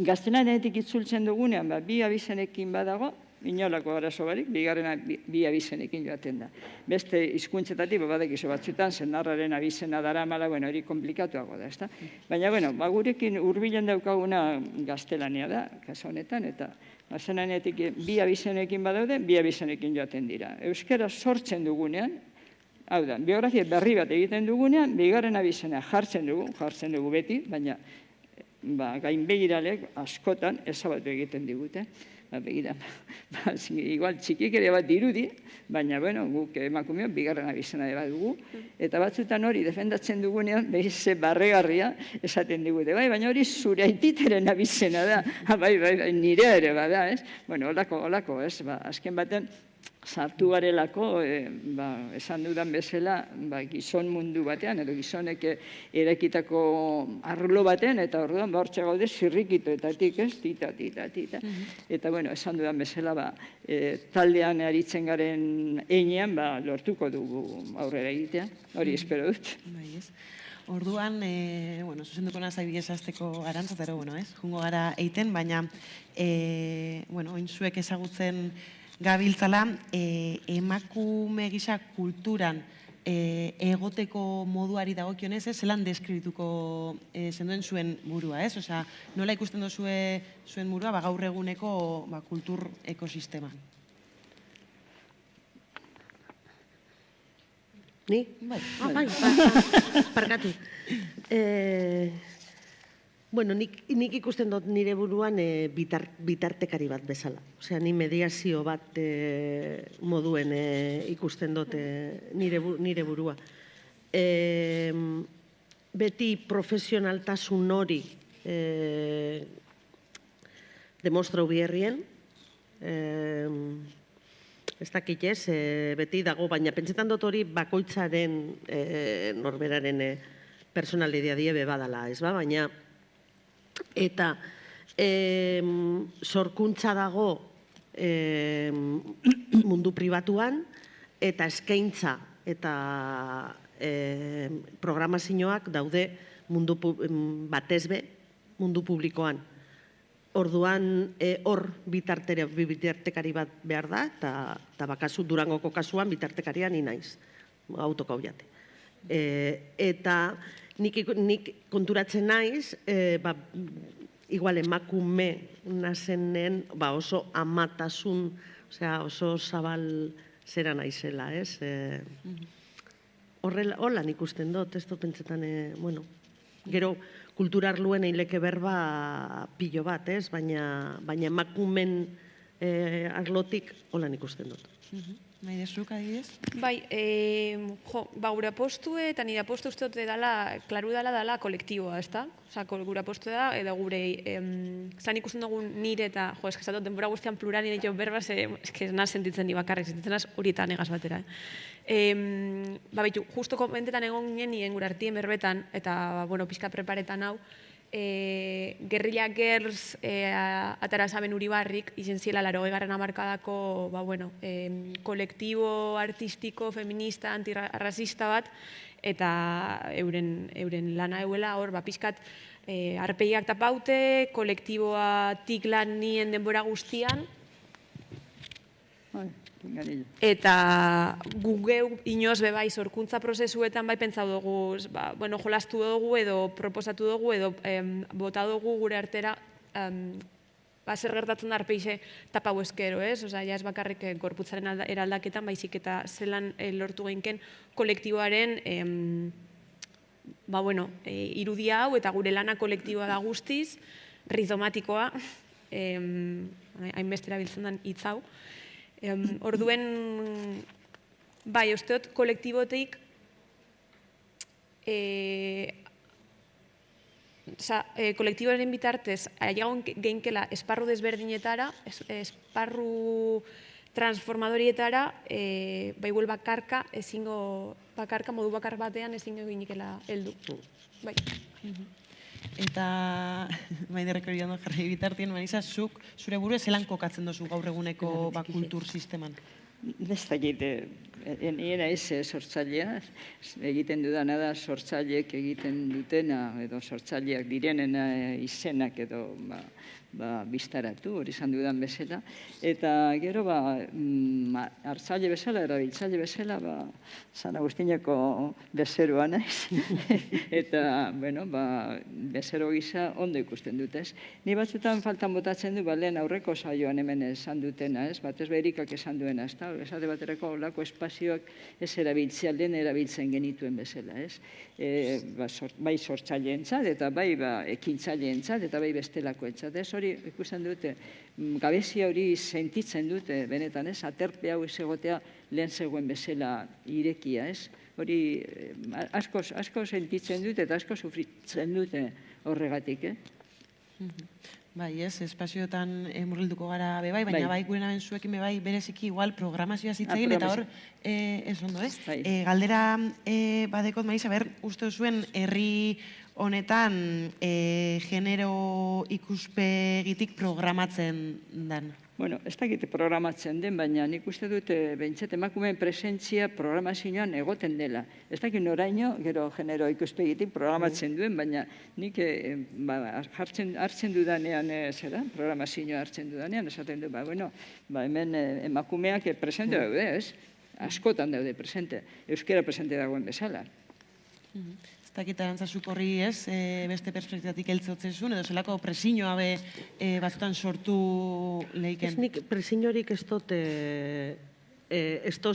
Gaztelaniatik itzultzen dugunean, 2 abizenekin badago, inolako arazo barik, bigarrena 2 abizenekin joaten da. Beste hizkuntzetatik, badakizu batzutan, zenarraren abizena daramala, bueno, hori komplikatuago da, ezta? Baina, bueno, gurekin hurbilen daukaguna gaztelania da, kasu honetan, eta gaztelaniatik 2 abizenekin badaude, 2 abizenekin joaten dira. Euskara sortzen dugunean, hau da, biografia berri bat egiten dugunean, bigarren abizena jartzen dugu beti, baina gainbegiralek askotan ezabatu egiten digute. Begira, igual txikik ere bat dirudi, baina, bueno, guk emakumeok bigarren abizena bat dugu, eta batzutan hori defendatzen dugunean, behize barregarria esaten digute, baina hori zure aititeren abizena da, nire ere bada, ez? Bueno, holako, ez? Azken baten, sartu garelako, esan dudan bezala, gizon mundu batean, edo gizonek erakitako arlo batean, eta orduan hortxe gaude zirrikitoetatik, ez? Tita. Eta, bueno, esan dudan bezala, taldean aritzen garen einean, lortuko dugu aurrera egitea, hori espero dut. Orduan, zuzenduko nazai bigezazteko arantzatero, jungo gara eiten, baina, oin zuek ezagutzen gabiltzala, emakume gisa kulturan egoteko moduari dagokionez, zelan deskribituko zenduen zuen burua, ez? Osea, nola ikusten duzue zuen burua gaur eguneko kultur ekosisteman? Ni? Bai, parkatu. Bueno, nik ikusten dut nire buruan bitartekari bat bezala. Osea, ni mediazio bat moduen ikusten dut nire burua. Beti profesionaltasun hori demostrau biherrien. Ez dakit ez, beti dago, baina pentsetan dut hori bakoitzaren norberaren personalidea diebe badala, ez ba? Baina eta sorkuntza dago mundu pribatuan eta eskaintza eta programazioak daude batezbe mundu publikoan. Orduan hor bitartekari bat behar da, eta bakazu Durangoko kasuan bitartekaria ni naiz, autoko jate. Eta nik konturatzen naiz, igual emakume nazenen oso amatasun, oso zabal zera naizela, ez? Horrela nik usten dut, ez dut pentsetan, bueno, gero kulturarluen eileke berba pilo bat, ez? Baina emakumen arlotik holan ikusten dut. Maidezuk, adibidez? Bai, gure apostu eta nire apostu uste dut klaru dela kolektiboa, ez da? Osa, gure apostu da, edo gure, zan ikusten dugun nire eta, esatu, denbora guztian plural nire jo berba, eske naz sentitzen ni bakarrik, sentitzen naz horietan egaz batera. Baitu, justo komentetan egon ginen nien gure artien berbetan, eta, pixka preparetan hau, Guerrilla Girls atara zaben Uribarrik, izen ziela 80. hamarkadako kolektibo artistiko, feminista, antirrasista bat, eta euren lana euela hor, pixkat arpegiak tapaute, kolektiboa tiklan nien denbora guztian, eta gugeu inoz bebai sorkuntza prozesuetan bai pentsau dugu, jolastu dugu edo proposatu dugu edo bota dugu gure artera zer gertatzen da arpeixe tapau eskero, ez? Osa, ja ez bakarrik gorputzaren eraldaketan, baizik eta zelan lortu geinken kolektiboaren irudia hau eta gure lana kolektiboa da guztiz, rizomatikoa, hainbeste erabiltzen den hitz hau. Orduen, bai, usteot kolektibotik kolektiboaren bitartez aiagon geinkela esparru desberdinetara, esparru transformadorietara, bai huel bakarka, modu bakar batean ezingo ginikela heldu. Bai. Eta, maiderreko hori ondo jarri bitartien, Marisa, zuk zure buru zelan kokatzen dozu gaur eguneko kultur sisteman? Ez dakit, nire naiz sortzailea, egiten dudana da sortzaileek egiten dutena, edo sortzaileak direnen izenak edo biztaratu, hori izan dudan bezala. Eta gero, hartzaile bezala, erabiltzaile bezala, San Agustineko bezeroa naiz. Eta, bezero gisa ondo ikusten dut, ez? Ni batzutan faltan botatzen du, lehen aurreko saioan hemen esan dutena, ez? Batez berikak esan duena, ez da? Esate baterako olako espazioak ez erabiltzea, lehen erabiltzen genituen bezala, ez? Bai sortzaileentzat, eta bai ekintzaileentzat, eta bai bestelakoentzat, ez? Hori ikusten dute, gabezia hori sentitzen dute, benetan, ez? Aterpe hau ez egotea lehen zegoen bezala irekia, ez? Hori asko sentitzen dute eta asko sufritzen dute horregatik, Bai, ez, espazioetan murgilduko gara bebai, baina bai gure naben zuekin bebai bereziki igual programazioa zitzegin, eta hor, ez ondo, ez? Galdera badekot, Marisa, uste zuen herri honetan genero ikuspegitik programatzen den? Bueno, ez dakite programatzen den, baina nik uste dute behintzat emakumeen presentzia programazioan egoten dela. Ez dakit noraino, gero genero ikuspegitik programatzen duen, baina nik hartzen dudanean, programazioa hartzen dudanean, esaten du, hemen emakumeak presente daude, ez? Askotan daude presente, euskera presente dagoen bezala. Ez dakit arantzazuk horri, ez, beste perspektibatik heltzotzezun, edo zelako presiñoa batzutan sortu lehiken? Ez nik presiñorik ez dut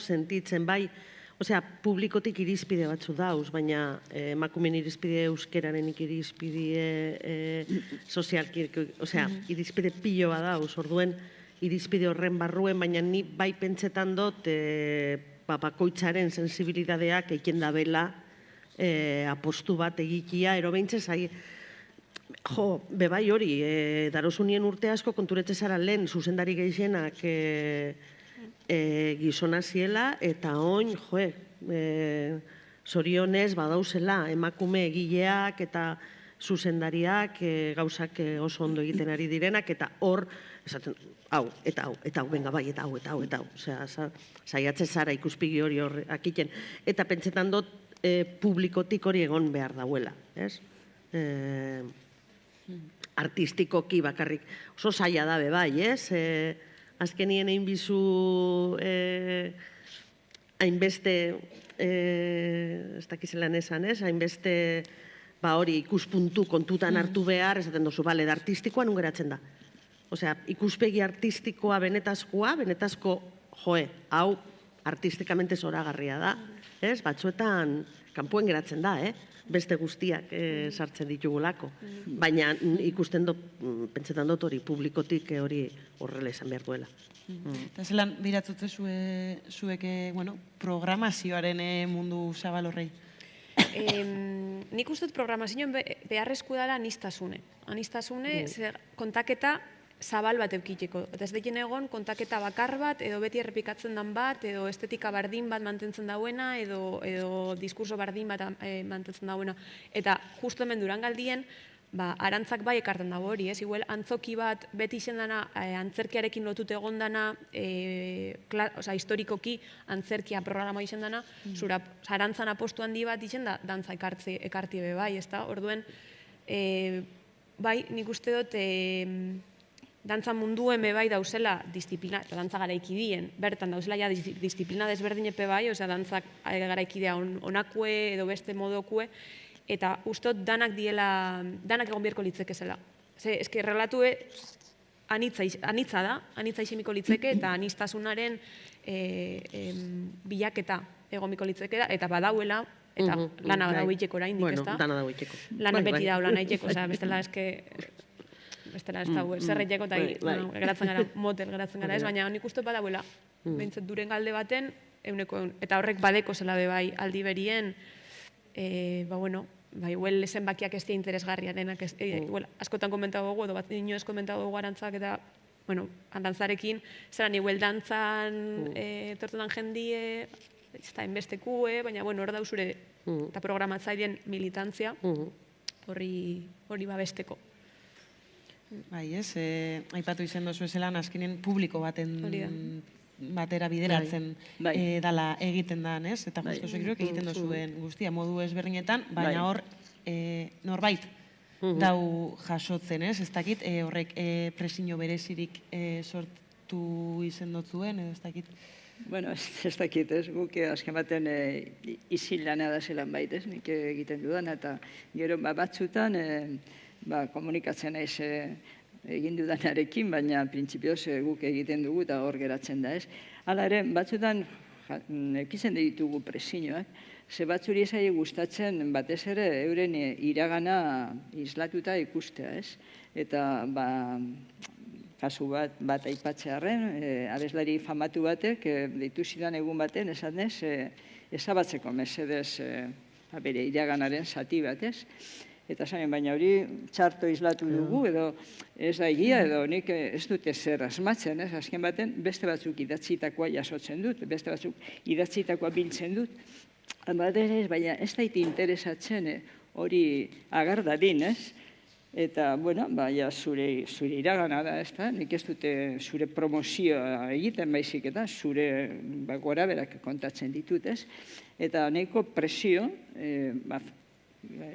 sentitzen, bai, osea, publikotik irizpide batzu dauz, baina emakumen irizpide euskeraren irizpide sozialki, osea, irizpide piloa dauz, orduen irizpide horren barruen, baina ni bai pentsetan dut bakoitzaren sensibilidadeak eiken da bela apostu bat egikia, ero behintzez, bebai hori, darozunien urte asko konturetze zara lehen zuzendari gehienak gizona ziela, eta oin, zorionez badauzela emakume egileak eta zuzendariak gauzak oso ondo egiten ari direnak, eta hor, esaten, hau, eta hau, benga bai, eta hau, osea, saiatzen zara ikuspegi hori akiten, eta pentsetan dut publikotik hori egon behar dauela, ez? Artistikoki bakarrik, oso zaila da bebai, ez? Azkenien egin bizu hainbeste, ez dakizelan esan, ez? Hainbeste, hori ikuspuntu kontutan hartu behar, esaten dozu, bale, da artistikoa nun geratzen da. Osea, ikuspegi artistikoa benetazko, hau artistikamente zoragarria da, ez? Batzuetan kanpoen geratzen da, beste guztiak sartzen ditugulako. Baina ikusten dut, pentsetan dut hori publikotik hori horrela esan behar duela. Eta zelan biratzutze zuek programazioaren mundu zabal horrei? Nik uste dut programazioen beharrezko dela aniztasune. Aniztasune kontaketa zabal bat eukiteko. Eta ez dekien egon kontaketa bakar bat, edo beti errepikatzen dan bat, edo estetika bardin bat mantentzen dauena, edo diskurso bardin bat mantentzen dauena. Eta justu hemen Durangaldien, arantzak bai ekarten dago hori, ez? Igual antzoki bat beti izen dana antzerkiarekin lotute egon dana, historikoki antzerkia programa izen dana, arantzan apostu handi bat izen da, dantza ekarti ebe bai, ez da? Orduen, bai, nik uste dut, dantza mundu eme bai dauzela disiplina, eta dantza garaiki dien, bertan dauzela ja disiplina desberdin epe bai, osea, dantzak garaiki dea onakue edo beste modokue, eta ustot danak egon bierko litzeke zela. Ez que relatue anitza da, anitza isimiko litzeke, eta anistasunaren bilaketa egon biko litzeke da, eta badauela, eta lana badau itxeko oraindik, ez da? Bueno, dana dago itxeko. Lana beti dau lana itxeko, bestela eske... Bestela ez dago, zerreteko eta geratzen gara, motel geratzen gara ez, baina nik uste badauela, behintzat duren galde baten, eta horrek badeko zela bebai aldi berien, igual zenbakiak ez dira interesgarria denak, askotan komentago dugu, edo bat inoez komentago dugu arantzak, eta, arantzarekin, zelan igual dantzan, tortutan jendie, ez da enbestekue, baina, hor dau zure, eta programatzailean militantzia, hori babesteko. Bai, ez, aipatu izen dozu ezelan, azkenen publiko batera bideratzen dala egiten da, ez? Eta justo zuek egiten dozuen guztia, modu ezberdinetan, baina hor norbait dau jasotzen, ez? Ez dakit, horrek presiño berezirik sortu izen dotzuen, edo ez dakit? Bueno, ez dakit, ez? Guk azken baten izin lana da zelan bait, ez? Nik egiten dudan, eta gero batzutan komunikatzen naiz egin dudanarekin, baina printzipioz guk egiten dugu eta hor geratzen da, ez? Hala ere, batzutan ekizen ditugu presiñoak, ze batzuri ezai gustatzen batez ere euren iragana islatuta ikustea, ez? Eta, kasu bat aipatzearren, abeslari famatu batek, deitu zidan egun baten, esan ez, ezabatzeko mesedez bere iraganaren zati bat, ez? Eta zain, baina hori txarto islatu dugu, edo ez da egia, edo nik ez dute zer asmatzen, ez? Azken baten, beste batzuk idatzitakoa jasotzen dut, beste batzuk idatzitakoa biltzen dut. Baina ez daite interesatzen hori agardadin, ez? Eta, bueno, zure iragana da, ez da? Nik ez dute zure promozioa egiten baizik eta zure gora berak kontatzen ditut, ez? Eta nahiko presio,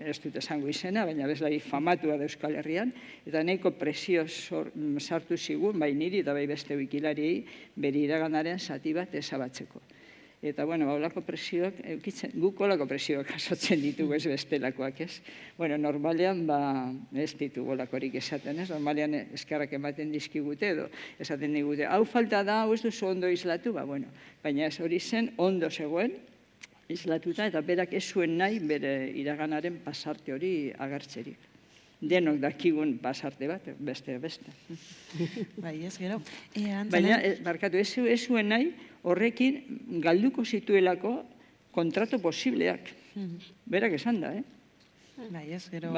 ez dut esango izena, baina bezlari famatua da Euskal Herrian, eta nahiko presio sartu zigun, bai niri eta bai beste wikilariei, bere iraganaren zati bat ezabatzeko. Eta, bueno, olako presioak, guk olako presioak jasotzen ditugu ez bestelakoak, ez? Bueno, normalean, ez ditugu olakorik esaten, ez? Normalean eskerrak ematen dizkigute edo, esaten digute, hau falta da, hau ez duzu ondo islatu, bueno, baina ez hori zen ondo zegoen, islatuta, eta berak ez zuen nahi bere iraganaren pasarte hori agertzerik. Denok dakigun pasarte bat, beste. Bai, ez gero. Baina, barkatu, ez zuen nahi horrekin galduko zituelako kontratu posibleak. Berak esan da, Bai, ez gero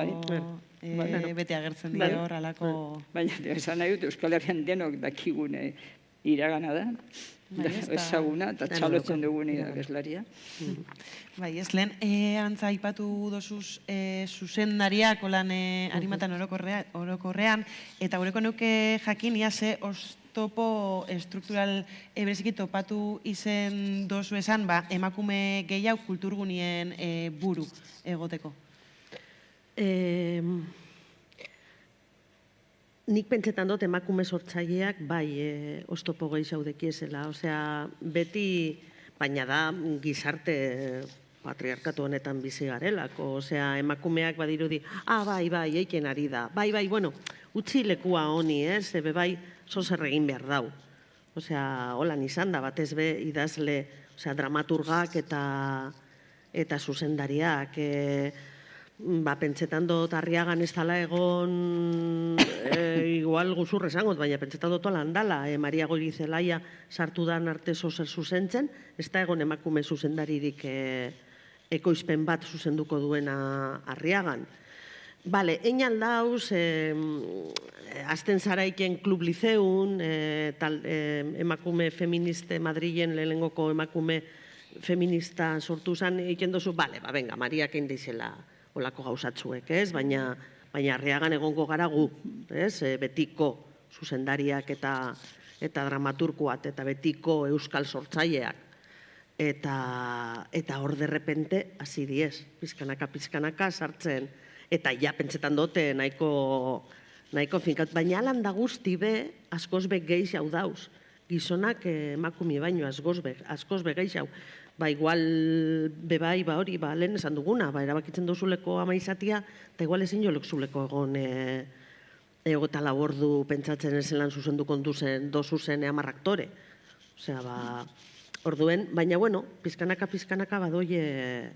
bete agertzen dira hor alako... Baina, esan nahi dut, Euskal Herrian denok dakigun iragana da. Ezaguna eta txalotzen dugun irabeslaria. Bai, ez lehen, arantza aipatu dozuz zuzendariak olan harimatan orokorrean, eta horreko nuke jakin ia ze oztopo struktural bereziki topatu izen dozu esan, emakume gehiago kulturgunien buru egoteko. Nik pentsetan dut emakume sortzaileak bai oztopo gehiago dekiezela. Osea, beti, baina da gizarte patriarkatu honetan bizi garelako. Osea, emakumeak badirudi, bai, eiken ari da. Bai, bueno, utzi lekua honi, ebe bai, zozer egin behar dau. Osea, holan izan da, batez be idazle, osea, dramaturgak eta zuzendariak. Pentsetan dut Arriagan ez dala egon, igual guzur esangot, baina pentsetan dut holan dala, Maria Goirizelaia sartu dan arte zozer zuzentzen, ez da egon emakume zuzendaririk ekoizpen bat zuzenduko duena Arriagan. Bale, einan dauz, azten zaraiken Klub Liceun, emakume feministe Madrilen lehenengoko emakume feminista sortu zen, egiten duzu, bale, venga, Mariak egin deizela olako gauzatzuek, ez? Baina Arriagan egongo gara gu, ez? Betiko zuzendariak eta dramaturkoak eta betiko euskal sortzaileak. Eta hor derrepente, hasi diez, pizkanaka sartzen, eta ja pentsetan dute nahiko finkat, baina alan da guzti be, askoz be gehiago dauz, gizonak emakumie baino askoz be gehiago. Igual bebai, hori, lehen esan duguna, erabakitzen duzuleko ama izatia, eta igual ezin jolek zuleko egon eta labordu pentsatzen ezelan zuzenduko dozuzen amarrak tore. Osea, orduen, baina, bueno, pizkanaka badoie,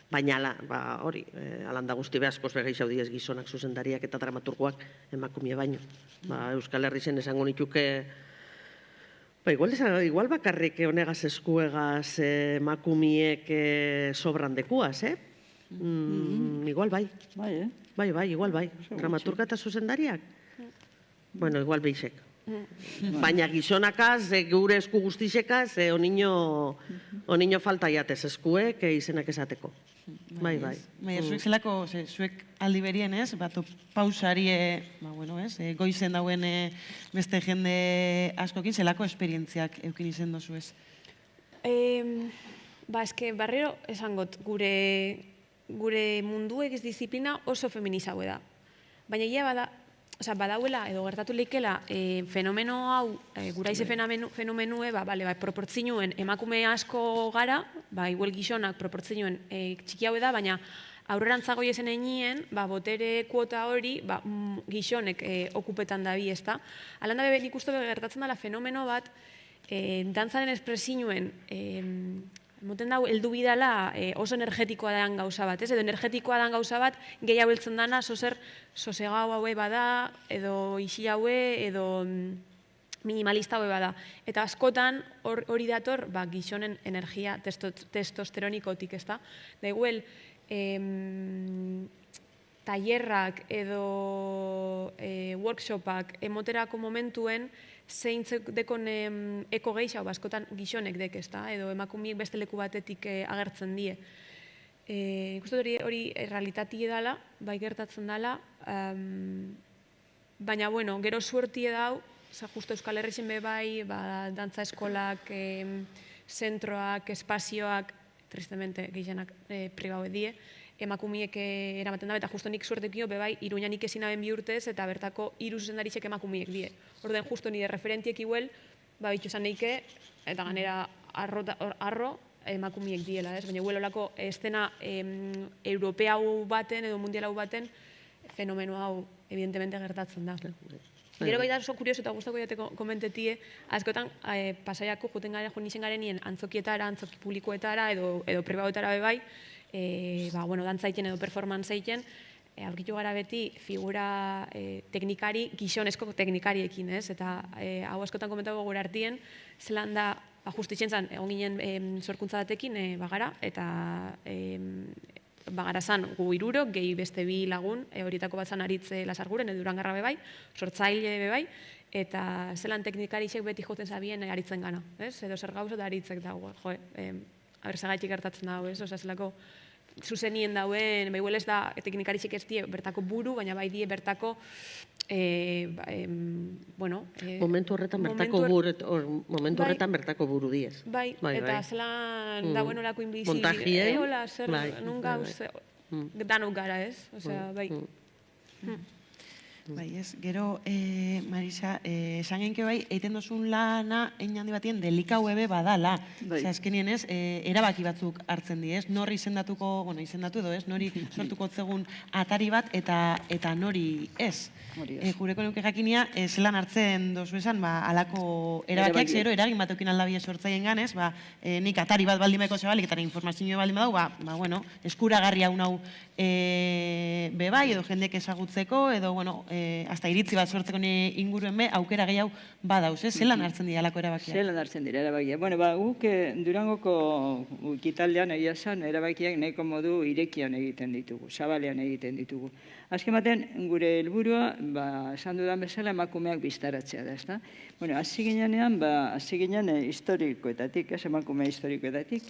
baina, hori, alanda guzti be askoz begeixau diez gizonak zuzendariak eta dramaturgoak emakumie baino. Euskal Herri zen esango nituke, igual bakarrik honegaz eskuegaz emakumiek sobran dekuaz, igual bai. Bai, igual bai. Dramaturga eta zuzendariak? Bueno, igual beixek. Baina gizonakaz, gure esku guztixekaz, onino falta jatez eskuek izenak esateko. Bai. Baina, zuek zelako, zuek aldi berien, ez? Pausari, goizen dauen beste jende askokin, zelako esperientziak eukin izen dozu ez? Eske barrero esangot, gure munduek ez disiplina oso feminizaue da. Baina egia badauela, edo gertatu leikela, fenomeno hau, gura ize fenomenue, proportzinuen emakume asko gara, igual gizonak proportzinuen txiki haue da, baina aurrerantzago ezen einien, botere kuota hori, gizonek okupetan da bi, ez da. Alanda nik uste gertatzen dela fenomeno bat, dantzaren espresinuen, moten dau, heldu bidala oso energetikoa dan gauza bat, ez? Edo energetikoa dan gauza bat, gehi hau heltzen dana, sosegau haue bada, edo isi haue, edo minimalista haue bada. Eta askotan hori dator, gizonen energia testosteronikotik, ez da? Da igual, tailerrak edo workshopak emoterako momentuen zeintzek dekon eko gehiago, askotan gizonek dek, ez da, edo emakumiek beste leku batetik agertzen die. Ikusten hori realitatie dala, gertatzen dala, baina, bueno, gero suertie dau, justo Euskal Herrixen bebai, dantza eskolak, zentroak, espazioak, tristemente gehienak pribaue die, emakumiek eramaten da, eta justo nik suertekio bebai, Iruña nik ezin aben bi urtez, eta bertako hiru zuzendaritxek emakumiek die. Orden justo nire referentiek iguel, bitxusan neike, eta ganera arro emakumiek diela, ez? Baina iguel olako estena europea hau baten, edo mundial hau baten, fenomeno hau evidentemente gertatzen da. Gero bai da oso kurioso eta guztako jateko komentetie, askotan pasaiako juten gara jo nixen garenien antzokietara, antzoki publikoetara edo pribautara bebai, dantzaiten edo performantzaiten, aurkitu gara beti figura teknikari, gizonezko teknikariekin, ez? Eta hau askotan komentatu gure artien, zelan da, justitzen zen, egon ginen sorkuntza batekin bagara, eta bagara zan gu iruro, gehi beste bi lagun, horietako bat zan aritze lasarguren, edo Durangarra bebai, sortzaile bebai, eta zelan teknikarixek beti joten zabien aritzen gana, ez? Edo zer gauza da aritzek dago, aberzagaitik gertatzen dago, ez? Osa, zelako zuzenien dauen, behuel ez da teknikarixek ez die bertako buru, baina bai die bertako, momentu horretan bertako buru diez. Bai, eta zelan dauen olako inbizi, hola, zer, nun gauz, danok gara, ez? Osea, bai. Bai, ez, gero, Marisa, esan genke bai, eiten dozun lana, hein handi batien, delikau ebe badala. Osa, eskenien ez, erabaki batzuk hartzen di, ez? Nori izendatuko, bueno, izendatu edo, ez? Nori sortuko zegun atari bat eta nori ez. Jureko nuke jakinia, zelan hartzen dozu esan, alako erabakiak, zero, eragin bat eukin aldabie sortzaien ganez, nik atari bat baldimeko zebalik, eta informazio baldin badau, bueno, eskuragarri hau nau bebai, edo jendek ezagutzeko, edo, bueno, hasta iritzi bat sortzeko inguruen be, aukera gehiago badauz, zelan hartzen dira alako erabakiak? Zelan hartzen dira erabakiak. Bueno, guk Durangoko Wikitaldean egia esan erabakiak nahiko modu irekian egiten ditugu, zabalean egiten ditugu. Azken baten, gure helburua, esan dudan bezala, emakumeak biztaratzea da, ezta? Bueno, hasi ginean historikoetatik, emakume historikoetatik,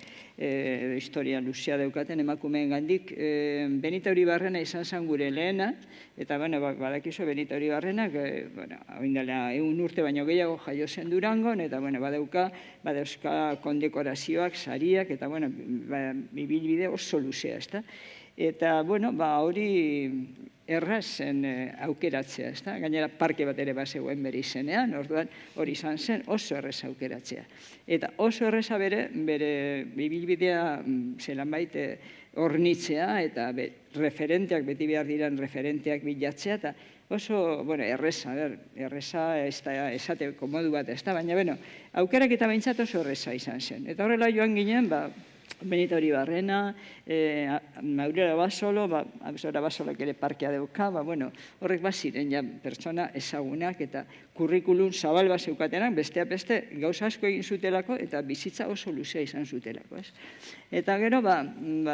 historia luzea daukaten emakumeen gandik, Benita Uribarrena izan zen gure lehena, eta badakizu Benita Uribarrenak, oindela 100 urte baino gehiago jaio zen Durangon, eta badauzka kondekorazioak, sariak, eta ibilbide oso luzea, ezta? Eta, hori errazen aukeratzea, ezta? Gainera, parke bat ere bazegoen bere izenean, orduan hori izan zen oso errez aukeratzea. Eta oso erreza bere ibilbidea zelan baite hornitzea, eta referenteak, beti behar diren referenteak bilatzea, eta oso, erreza esateko modu bat, ezta? Baina, aukerak eta behintzat oso erreza izan zen. Eta horrela joan ginen, Benita Uribarrena, Aurora Basolo, Aurora Basolak ere parkea dauka, horrek ziren ja pertsona ezagunak eta kurrikulum zabal bat zeukatenak, besteak beste gauza asko egin zutelako eta bizitza oso luzea izan zutelako. Eta gero,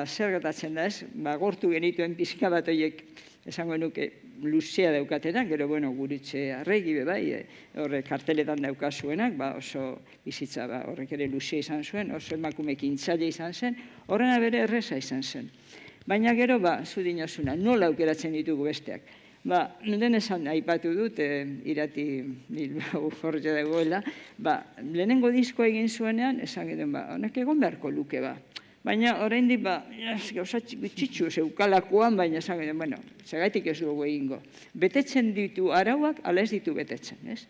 zer gertatzen da, gortu genituen pixka bat horiek esango nuke luzea daukatenak, gero, Gurutze Arregi bebai, horrek karteletan daukazuenak, oso bizitza horrek ere luzea izan zuen, oso emakume kintzaile izan zen, horrena bere erreza izan zen. Baina gero, zu dinozuna, nola aukeratzen ditugu besteak? Den esan aipatu dut, irati horretxe dagoela, lehenengo diskoa egin zuenean, esan geduen, honek egon beharko luke, baina oraindik gauza txitsu zeukalakoan, baina esan geduen, zergatik ez dugu egingo. Betetzen ditu arauak, ala ez ditu betetzen, ez?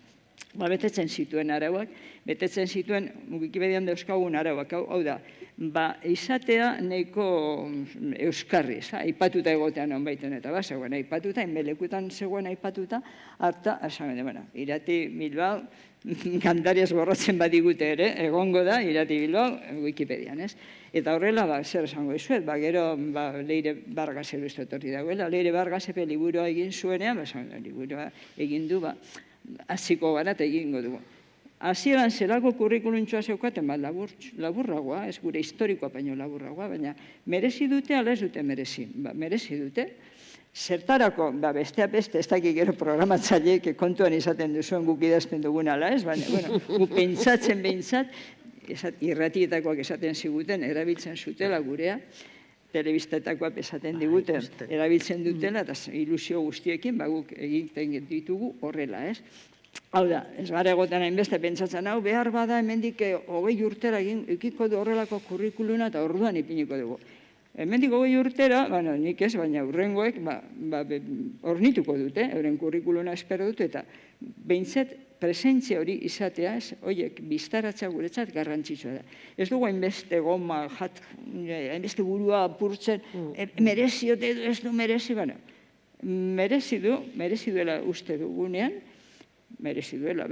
Betetzen zituen arauak, betetzen zituen Wikipedian dauzkagun arauak, hau da, izatea nahiko euskarri, aipatuta egotean honbaiten eta zegoen aipatuta, inbelekutan zegoen aipatuta, harta, esan geduen, irati Bilbao, kantariaz borratzen badigute ere, egongo da, irati Bilbao, Wikipedian, ez? Eta horrela, zer esango izuet, gero Leire Vargas ere uste etorri dagoela, Leire Vargas epe liburua egin zuenean, liburua egin du, hasiko gara eta egingo dugu. Hasieran zelako kurrikuluntxoa zeukaten, laburragoa, ez gure historikoa baino laburragoa, baina merezi dute, ala ez dute merezi. Merezi dute. Zertarako, besteak beste, ez dakik gero programatzaileek kontuan izaten duzuen guk idazten dugun ala ez, baina, gu pentsatzen behintzat, irratietakoak esaten ziguten, erabiltzen zutela gurea, telebistetakoak esaten diguten, erabiltzen dutela, eta ilusio guztiekin, guk egiten ditugu horrela, ez? Hau da, ez gara egotan hainbeste pentsatzen, hau behar bada hemendik 20 urtera ikiko du horrelako kurrikuluna eta orduan ipiniko dugu. Hemendik 20 urtera, nik ez, baina urrengoek hornituko dute, euren kurrikuluna espero dute, eta behintzat presentzia hori izatea, horiek biztaratza guretzat garrantzitsua da. Ez dugu hainbeste goma, hainbeste burua apurtzen, mereziote edo ez du merezi, merezi duela uste dugunean, merezi duela,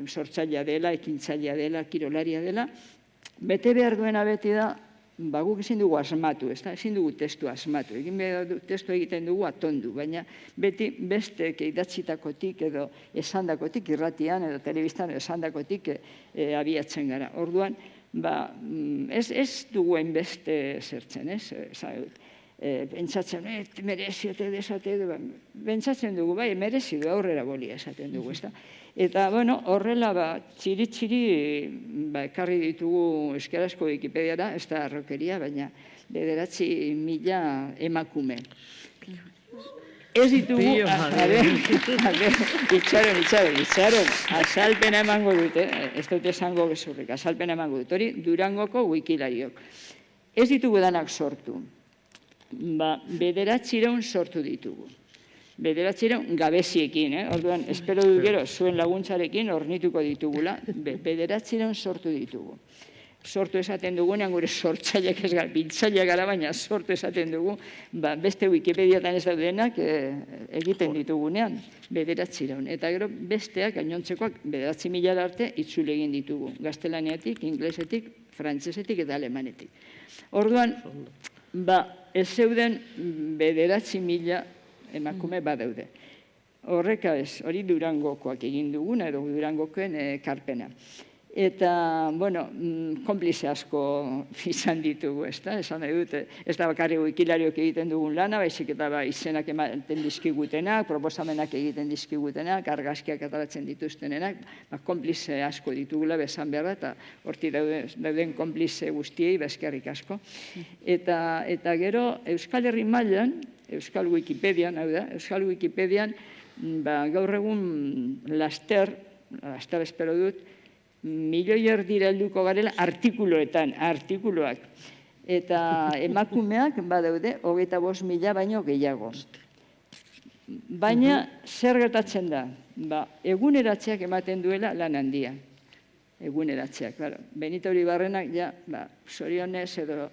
sortzailea dela, ekintzailea dela, kirolaria dela, bete behar duena beti da, guk ezin dugu asmatu, ezin dugu testu asmatu, testu egiten dugu atondu, baina beti beste idatzitakotik edo esandakotik irratian edo telebistan esandakotik abiatzen gara. Orduan, ez dugu hainbeste zertzen, pentsatzen, mereziote desate edo, pentsatzen dugu, merezi du aurrera bolia esaten dugu, eta, horrela, txiri-txiri, ekarri ditugu euskarazko Wikipediara, ez da arrokeria, baina 9.000 emakume. Ez ditugu, itxaron, azalpena emango dute, ez dute esango gezurrik, azalpena emango dut, hori Durangoko wikilariok. Ez ditugu danak sortu. 900 sortu ditugu. 900 gabeziekin, orduan, espero du gero, zuen laguntzarekin hornituko ditugula, 900 sortu ditugu. Sortu esaten dugunean, gure sortzaileak ez gara, biltzaileak gara, baina sortu esaten dugu, beste Wikipediatan ez daudenak egiten ditugunean, 900. Eta gero besteak, gainontzekoak, 9.000 arte itzule egin ditugu, gaztelaniatik, inglesetik, frantsesetik eta alemanetik. Orduan, ez zeuden 9.000 emakume badaude. Horreka ez, hori Durangokoak egin duguna, edo Durangokoen karpena. Eta, bueno, konplize asko izan ditugu, esan nahi dute, ez da bakarri wikilariok egiten dugun lana, baizik eta izenak ematen dizkigutenak, proposamenak egiten dizkigutenak, argazkiak ataratzen dituztenenak, konplize asko ditugula bezan behar da, eta horti dauden konplize guztiei bezkerrik asko. Eta gero, Euskal Herri mailan, Euskal Wikipedian, hau da, Euskal Wikipedian, gaur egun laster espero dut, 1.000.000 helduko garela artikuluak. Eta emakumeak badaude 25.000 baino gehiago. Baina zer gertatzen da? Eguneratzeak ematen duela lan handia. Eguneratzeak, claro. Benito Uribarrenak, zorionez edo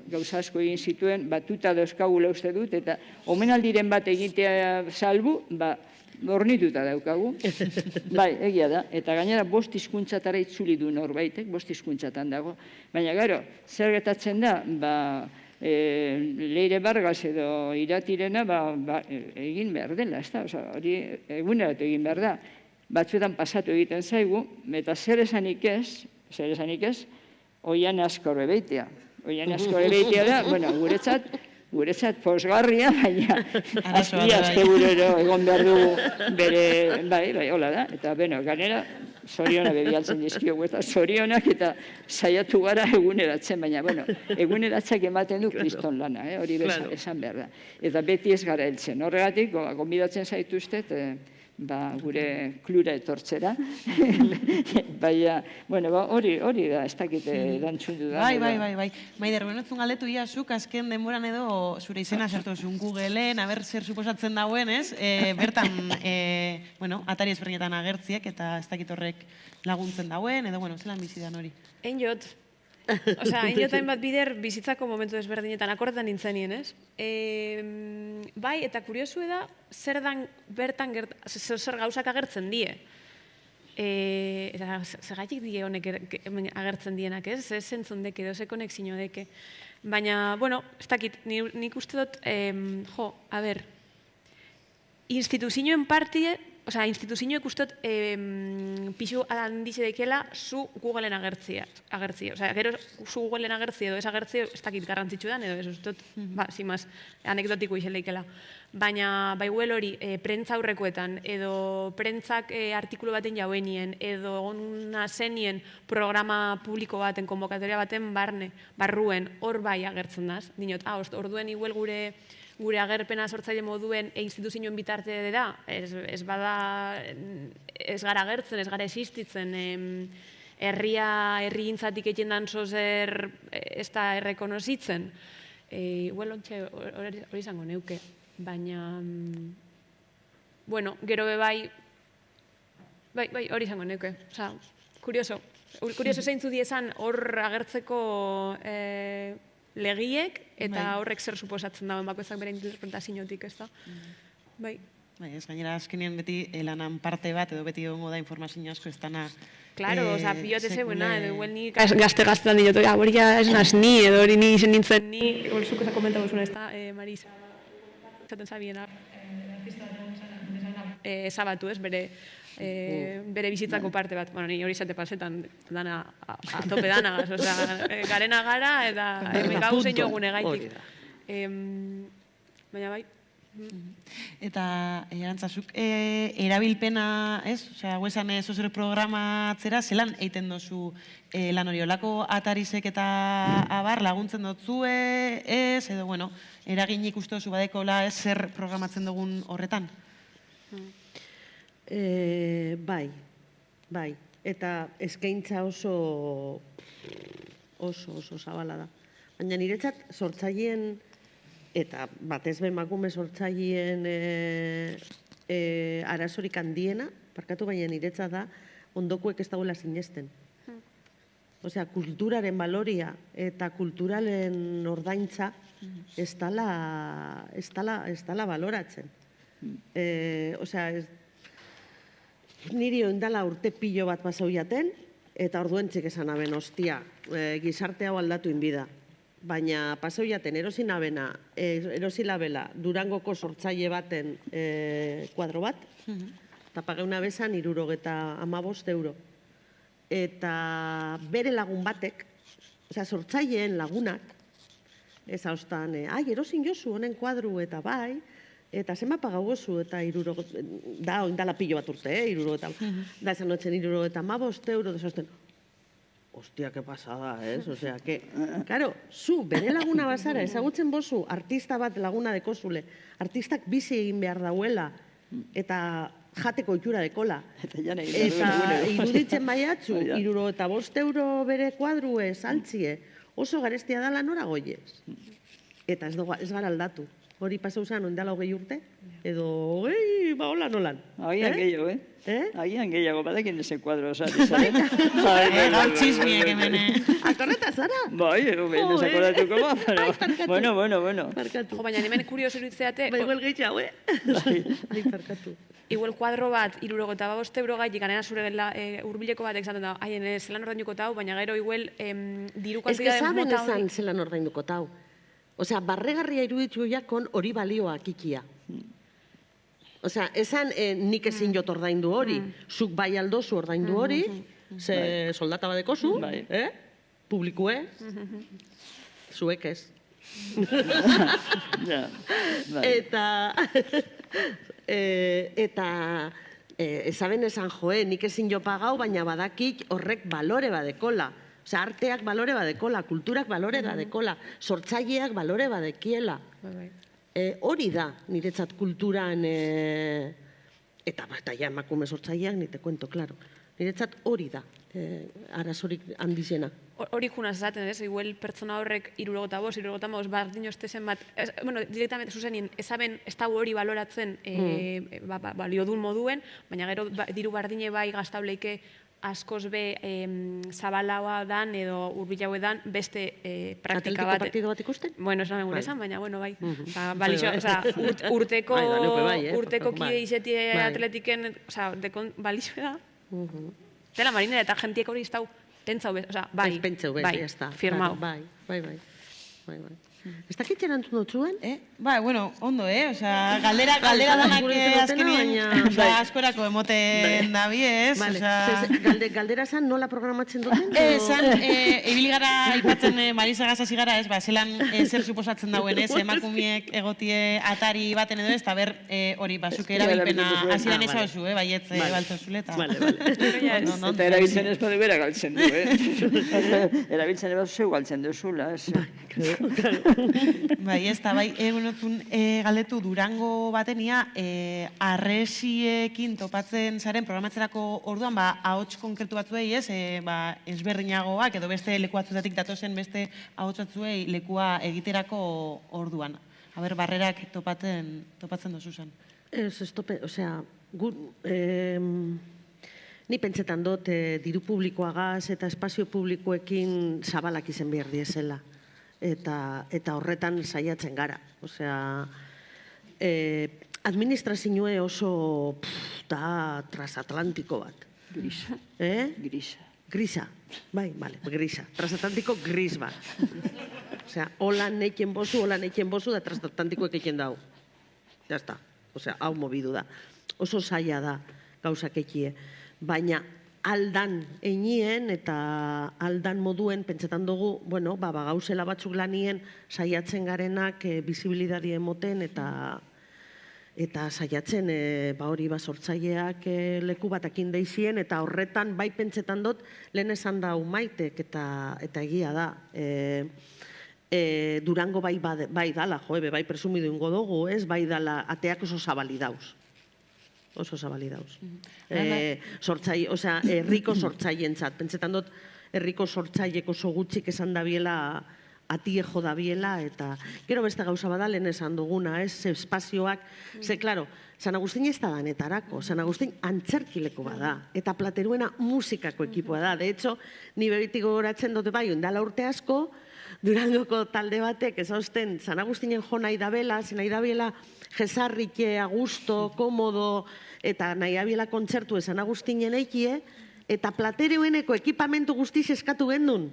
gauza asko egin zituen, batuta dauzkagula uste dut, eta omenaldiren bat egitea salbu, hornituta daukagu. Bai, egia da. Eta gainera 5 hizkuntzatara itzuli du norbaitek, 5 hizkuntzatan dago. Baina, gero, zer gertatzen da, Leire Vargas edo Iratirena egin behar dela, ez da? Hori eguneratu egin behar da. Batzuetan pasatu egiten zaigu, eta zer esanik ez, Oian Azkorbe beitea. Oian Azkorbe beitea da, bueno, guretzat posgarria, baina azteburero egon behar dugu bere, bai, hola da. Eta, ganera, zorionak bebialtzen dizkiogu, eta zorionak eta saiatu gara eguneratzen, baina, eguneratzeak ematen du kriston lana, hori esan behar da. Eta beti ez gara heltzen. Horregatik, gonbidatzen zaituztet, gure klura etortzera. Baina, hori da, ez dakit erantzundu da. Bai. Maider, benotzun galdetu iazuk, azken denboran edo zure izena sartu zuen Googleen, aber zer suposatzen dauen, ez? Bertan, atari ezberdinetan agertziek, eta ez dakit horrek laguntzen dauen, edo, zelan bizidan hori? Einjot. Einjot hainbat bider bizitzako momentu ezberdinetan, akordetan nintzenien, ez? Bai, eta kuriosue da, zer dan bertan zer gauzak agertzen die. Eta zergatik die honek agertzen dienak, ez? Ez zentzun deke, edo ze konexio deke. Baina, ez dakit, nik uste dut, instituzioen partie, instituzioek ustot pixu handize dekela zu Googleen agertzia. Gero zu Googleen agertzia edo ez agertzia ez dakit garrantzitsu dan, edo ez ustot, zimaz, anekdotiko izeleikela. Baina, baiuel hori, prentza aurrekoetan, edo prentzak artikulu baten jauenien, edo egona zenien programa publiko baten, konbokatoria baten barruen, hor bai agertzen daz. Dinot, orduen iguel gure agerpena sortzaile moduen instituzioen bitarte da, ez gara agertzen, ez gara existitzen, herri gintzatik egin dan zozer ez da errekonozitzen. Hori izango neuke, baina, gero bai, hori izango neuke, kurioso. Kurioso zeintzu diezan hor agertzeko legiek, eta horrek zer suposatzen dauen bakoitzak bere interpretaziotik, ez da? Bai. Ez gainera, azkenean beti lanan parte bat, edo beti egongo da informazio asko ez dana... Claro, pilote zegoena, edo igual ni gazte-gaztetan dut, hori ez naz ni, edo hori ni izen nintzen ni, hori zuko zakomentago zuen, ez da, Marisa, zaten zabiena, zabatu, ez, bere bizitzako parte bat. Ni hori zate pasetan dana, atope dana, garena gara, eta gauzen jogune gaitik. Baina bai. Eta, erantzazuk, erabilpena, ez? Guezan zozero programatzera, zelan eiten dozu lan hori? Olako atarizek eta abar laguntzen dotzue, ez? Edo, eraginik uste dozu badekola ez zer programatzen dugun horretan? Bai. Eta eskaintza oso zabala da. Baina niretzat sortzaileen eta batez be emakume sortzaileen arazorik handiena, parkatu baina niretzat da, ondokuek ez dagoela sinesten. Osea, kulturaren baloria eta kulturalen ordaintza ez dala baloratzen. Osea, niri oindala urte pilo bat pasau jaten, eta orduentzik esan aben, ostia, gizarte hau aldatu inbida. Baina pasau jaten erosinabena, erosilabela Durangoko sortzaile baten kuadro bat, eta pageuna bezan 75 euro. Eta bere lagun batek, osea, sortzaileen lagunak, ez haustan, erosin jozu honen kuadru eta bai, eta zenba pagau gozu, eta da, oindala pilo bat urte, da esan notzen 75 euro, da haustan, hostia, que pasada, ez? Osea, que, claro, zu, bere laguna bazara, ezagutzen bozu, artista bat laguna dekozule, artistak bizi egin behar dauela, eta jateko itxura dekola. Eta iruditzen baiatzu, 75 euro bere kuadrue, saltzie, oso garestia dala nora goiez. Eta ez gara aldatu. Hori pasau zen, ondala 20 urte, edo, ba, hola nolan. Agian gehiago, Agian gehiago, badekin ese kuadro, osari. Gaur txizmiek hemen, Akorreta zara? Bai, behin ez akordatuko ba, pero... Bueno. Jo, baina hemen kurioso iruditzeate... Bai, igual gehiago, Ai, parkatu. Igual kuadro bat, 75 euro gaitik, ganera zure hurbileko batek zaten da, haien zelan ordainduko tau, baina gero igual diru kantidade mota hori... Ez que saben zelan ordainduko tau. Osea, barregarria iruditu jakon hori balioak ikia. Osea, esan nik ezin jot ordaindu hori, zuk bai aldozu ordaindu hori, ze soldata badekozu, publikue, zuek ez. Eta ezaben esan joe, nik ezin jo pagau, baina badakik horrek balore badekola. Osea, arteak balore badekola, kulturak balore badekola, sortzaileak balore badekiela. Hori da, niretzat kulturan, eta ja emakume sortzaileak, nite kuento, klaro. Niretzat hori da, arazorik handizena. Hori junaz esaten, ez? Igual pertsona horrek 75 bardin ostezen bat, bueno, direktamente zuzenien, ezaben ez dago hori baloratzen baliodun moduen, baina gero diru bardine bai gaztauleike askoz be zabalaua dan edo urbilaue dan beste praktika bat. Atletiko partido bat ikusten? Bueno, esan egun esan, baina, bueno, bai. Urteko kide izetie atletiken, balixo da. Dela marinera eta jentiek hori ez dau pentsau bez, bai, firmau. Bai. Ez dakit erantzun dut zuen? Bai, bueno, ondo, osea, galdera danak azkenien, askorako emoten dabi, ez? Galdera zan nola programatzen duten? Zan, ibili gara aipatzen Marisa Gazasi gara, ez, zelan zer suposatzen dauen, ez, emakumiek egotie atari baten edo ez, eta ber, hori, zuk erabilpena aziran eza osu, baietz baltzozule, eta... Eta erabiltzen ez badu bera galtzen du, erabiltzen ez badu zeu galtzen duzula, ez? Bai, ez da, bai, galdetu Durango batenia, arresiekin topatzen zaren programatzerako orduan, ahots konkretu batzuei, ez, ezberdinagoak, edo beste leku batzutatik datozen beste ahots batzuei lekua egiterako orduan. Aber, barrerak topatzen dozu zen. Ez tope, osea, ni pentsetan dut diru publikoagaz eta espazio publikoekin zabalak izen behar diezela. Eta horretan saiatzen gara. Osea, administrazioe oso transatlantiko bat. Grisa. Grisa. Bai, grisa. Transatlantiko gris bat. Osea, holan eiken bozu, da transatlantikoek eiken dau. Ya está. Osea, hau mobidu da. Oso zaila da gauzak ekie. Baina, aldan einien eta aldan moduen pentsetan dugu, bueno, gauzela batzuk lanien saiatzen garenak bizibilidadi emoten eta saiatzen hori sortzaileak leku batakin deizien eta horretan bai pentsetan dut lehen esan da Maitek eta egia da. Durango bai dala, bai presumidu ingo dugu, ez, bai dala ateak oso zabali dauz. Oso zabali dauz. Herriko sortzaientzat. Pentsetan dut, herriko sortzaiek oso gutxik esan dabiela atie jo dabiela, eta gero beste gauza bada lehen esan duguna, ze espazioak, ze, klaro, San Agustin ez da danetarako, San Agustin antzerkileko bada, eta Plateruena musikako ekipoa da. De hecho, ni bebitik gogoratzen dute bai, ondala urte asko, Durangoko talde batek ezausten San Agustinen jo nahi dabela, nahi dabiela jesarrike, agusto, komodo, eta nahi dabiela kontzertu San Agustinen eikie, eta Platerueneko ekipamentu guztiz eskatu gendun.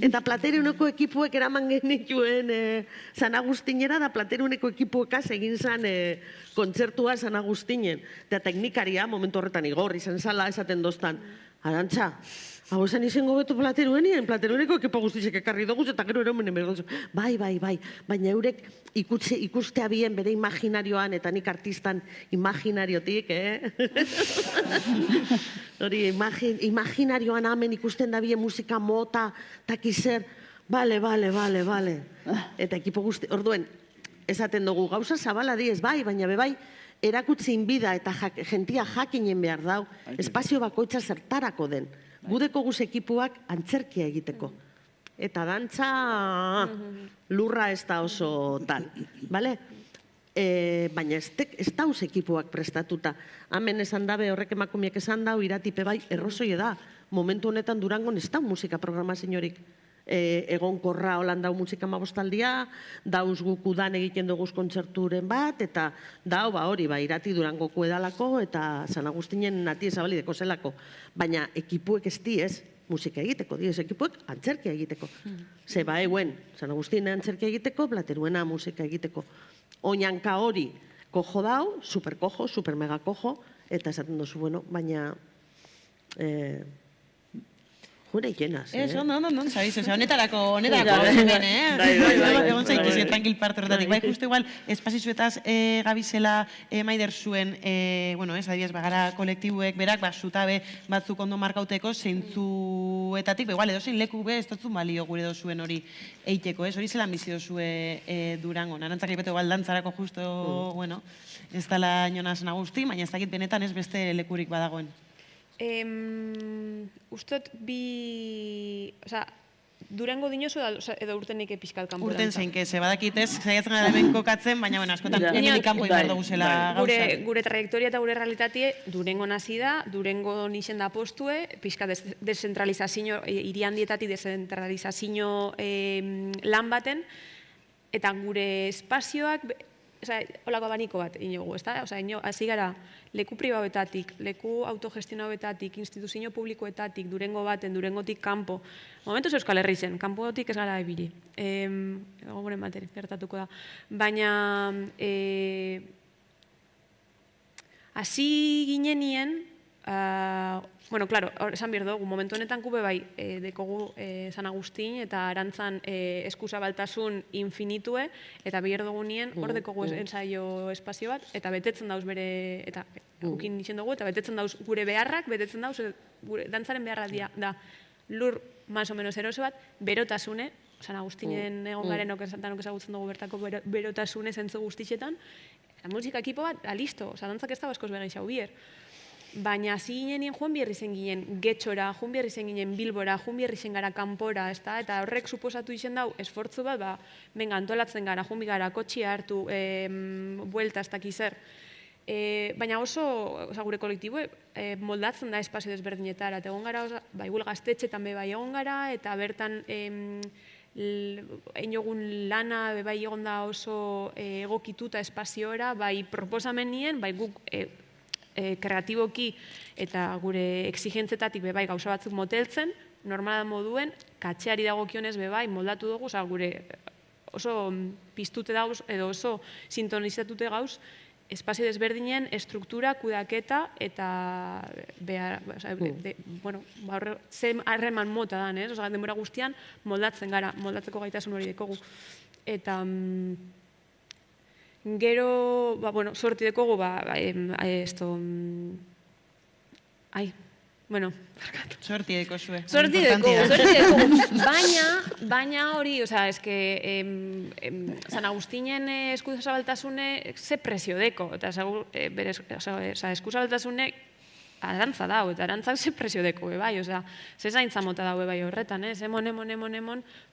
Eta Platerueneko ekipuek eraman genituen San Agustinera, da Platerueneko ekipuekaz egin zen kontzertua San Agustinen. Eta teknikaria, momentu horretan igor, izan zala esaten doztan, Arantxa, hau esan izango betu Plateruenien, Platerueneko ekipo guztizek ekarri dugu, eta gero eromenen berdozu. Bai, baina eurek ikustea bien bere imaginarioan, eta nik artistan imaginariotik, Hori, imaginarioan hemen ikusten da bien musika mota, takizer, bale. Eta ekipo guzti, orduen, esaten dugu, gauza zabala diez, bai, baina bebai, erakutzi inbida eta jentia jakinen behar dau, espazio bakoitza zertarako den. Gudeko guz ekipuak antzerkia egiteko. Eta dantza lurra ez da oso tal, bale? Baina ez dauz ekipuak prestatuta. Hemen esan dabe, horrek emakumiek esan dau, iratipe bai, errozoi da. Momentu honetan Durangon ez dau musika programa senyorik. Egon korra holan dau musika mabostaldia, dauz guk udan egiten duguz kontzerturen bat, eta dau hori, irati Durangoko edalako, eta San Agustinen nati ezabalideko zelako. Baina ekipuek ez diez musika egiteko, diez ekipuek antzerkia egiteko. Ze eguen, San Agustinen antzerkia egiteko, Plateruena musika egiteko. Oinanka hori kojo dau, superkojo, supermegakojo, eta esaten duzu, bueno, baina jure ikenaz, No, sabiz, honetarako, egon zaituzio, tranquil parte horretatik. Bai, justo igual, espazizuetaz gabizela maider zuen, adibidez, bagara kolektibuek, berak, zutabe batzuk ondo markauteko, zeintzuetatik, igual, edo zein leku ez dutzun balio gure dozuen hori eiteko, hori zelan bizi dozue Durangon. Arantzak ipete igual dantzarako justo, ez dala Iona San Agustin, baina ez dakit benetan ez beste lekurik badagoen. Ustot Durango dinosu edo urtenik pixkat kanpo dantza? Urten zein, ze badakitez, zaiatzen gara hemen kokatzen, baina askotan hemenik kanpo inbar dugu zela gauza. Gure trajektoria eta gure realitatie Durango nazi da, Durango nixen da postue, pixkat descentralizazio, iriandietatik descentralizazio lan baten, eta gure espazioak, holako abaniko bat inogu, ez da? Hasi gara, leku pribauetatik, leku autogestionauetatik, instituzio publikoetatik, Durango baten, Durangotik kanpo. Momentuz Euskal Herri zen, kanpotik ez gara ebili. Gogoren bateri, gertatuko da. Baina, hasi ginenien, claro, esan behar dugu, momentu honetan kube bai, dekogu San Agustin eta arantzan eskuzabaltasun infinitue, eta behar dugu nien, hor dekogu ensaio espazio bat, eta betetzen dauz bere, eta gukin nixen dugu, eta betetzen dauz gure beharrak, betetzen dauz, dantzaren beharra da, lur, más o menos eroso bat, berotasune, San Agustinen egon garenok ezagutzen dugu bertako berotasune zentzu guztixetan, musika ekipo bat, listo, dantzak ez da baskoz begin xau bier. Baina hasi ginenien joan bierri zen ginen Getxora, joan bierri zen ginen Bilbora, joan bierri zen gara kanpora, eta horrek suposatu izen dau esfortzu bat, benga, antolatzen gara, joan gara, kotxia hartu, buelta, ez dakizer. Baina oso, gure kolektibo, moldatzen da espazio desberdinetara, eta egon gara, igual gaztetxetan bai egon gara, eta bertan einogun lana, bai egon da oso egokituta espaziora, bai proposamen nien, bai guk kreatiboki eta gure exigentzetatik bebai gauza batzuk moteltzen, normala moduen, katxeari dagokionez bebai moldatu dugu, gure oso piztute dauz edo oso sintonizatute gauz, espazio desberdinen estruktura, kudaketa eta zen harreman mota dan, denbora guztian moldatzen gara, moldatzeko gaitasun hori dekogu. Eta gero, sorti dekogu, sorti deko zue. Sorti dekogu. Baina hori, San Agustinen eskuzabaltasune ze presio deko. Eta eskuzabaltasune arantza dau, eta arantzak ze presio deko, bai, osea, ze zaintza mota daue bai horretan, ez? Emon,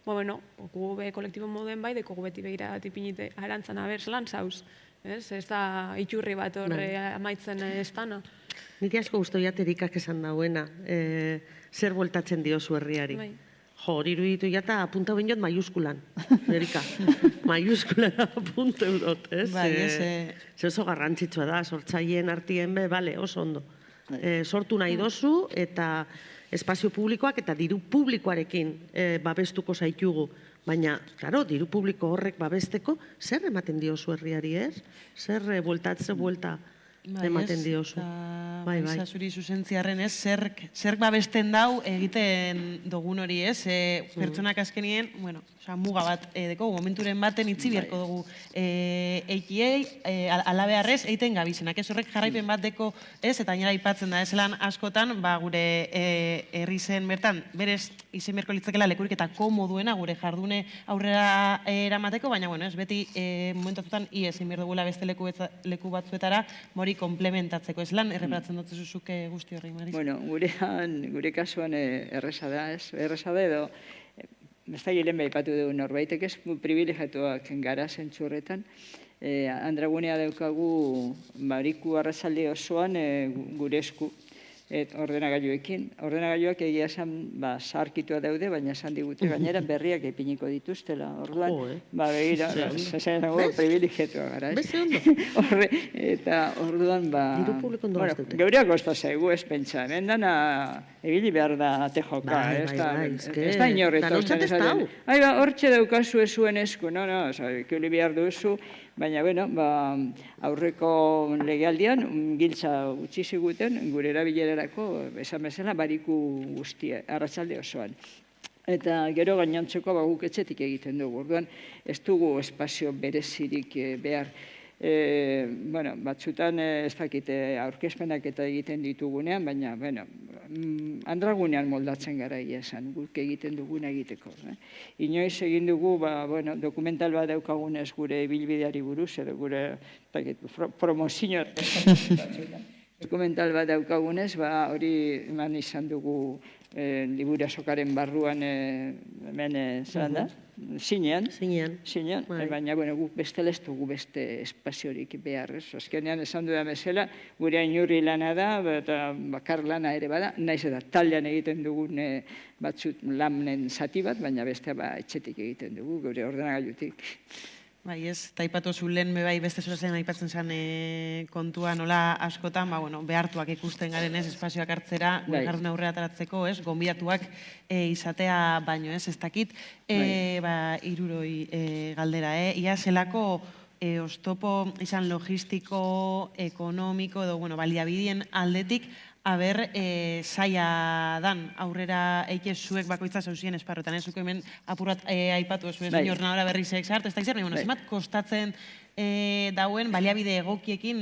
bueno, gu be kolektibo moduen bai, deko gu beti begira bat ipinite arantzan abers lan zauz, ez? Ez da iturri bat horre amaitzen ez dana. Nik asko guztoiat Erikak esan dauena, zer bueltatzen diozu herriari. Jo, hori iruditu jata apunta binot maiuskulan, Erika. Maiuskulan apunta eudot, ez? Zer oso garrantzitsua da, sortzaileen artien be, bale, oso ondo. Sortu nahi dozu eta espazio publikoak eta diru publikoarekin babestuko zaitugu. Baina, claro, diru publiko horrek babesteko, zer ematen diozu herriari, ez? Zer buelta ematen diozu. Bai. Zuri zuzentziarren, ez? Zerk babesten dau egiten dugun hori, ez? Pertsonak azkenien, bueno, muga bat deko, momenturen baten itzi beharko dugu eikiei, alabearrez, eiten gabizenak, ez? Horrek jarraipen bat deko, ez? Eta gainera aipatzen da, ez lan askotan, gure herri zen bertan, berez izen beharko litzakela lekurik eta komoduena gure jardune aurrera eramateko, baina, bueno, ez? Beti momentatutan iez behar dugula beste leku batzuetara, mori komplementatzeko, ez lan erreparatzen dut zuzuke guzti horri, Marisa? Bueno, gure kasuan erresa da, ez? Erresa da edo, ez da gilen behipatu dugu norbaitek ez privilegiatuak gara zentzu horretan. Andragunea daukagu bariku arrazalde osoan gure esku ordenagailuekin. Ordenagailuak egia esan zaharkitua daude, baina esan digute gainera berriak epiniko dituztela. Orduan, begira, zazen dago privilegiatua gara. Beste ondo. Eta orduan, diru publiko ondo gazteute. Geureak osta zaigu ez pentsa. Hemen dana ebili behar da tejoka. Ez da inorretan. Hortxe daukazu ezuen esku, ekuli behar duzu. Baina, aurreko legealdian giltza utzi ziguten gure erabilerarako, esan bezala, bariku guztia, arratsalde osoan. Eta gero gainontzeko guk etxetik egiten dugu. Orduan, ez dugu espazio berezirik behar. Batzutan ez dakite aurkezpenak eta egiten ditugunean, baina, andragunean moldatzen gara esan, guk egiten duguna egiteko. Inoiz egin dugu, dokumental bat daukagunez gure bilbideari buruz, edo gure promozio dokumental bat daukagunez, hori eman izan dugu liburu azokaren barruan hemen zelan da? Zinean, baina guk bestela ez dugu beste espaziorik behar. Azkenean esan dudan bezala, gure ainurri lana da, eta bakar lana ere bada, naiz eta taldean egiten dugun batzut lanen zati bat, baina beste etxetik egiten dugu, gure ordenagailutik. Bai, ez, eta aipatu zu lehen beste zorazen aipatzen zen kontua nola askotan, behartuak ikusten garen ez, espazioak hartzera, jardun aurrera ataratzeko, ez, gonbidatuak izatea baino, ez dakit, iruroi galdera, ia zelako oztopo izan logistiko, ekonomiko, edo, baliabidien aldetik, aber, zaila dan, aurrera eike zuek bakoitza zauzien esparrotan, zuko hemen apurat aipatu ez, señor Nahora berrizek zartu, ez da izan, zemat kostatzen dauen baliabide egokiekin,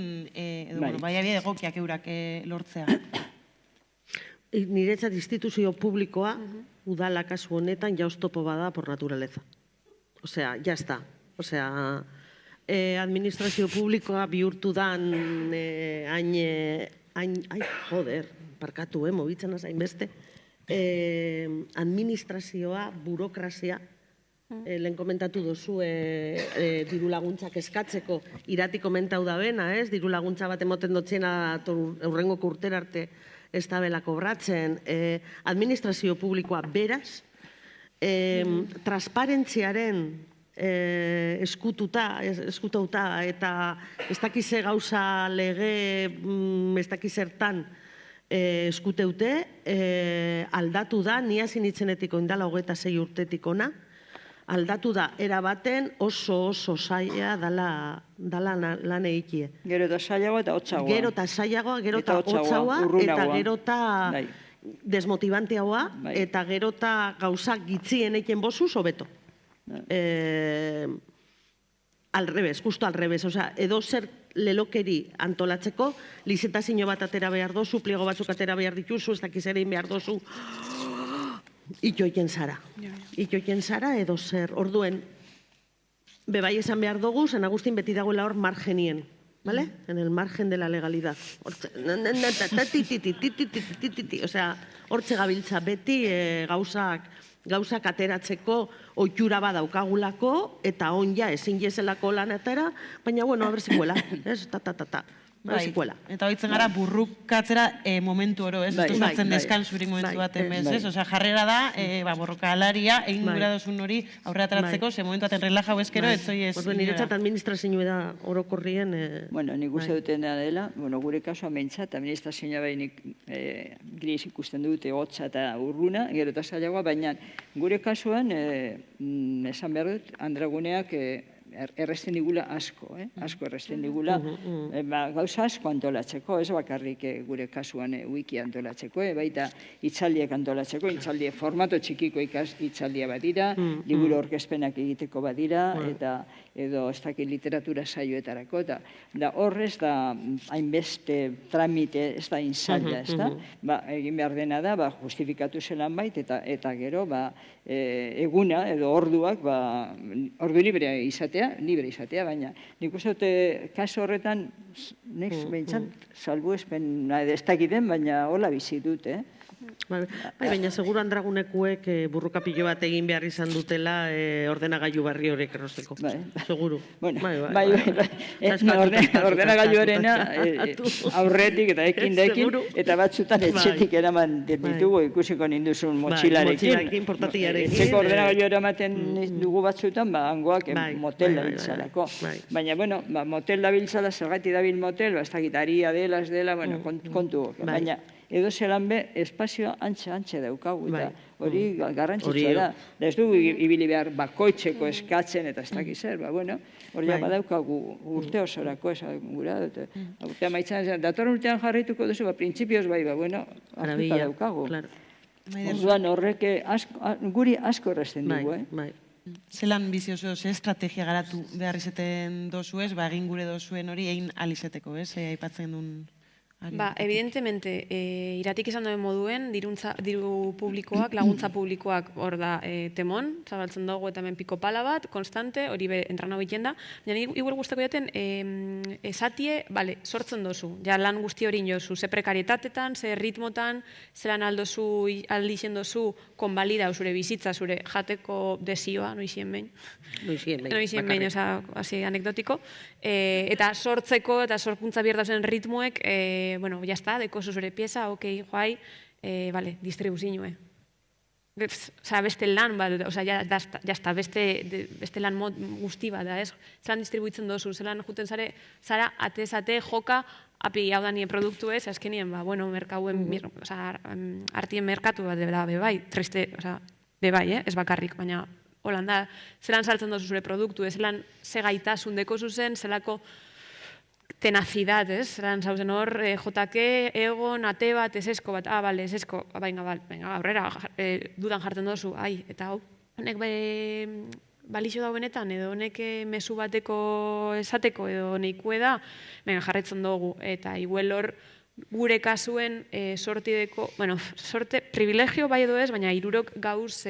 baliabide egokiak eurak lortzea. Niretzat instituzio publikoa, udala kasu honetan, ja oztopo bada por naturaleza. Osea, ya está. Osea, administrazio publikoa bihurtu dan parkatu, mobitzen azain beste, administrazioa, burokrazia, lehen komentatu duzu diru laguntzak eskatzeko, irati komentau da bena, diru laguntza bat emoten dutxena aurrengo urtera arte ez da bela kobratzen, administrazio publikoa beraz, transparentziaren eskututa eta ez dakize gauza lege ez dakizertan eskuteute, aldatu da, nia zinitzenetiko indala 26 urtetik ona, aldatu da, erabaten oso zaila dala lan eikie. Gero eta zailagoa eta hotzagoa. Gero eta zailagoa, gero eta hotzagoa, eta gero eta desmotibanteagoa, eta gero eta gauzak gitzien eiken bozu, sobeto. Al revés, justo al revés, edo zer lelokeri antolatzeko, lizetazio bat atera behar dozu, pliego batzuk atera behar dituzu, ez dakizerein behar dozu, itoiken zara edo zer, orduen, bebai esan behar dugu, San Agustin beti dagoela hor margenien, ¿vale? En el margen de la legalidad. Osea, hortze gabiltza beti gauzak ateratzeko ohitura badaukagulako, eta onja ezin jezelako lanetara, baina, bueno, aberzikuela, ez? Eta hoitzen gara burrukatzera momentu oro, ez? Ez du sartzen deskan zurik momentu baten bez, ez? Osea, jarrera da, borrokalaria, egin gura dozun hori aurrera ateratzeko, ze momentu baten relaja ezkero, etzoi ez... Niretzat administrazioa da orokorrien... Bueno, nik uste dutena dela, gure kasua mentzat, administrazioa behinik gris ikusten dute, hotza eta urruna, gero eta zailagoa, baina gure kasuan, esan behar dut, Andraguneak erresten digula asko, asko erresten digula, gauza asko antolatzeko, ez bakarrik gure kasuan wiki antolatzeko, baita hitzaldiak antolatzeko, hitzaldiak formato txikiko hitzaldia badira, liburu orkezpenak egiteko badira, eta edo ez dakit literatura saioetarako, da horrez da hainbeste tramite, ez da inzaila, ez da? Egin behar dena da, justifikatu zelan bait, eta gero, eguna edo orduak, ordu libre izatea, baina nik uste dute kaso horretan, nik behintzat, salbuespen, ez dakiten, baina hola bizi dut, Baina, seguro Andragunekuek burruka pilo bat egin behar izan dutela ordenagailu barri horrek errosteko. Seguro. Ordenagailuarena aurretik eta ekin, eta batzutan etxetik eraman ditugu ikusiko ninduzun motxilarekin. Etxeko ordenagailu eramaten dugu batzutan, hangoak motel da biltzalako. Baina, bueno, motel da biltzala, zergati dabil motel, ez dakit aria dela, ez dela, kontu. Baina, edo zelan be, espazioa antxe daukagu, eta hori garrantzitsua da. Ez dugu ibili behar bakoitzeko eskatzen eta ez dakiz zer, hori badaukagu urte osorako esan gura dut. Urtea maitzan, datorren urtean jarraituko duzu, printzipioz hartuta daukagu. Orduan horrek guri asko erresten dugu, Zelan bizioso, ze estrategia garatu behar izaten dozu ez, egin gure dozuen hori egin alizeteko, aipatzen duen... Evidentemente, iratik izan duen moduen, diru publikoak, laguntza publikoak hor da temon, zabaltzen dugu eta hemen piko pala bat, konstante, hori entrana egiten da. Baina igual guztako jaten, esatie, sortzen dozu, ja lan guzti hori inozu, ze prekarietatetan, ze ritmotan, zelan aldixen dozu, konbalida, zure bizitza, zure jateko desioa, noizien behin. Noizien behin, hasi anekdotiko. Eta sortzeko eta sorkuntza bierdazen ritmoek, bueno, ya está, dekozu zure pieza, ok, joai, vale, distribuzioa. Osa, beste lan, ya está, beste lan guzti bat da, ez? Zelan distribuitzen dozu, zelan juten zara, atezate, joka, api hau da nien produktu ez, azkenien, bueno, merkauen, artien merkatu bat, bebai, triste, bebai, ez bakarrik, baina Holanda, zelan saltzen dozu zure produktu, zelan zegaitasun dekozu zen, zelako tenazidad, ez? Zelan zauzen hor, jotake, egon, ate bat, esesko bat, bale, esesko, venga, aurrera, dudan jartzen dozu, eta hau, honek balixo da benetan, edo honek mezu bateko esateko, edo neikue da, venga, jarretzen dugu, eta iguel hor, gure kasuen sortideko, bueno, sorte, privilegio bai edo ez, baina hirurok gauz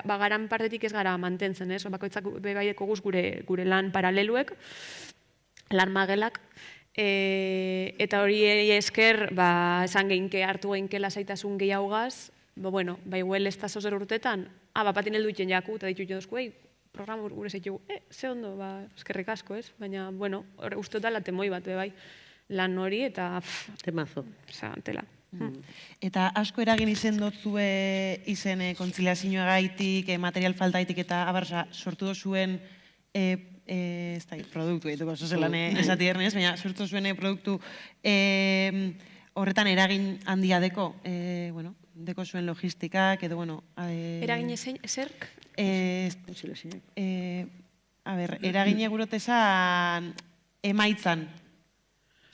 bagaran partetik ez gara mantentzen, ez? Bakoitzak bebaieko guz gure lan paraleluek, lan magelak, eta hori esker, esan geinke, hartu geinke lasaitasun gehiagugaz, bueno, iguel ez da zozer urtetan, patin heldu iten jaku, eta ditu dozku, programa gure zeitu, ze ondo, eskerrik asko, ez? Baina, bueno, uste dut temoi bat, bai, lan hori, eta... Temazo. Tela. Eta asko eragin izen dotzue izen kontziliazioa gaitik, material faltaitik eta sortu dozuen produktu, edo zelan esati ernez, baina sortu dozuen produktu horretan eragin handia deko, deko zuen logistikak, edo, bueno... Eragin ezerk? Eragin egurotezan emaitzan.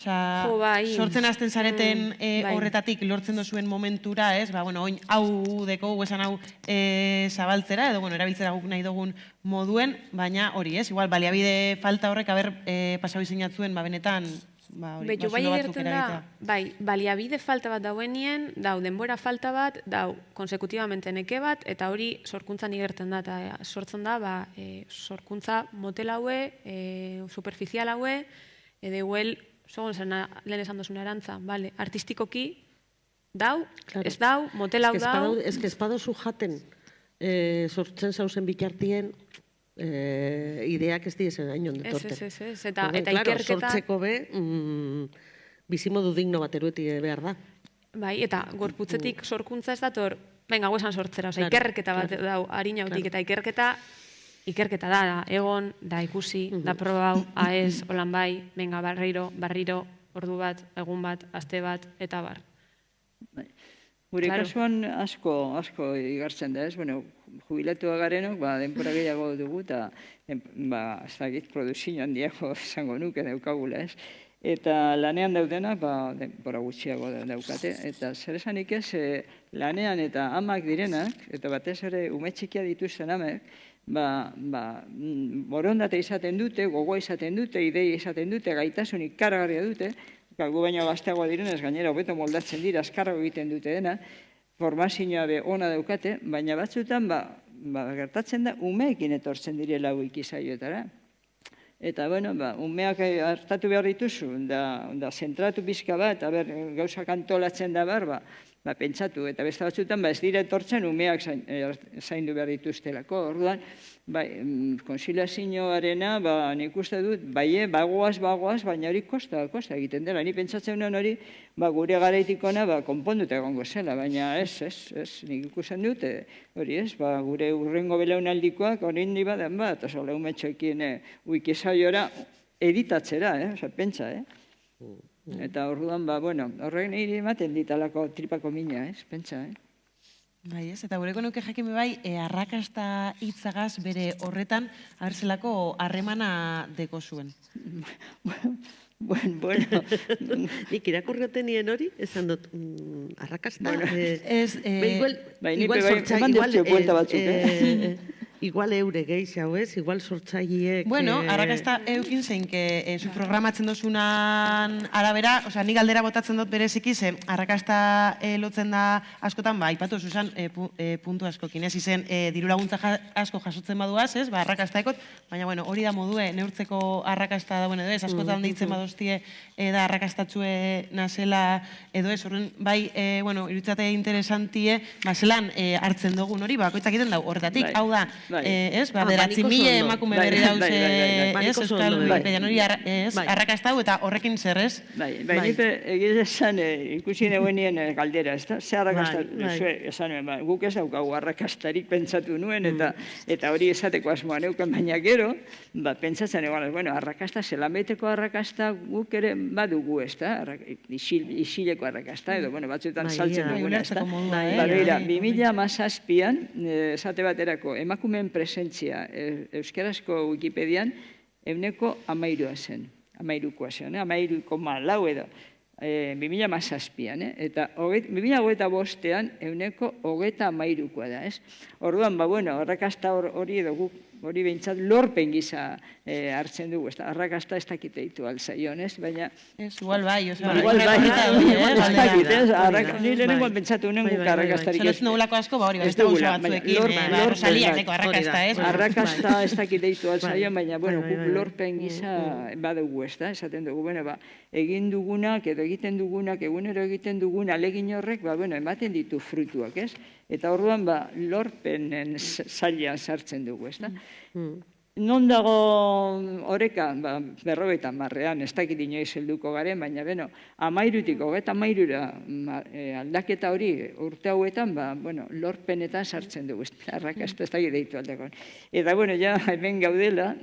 Sortzen hasten zareten horretatik lortzen dozuen momentura, ez? Oin hau deko, esan hau zabaltzera, edo erabiltzera guk nahi dugun moduen, baina hori, ez? Igual, baliabide falta horrek, pasau izeinatzuen, benetan, Betu, bai egertzen da, bai, baliabide falta bat dauenien, dau denbora falta bat, dau konsekutibamente neke bat, eta hori sorkuntzan igertzen da, eta sortzen da, sorkuntza motel haue, superficial haue, edo huel, sogon zen lehen esan dozuna erantza, artistikoki, dau, ez dau, motel hau dau. Ez que espadozu jaten, sortzen zauzen bikartien, ideak ez diezen hain ondetorten. Ez, eta ikerketa... Sortzeko be, bizimodu digno bat erueti behar da. Bai, eta gorputzetik sorkuntza ez dator, venga, guesan sortzera, ikerketa bat dau, harinautik, eta ikerketa da, egon, da ikusi, da probau, aez, holan bai, venga, barriro, ordu bat, egun bat, aste bat, eta bar. Gure kasuan asko igartzen da, ez? Bueno, jubilatua garenok, denbora gehiago dugu, eta ez dakit, produzio handiago esango nuke daukagula, ez? Eta lanean daudena, denbora gutxiago daukate, eta zer esanik ez, lanean eta amak direnak, eta batez ere ume txikia dituzten amek, borondate izaten dute, gogoa izaten dute, ideia izaten dute, gaitasunik karagarria dute, gu baina gazteagoa direnez, gainera hobeto moldatzen dira, azkarrago egiten dute dena, formazioa be ona daukate, baina batzutan gertatzen da umeekin etortzen direla ikisaioetara. Eta, bueno, umeak hartatu behar dituzu, da zentratu pixka bat, gauzak antolatzen da behar, pentsatu, eta beste batzutan ez dira etortzen umeak zaindu behar dituztelako. Orduan, konsilazioarena, nik uste dut, bagoaz, baina hori kosta egiten dela. Ni pentsatzen nuen hori, gure garaitikona konponduta egongo zela, baina ez, nik ikusten dut, hori ez, gure urrengo belaunaldikoak hori indi baden bat, oso lehumetxoekin wikisaiora editatzera, pentsa, Eta orduan, horrek niri ematen ditalako tripako mina, pentsa, Bai, ez, eta gureko nuke jakime bai, arrakasta hitzagaz bere horretan, abertzelako harremana deko zuen. Bueno. Nik irakurrioten nien hori, esan dut, arrakasta. Igual eure gehiz hau ez, igual sortzaileek... Bueno, arrakasta eukin zeinke zu programatzen dozunan arabera, osea, nik galdera botatzen dut bereziki, ze arrakasta lotzen da askotan, aipatu zuzan puntu askokin, ez izen diru laguntza asko jasotzen baduaz, ez, arrakasta ekot, baina, bueno, hori da modue, neurtzeko arrakasta dauen edo ez, askotan deitzen badoztie da arrakastatxue nazela edo ez, horren, bai, bueno, irutzate interesantie, zelan hartzen dugun hori, bakoitzak egiten dau, horretatik, hau da, ez, beratzi mila emakume berri dauz, ez, euskal Wikipedian hori arrakastau eta horrekin zer, ez? Bai, nipe egiz esan ikusi neuenien galdera, ez da? Ze arrakasta, esan nuen, guk ez daukagu arrakastarik pentsatu nuen, eta hori esateko asmoa neuken, baina gero, pentsatzen egon, bueno, arrakasta, zelan beteko arrakasta guk ere badugu, ez da? Isileko arrakasta, edo, bueno, batzuetan saltzen duguna, ez da? Baina, 2017an, esate baterako, emakumeen presentzia euskarazko Wikipedian 13%a zen, 13,4 edo, 2017an, eta 2025an 13,33%a da, ez? Orduan, bueno, arrakasta hori edo guk, hori behintzat lorpen gisa hartzen dugu, arrakasta ez dakite ditu alzaion, ez? Baina... Ez, igual bai, igual bai, ez dakit, ez? Nire nengoan pentsatu nuen guk arrakastarik ez. Zenotzen nolako asko, hori, ez da guztu batzuekin, Rosalianeko arrakasta, ez? Arrakasta ez dakite ditu alzaion, baina, bueno, guk lorpen gisa badugu, ez da? Esaten dugu, bueno, egin dugunak, edo egiten dugunak, egunero egiten dugun alegin horrek, bueno, ematen ditu fruituak, ez? Eta orduan, lorpenen zailean sartzen dugu, ez da? Non dago oreka, 50 ez dakit inoiz helduko garen, baina, beno, 13tik 33 aldaketa hori urte hauetan, bueno, lorpenetan sartzen dugu, arrakasta ez dakit deitu aldakon. Eta, bueno, ja, hemen gaudela,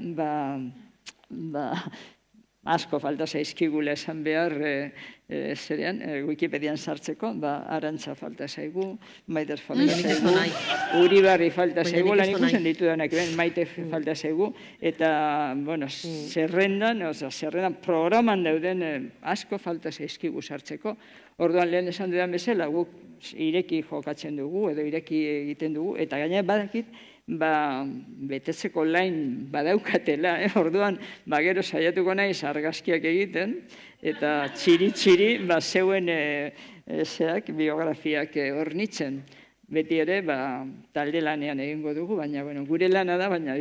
asko falta zaizkigula esan behar zerean, Wikipedian sartzeko, Arantza falta zaigu, Maite falta zaigu, Uribarri falta zaigu, lan ikusten ditudanak, Maite falta zaigu, eta, bueno, zerrendan programan dauden asko falta zaizkigu sartzeko. Orduan lehen esan dudan bezala, guk ireki jokatzen dugu, edo ireki egiten dugu, eta gainera badakit, betetzeko lain badaukatela, orduan, gero saiatuko naiz argazkiak egiten, eta txiri-txiri, zeuen biografiak hornitzen. Beti ere, talde lanean egingo dugu, baina gure lana da, baina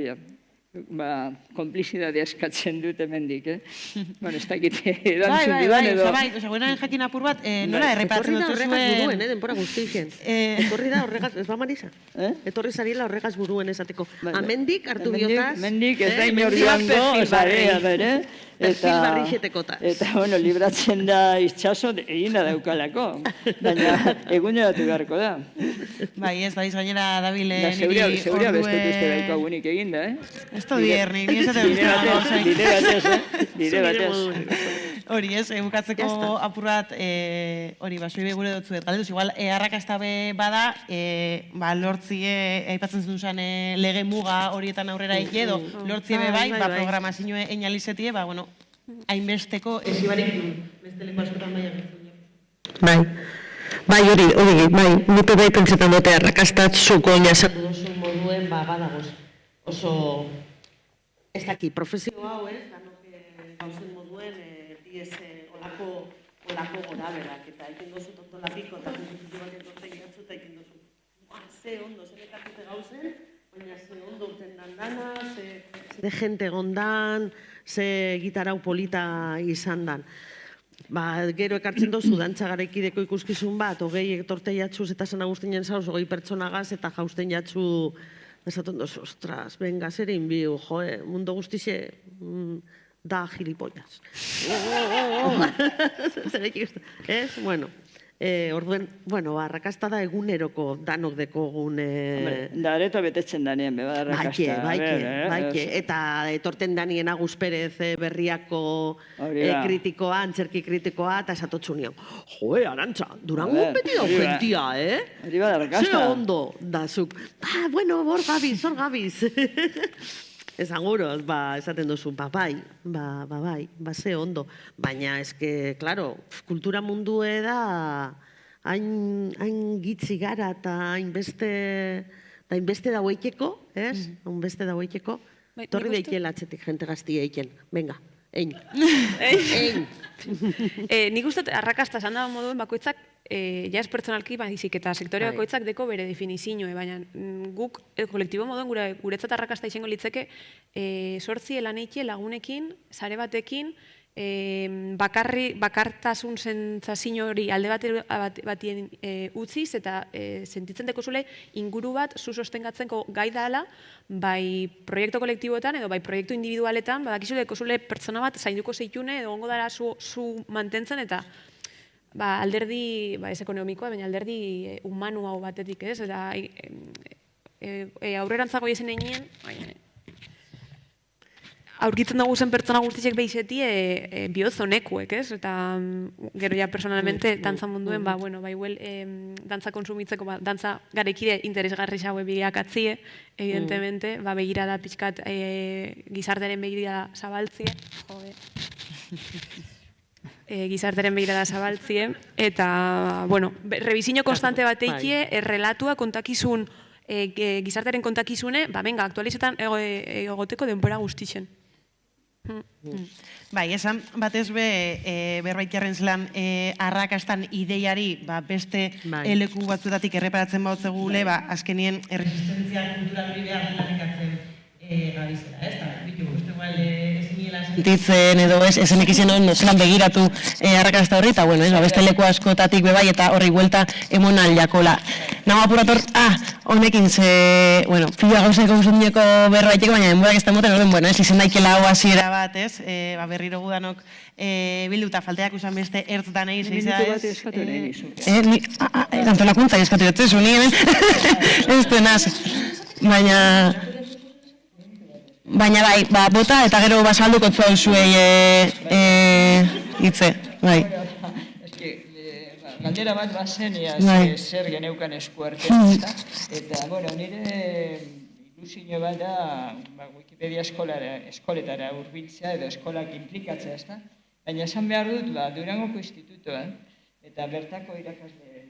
konplizidadea eskatzen dut hemendik, ez dakit erantzun didan edo... Bai, guenaren jakin apur bat, nola erreparatzen dut zuen... Etorri da horregaz buruen, denpora guztien. Etorri da horregaz, ez ba Marisa? Etorri zariela horregaz buruen esateko. Amendik hartu biotaz... Mendik ez da inor joango, bere, eta, libratzen da itxaso egin da daukalako, baina eguneratu beharko da. Bai, ez da gainera dabile niri ordue... Zeuria beste daukagunik egin da, Ez da dierni, ni esaten Bide batez. Hori ez, bukatzeko apurat, hori, soi gure dutzu dut. Galduz, igual, arrakasta bada, lortzie, aipatzen zuen lege muga horietan aurrera eki edo, lortzie bai, programazioa einalizetie, hainbesteko esibarik besteleko askotan baiak. Bai, hori, nipe bai pentsetan dute arrakastat zuko inazatu duzun moduen badagoz. Oso... Ez daki, profesio hau ez, danok gauzen moduen, diez olako gora berak, eta egin dozu tontolapiko, eta konstitutu bat entorten gatzu, eta egin dozu, ze ondo, ze nekatute gauzen, baina ze ondo urten dana, ze de gente gondan, ze gitarau polita izan dan. Gero ekartzen dozu dantza garaikideko ikuskizun bat, 20 torte jatzuz eta San Agustinen zauz, 20 pertsonagaz eta jausten jatzu esaten dozu, ostras, venga, zer inbiu, mundu guztize da gilipollas. Ez? Orduen, arrakasta da eguneroko danok dekogun... Da areto betetzen danien, beba arrakasta. Baike, eta etorten danien Agus Perez berriako kritikoa, antzerki kritikoa, eta esatotzu nion. Joe, Arantxa, Durango beti dau gentia, Hori bada arrakasta. Ze ondo, da zuk. Hor gabiz. Esan guroz, esaten duzu, bai, ze ondo. Baina, eske, klaro, kultura mundue da, hain gitzi gara eta hainbeste daueiteko, ez? Hainbeste daueiteko. Torri daikela atzetik, jente gaztia eiken. Venga, ein. Nik uste arrakasta esan dago moduen bakoitzak jaz pertsonalki baizik eta sektore bakoitzak deko bere definizioa, baina guk kolektibo moduen guretzat arrakasta izango litzeke sortzi elaneikie lagunekin, sare batekin, bakartasun sentsazio hori alde batien utziz eta sentitzen dekozule inguru bat zu sostengatzeko gai dala, bai proiektu kolektiboetan edo bai proiektu individualetan, badakizu dekozule pertsona bat zainduko zeitune edo gongo dara zu mantentzen eta alderdi, ez ekonomikoa, baina alderdi humanu hau batetik, ez? Eta aurrerantzago izen egin, aurkitzen dugu zen pertsona guztiek behizetie biozonekuek, ez? Eta gero ja personalmente dantza munduen, dantza konsumitzeko, dantza garekide interesgarri xaue bideakatzie, evidentemente, begirada pixkat gizarteren begirada zabaltzie, gizarteren begirada zabaltzie, eta, revisinio konstante bat eikie, errelatua kontakizun, gizarteren kontakizune, aktualizetan egoteko denbora guztixen. Bai, esan batez berbait jarren zelan arrakastan ideiari beste leku batzuetatik erreparatzen bautzegule, azkenien erresistentzia kulturalari behar larrikatzen gabizela, ez da? Uste igual ezin sentitzen edo ezen ikizien hon zelan begiratu arrakasta horri, eta beste leku askotatik bebai eta horri buelta emon aldiakola. Nago apurator, honekin ze, fila gauzeko guztundineko berbaiteko, baina denborak ez da moten, ez izen daikela hau hasiera bat, ez? Berriro gudanok bildu eta falteak usan beste ertzutan egiz, ez? Minutu bat eskatu nahi nizu. Antolakuntza eskatu jatzezu, ni hemen, ez duenaz. Baina bai, bota eta gero basalduko zua zuei hitze, bai. Galdera bat bazen zer geneukan eskuartzen, eta, nire ilusio bat da Wikipedia eskoletara hurbiltzea edo eskolak implikatzea, ez da? Baina esan behar dut, Durangoko institutoan, eta bertako irakasle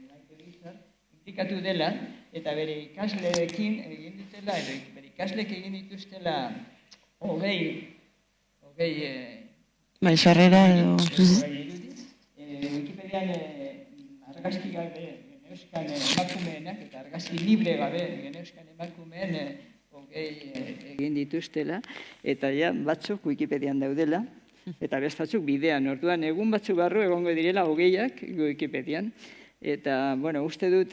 implikatu dela, eta bere ikasleekin egin ditela, edo bere ikasleek egin dituztela hogei sarrera edo... Wikipedian argazki gabe geneuzkan emakumeenak eta argazki libre gabe geneuzkan emakumeen egin dituztela, eta ja batzuk Wikipedian daudela, eta bestatzuk bidean, orduan egun batzuk barru egongo direla hogeiak Wikipedian. Eta, bueno, uste dut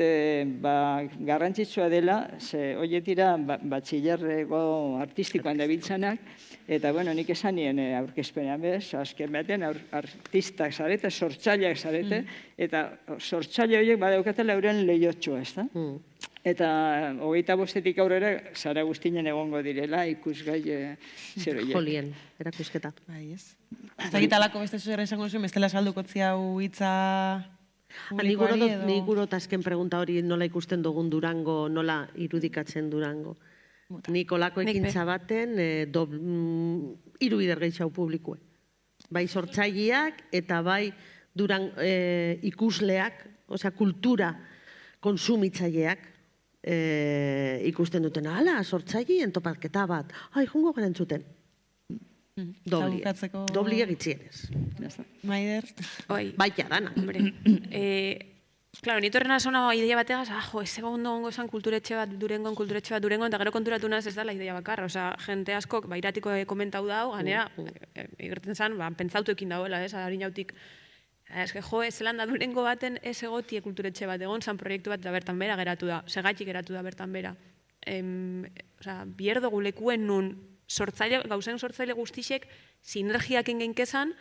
garrantzitsua dela, ze horiek dira batxillerrego artistikoan dabiltzanak, eta, bueno, nik esan nien aurkezpenean bez, azken batean artistak zarete, sortzaileak zarete, eta sortzaile horiek badaukatela euren lehiotxoa, ez da? Eta 25etik aurrera zara guztinen egongo direla ikusgai zer horiek. Jolien, erakusketa. Bai, ez. Ez da gitalako beste zuzer esango zuen, bestela saldukotzia hau hitza... Nik gurot azken pregunta hori nola ikusten dugun Durango, nola irudikatzen Durango. Nik olako ekintza baten hiru bider gehiago publikue. Bai sortzaileak eta bai ikusleak, osea kultura konsumitzaileak ikusten duten. Hala, sortzaileen topaketa bat. Ai, jungo gara entzuten. Dobli egitzienez. Maider? Baita dana. Claro, nitorren azona ideia bategaz, ez egon gongo zan kulturetxe bat Durengon, eta gero konturatu naz ez da la ideia bakarra. Osa, jente askok, iratiko komentau dau, ganera, egerten zan, pentsautu ekin dauela, harin jautik. Ez que zelan da Durengo baten ez egotie kulturetxe bat egon, zan proiektu bat da bertan bera geratu da, segaitik geratu da bertan bera. Bierdo gulekuen nun, gauzen sortzaile guztisek sinergiak engenkezan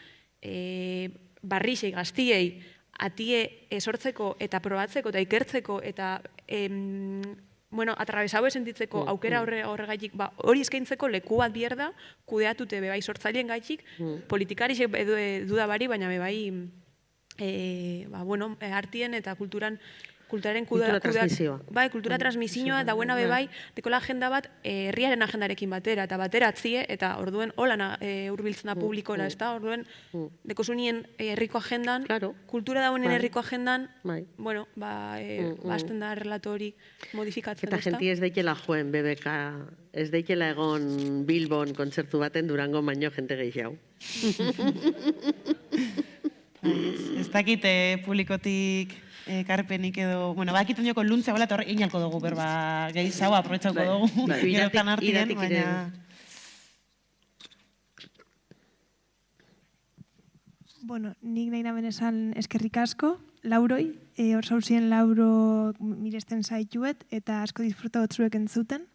barrixei, gaztiei, atie sortzeko eta probatzeko eta ikertzeko eta atrabesau esentitzeko aukera horregaitik hori eskaintzeko leku bat bierda kudeatute bebai sortzaileen gaitik politikarisek duda bari, baina bebai artien eta kulturaren kultura transmisioa. Bai, kultura transmisioa, dauena bebai, dekola agenda bat herriaren agendarekin batera, eta batera atzie, eta orduen holan urbiltzen da publikora, ez da? Orduen, dekosunien herriko agendan, kultura dauen herriko agendan, bueno, azten da relato hori modifikatzen, ez da? Eta jenti ez daikela joen, BBK, ez daikela egon Bilbon kontzertu baten Durango baino jente gehiago. Ez dakite publikotik karpenik edo... Bueno, bakit oinoko luntzea gola, eta horre inalko dugu, berba, gehiago, aprobetsauko dugu. Iretan artien, baina... Bueno, nik nahi naben esan eskerrik asko, lauroi, hor zauzien lauro miresten zaituet, eta asko disfruta gotzuek entzuten.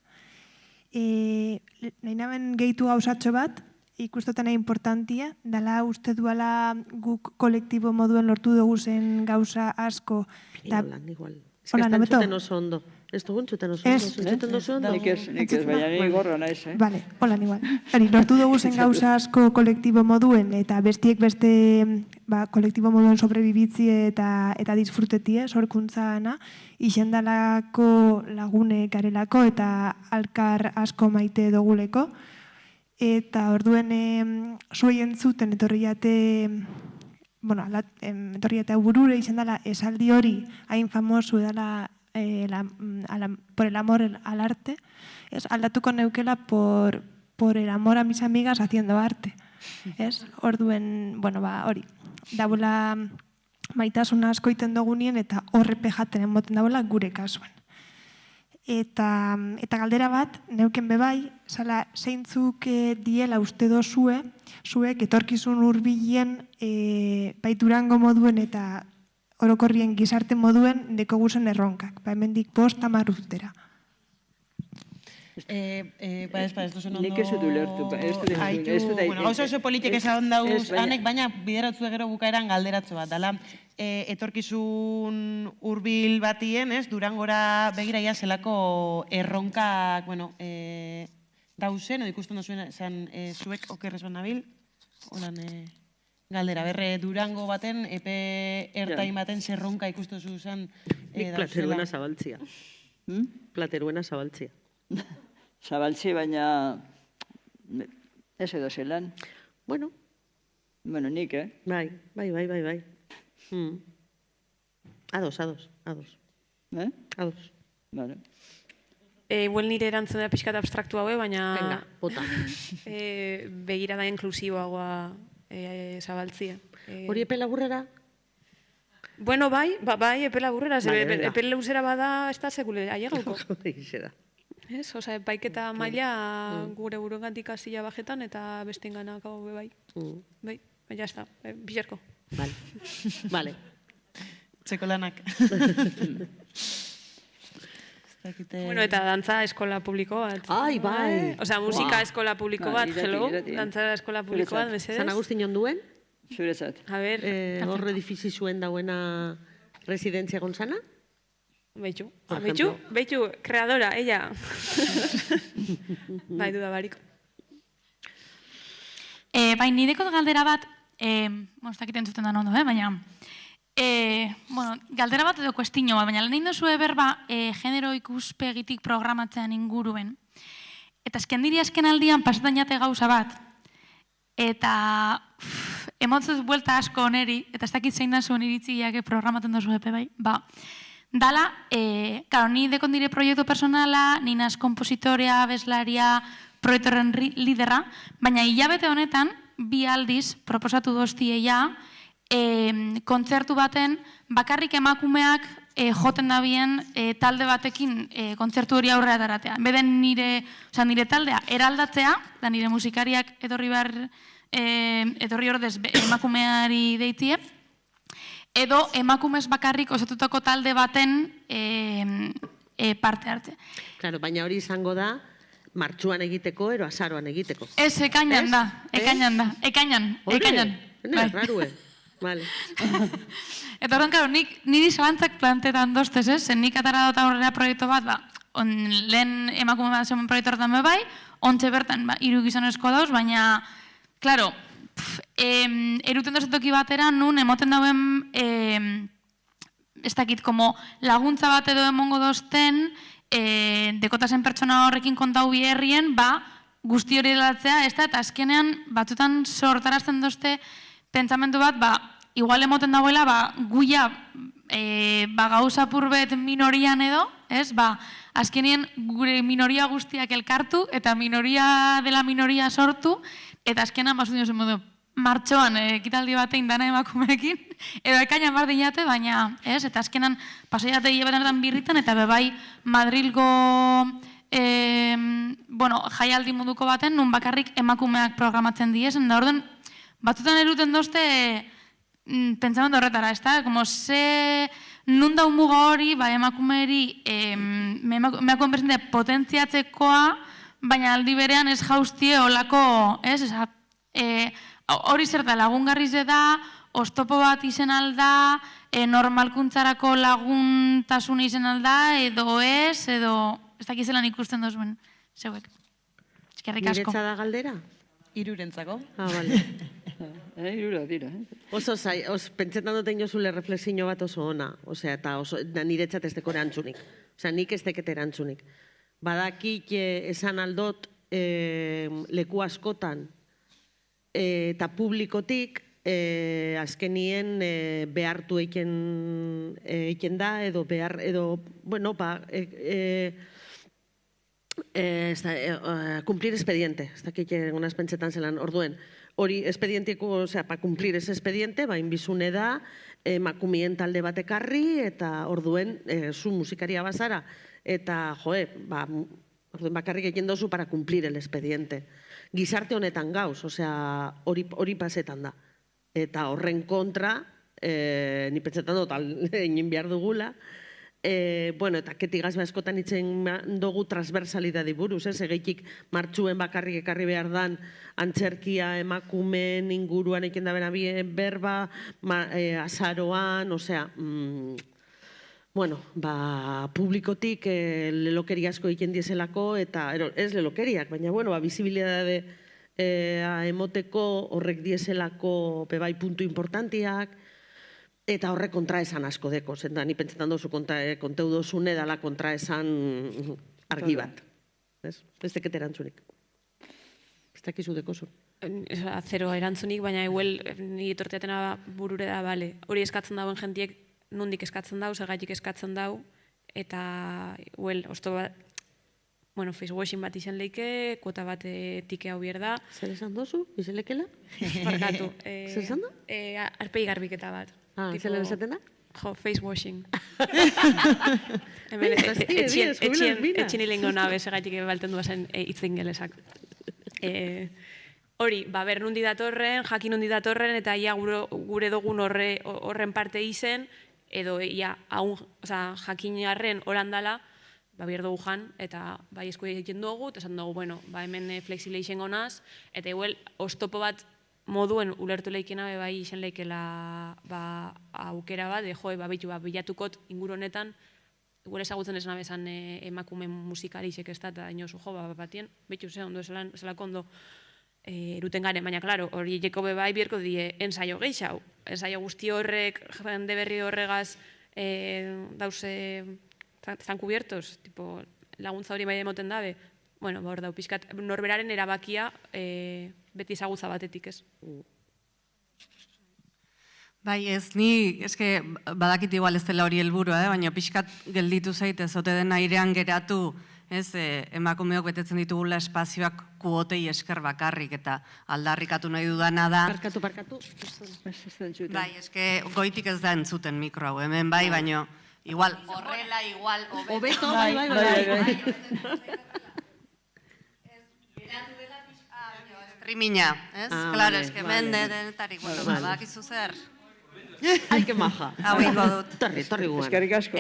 Nahi naben gehitu gauzatxo bat, ikustotan importantia, dala uste duala guk kolektibo moduen lortu dugu zen gauza asko. Igual. Ez que estan txuten oso ondo. Ez dugun txuten oso ondo. Txuten oso ondo. Nik ez, baina ni gorro naiz, Vale, holan igual. Lortu dugu zen gauza asko kolektibo moduen, eta bestiek beste kolektibo moduen sobrevivitzi eta disfrutetie, sorkuntza ana, izendalako lagune garelako eta alkar asko maite duguleko. Eta orduen zuei entzuten etorriate burure izan dela esaldi hori hain famosu edala por el amor al arte, aldatuko neukela por el amor a mis amigas haciendo arte. Orduen, hori, daula maitasuna asko iten dugunien eta horrepe jaten emoten daula gure kasuen. Eta galdera bat, neuken bebai, zeintzuk diela uste dozue, zuek etorkizun hurbilen bai Durango moduen eta orokorrien gizarte moduen dekoguzen erronkak, hemendik 5-10 urtera. Ez duzu ondo... Nik ez dut ulertu. Gauza oso politik esan dauz, hanek, baina bideratzu gero bukaeran galderatzu bat, dala etorkizun hurbil batien, Durangora begiraia zelako erronkak, dauzen, edo ikusten duzuen zuek okerrezban nabil, holan galdera, berre Durango baten, epe ertain baten zerronka ikustu zuzan dauzela. Plateruena zabaltzia. Plateruena zabaltzia. Zabaltzi, baina ez edo zelan. Bueno, nik, Bai. Ados. Eh? Ados. Vale. Igual nire erantzuna pixkat abstraktu haue, baina Venga, bota. begirada inklusiboagoa zabaltzia. Hori epe laburrera? Bueno, bai, epe laburrera. Vale, venga. Epe leuzera bada, ez da sekule aiegauko. Horixe da. Ez, oza, epaiketa maila gure buruengandik hasila bajetan eta bestenganak hau bai. Bai, ja ez da, bizarko. Vale. Txeko lanak. Bueno, eta dantza eskola publiko bat. Ai, bai. Osea, musika eskola publiko bat, hello, dantza eskola publiko bat, mesedez. San Agustin onduen? Zuretzat. A ber, hor edifizi zuen dauena residentzia gonzana? Beitu, kreadora, ella. Bai, duda bariko. Bai, nireko galdera bat, ez dakit entzuten da ondo, baina, galdera bat edo kuestino bat, baina lehen egin duzue berba genero ikuspegitik programatzean inguruen. Eta azken diri azken aldian pasetan jate gauza bat, eta emotzez buelta asko oneri, eta ez dakit zein da zuen iritziak programatzen duzu epe bai, dala, karo, ni dekon dire proiektu personala, ni naz kompositorea, bezlaria, proiektoren lidera, baina hilabete honetan, bi aldiz, proposatu doztieia, kontzertu baten, bakarrik emakumeak joten dabien talde batekin kontzertu hori aurrera daratea. Beden nire taldea eraldatzea, da nire musikariak etorri ordez emakumeari deitie, edo emakumez bakarrik osatutako talde baten parte hartze. Claro, baina hori izango da, martxuan egiteko, ero azaroan egiteko. Ez, ekainan da. Ekainan. Rarue. Vale. Eta horren, karo, niri zabantzak plantetan dostez, zen nik atara dut aurrera proiektu bat, lehen emakume bat zemen proiektu horretan bai, ontxe bertan, 3 gizonezko dauz, baina, klaro, eruten dozetoki batera, nun emoten dauen, ez dakit, como laguntza bat edo emongo dozten, dekotasen pertsona horrekin kontau biherrien, guzti hori delatzea, ez da, eta azkenean, batzutan sortarazten dozte, pentsamendu bat, igual emoten dauela, guia, gauza purbet minorian edo, ez, azkenean gure minoria guztiak elkartu, eta minoria dela minoria sortu, eta azkenean basu diozen modu, martxoan ekitaldi batein dana emakumeekin, edo ekainan bar dinate, baina, ez, eta azkenan pasaiate hilabetenetan birritan, eta bebai Madrilgo jaialdi munduko baten, nun bakarrik emakumeak programatzen diezen, da orden, batzutan eruten dozte pentsamendu horretara, ez da, como nun daun muga hori, emakumeeri, emakume presente potentziatzekoa, baina aldi berean ez jaustie olako, ez, hori zer da, lagungarriz da, oztopo bat izen alda, normalkuntzarako laguntasun izen alda, edo ez dakizelan ikusten dozuen, zeuek. Eskerrik asko. Niretza da galdera? Irurentzako. Bale. Irura dira. Oso zai, pentsetan dut egin zule reflexio bat oso ona, eta niretzat ez deko erantzunik. Nik ez deket erantzunik. Badakik esan aldot leku askotan eta publikotik azkenien behartu eiken da, edo behar, edo, bueno, cumplir expediente, ez dakik egunaz pentsetan zelan, orduen, hori expedientiko, para cumplir ese expediente, inbizune da, emakumien talde bat ekarri, eta orduen, zu musikaria bazara, eta, orduen bakarrik egin dozu para cumplir el expediente. Gizarte honetan gauz, hori pasetan da. Eta horren kontra, ni pentsetan dut, egin behar dugula, eta ketigaz askotan itzen dugu transversalidadi buruz, egeitik martxuen bakarrik ekarri behar dan antzerkia emakumeen inguruan egin da berba, azaroan, publikotik lelokeri asko egin diezelako, eta ez lelokeriak, baina bizibilidade emoteko horrek diezelako bebai puntu importantiak, eta horrek kontraesan asko deko, zenta ni pentsetan dozu konteu dozune dala kontraesan argi bat. Ez deket erantzunik. Ez dakizu deko zu. Zero erantzunik, baina eguel nire torteatena burure da, hori eskatzen dauen jentiek nondik eskatzen dau, zergaitik eskatzen dau, eta, osto bat, bueno, facewashing bat izan leike, kuota bat tike hau bierda. Zer esan dozu? Izelekela? Barkatu. Zer esan da? Arpegi garbiketa bat. Zer esaten da? Jo, facewashing. Hemen etxin hilengo nabe, segaitik balten duazen hitz ingelesak. Hori, ber, nundi datorren, jakin nundi datorren, eta ia gure dugun horren parte izen, edo ia jakin jarren orandala, bier dugu jan, eta bai esku egiten dugu, eta esan dugu, bueno, hemen flexile izen gonaz, eta igual, oztopo bat moduen ulertu leikena, bai izen leikela aukera bat, bilatukot inguru honetan, igual ezagutzen ez nabezan emakume musikarizek ez da, eta inozu jo, batien, behitu ze, ondo esalako ondo eruten garen, baina, klaro, hori jeko bai bierko die ensaio geixau. Ensaio guzti horrek, jende berri horregaz, dauze, zan kubiertos, laguntza hori bai emoten dabe, bueno, hor dau, pixkat, norberaren erabakia beti ezagutza batetik, ez? Bai, eske badakit igual ez dela hori helburua, baina pixkat gelditu zait, ez ote den airean geratu, emakumeok betetzen ditugula espazioak kuotei esker bakarrik, eta aldarrikatu nahi dudana da. Parkatu. Bai, eske goitik ez da entzuten mikro hau, hemen bai, baina igual, horrela, igual, hobeto. Bai. Geratu dela streaminga, ez? Claro, eske hemen denetarik, bueno, badakizu zer. Ai, que maja. Hau ingo dut. Torri guan. Eskerrik asko.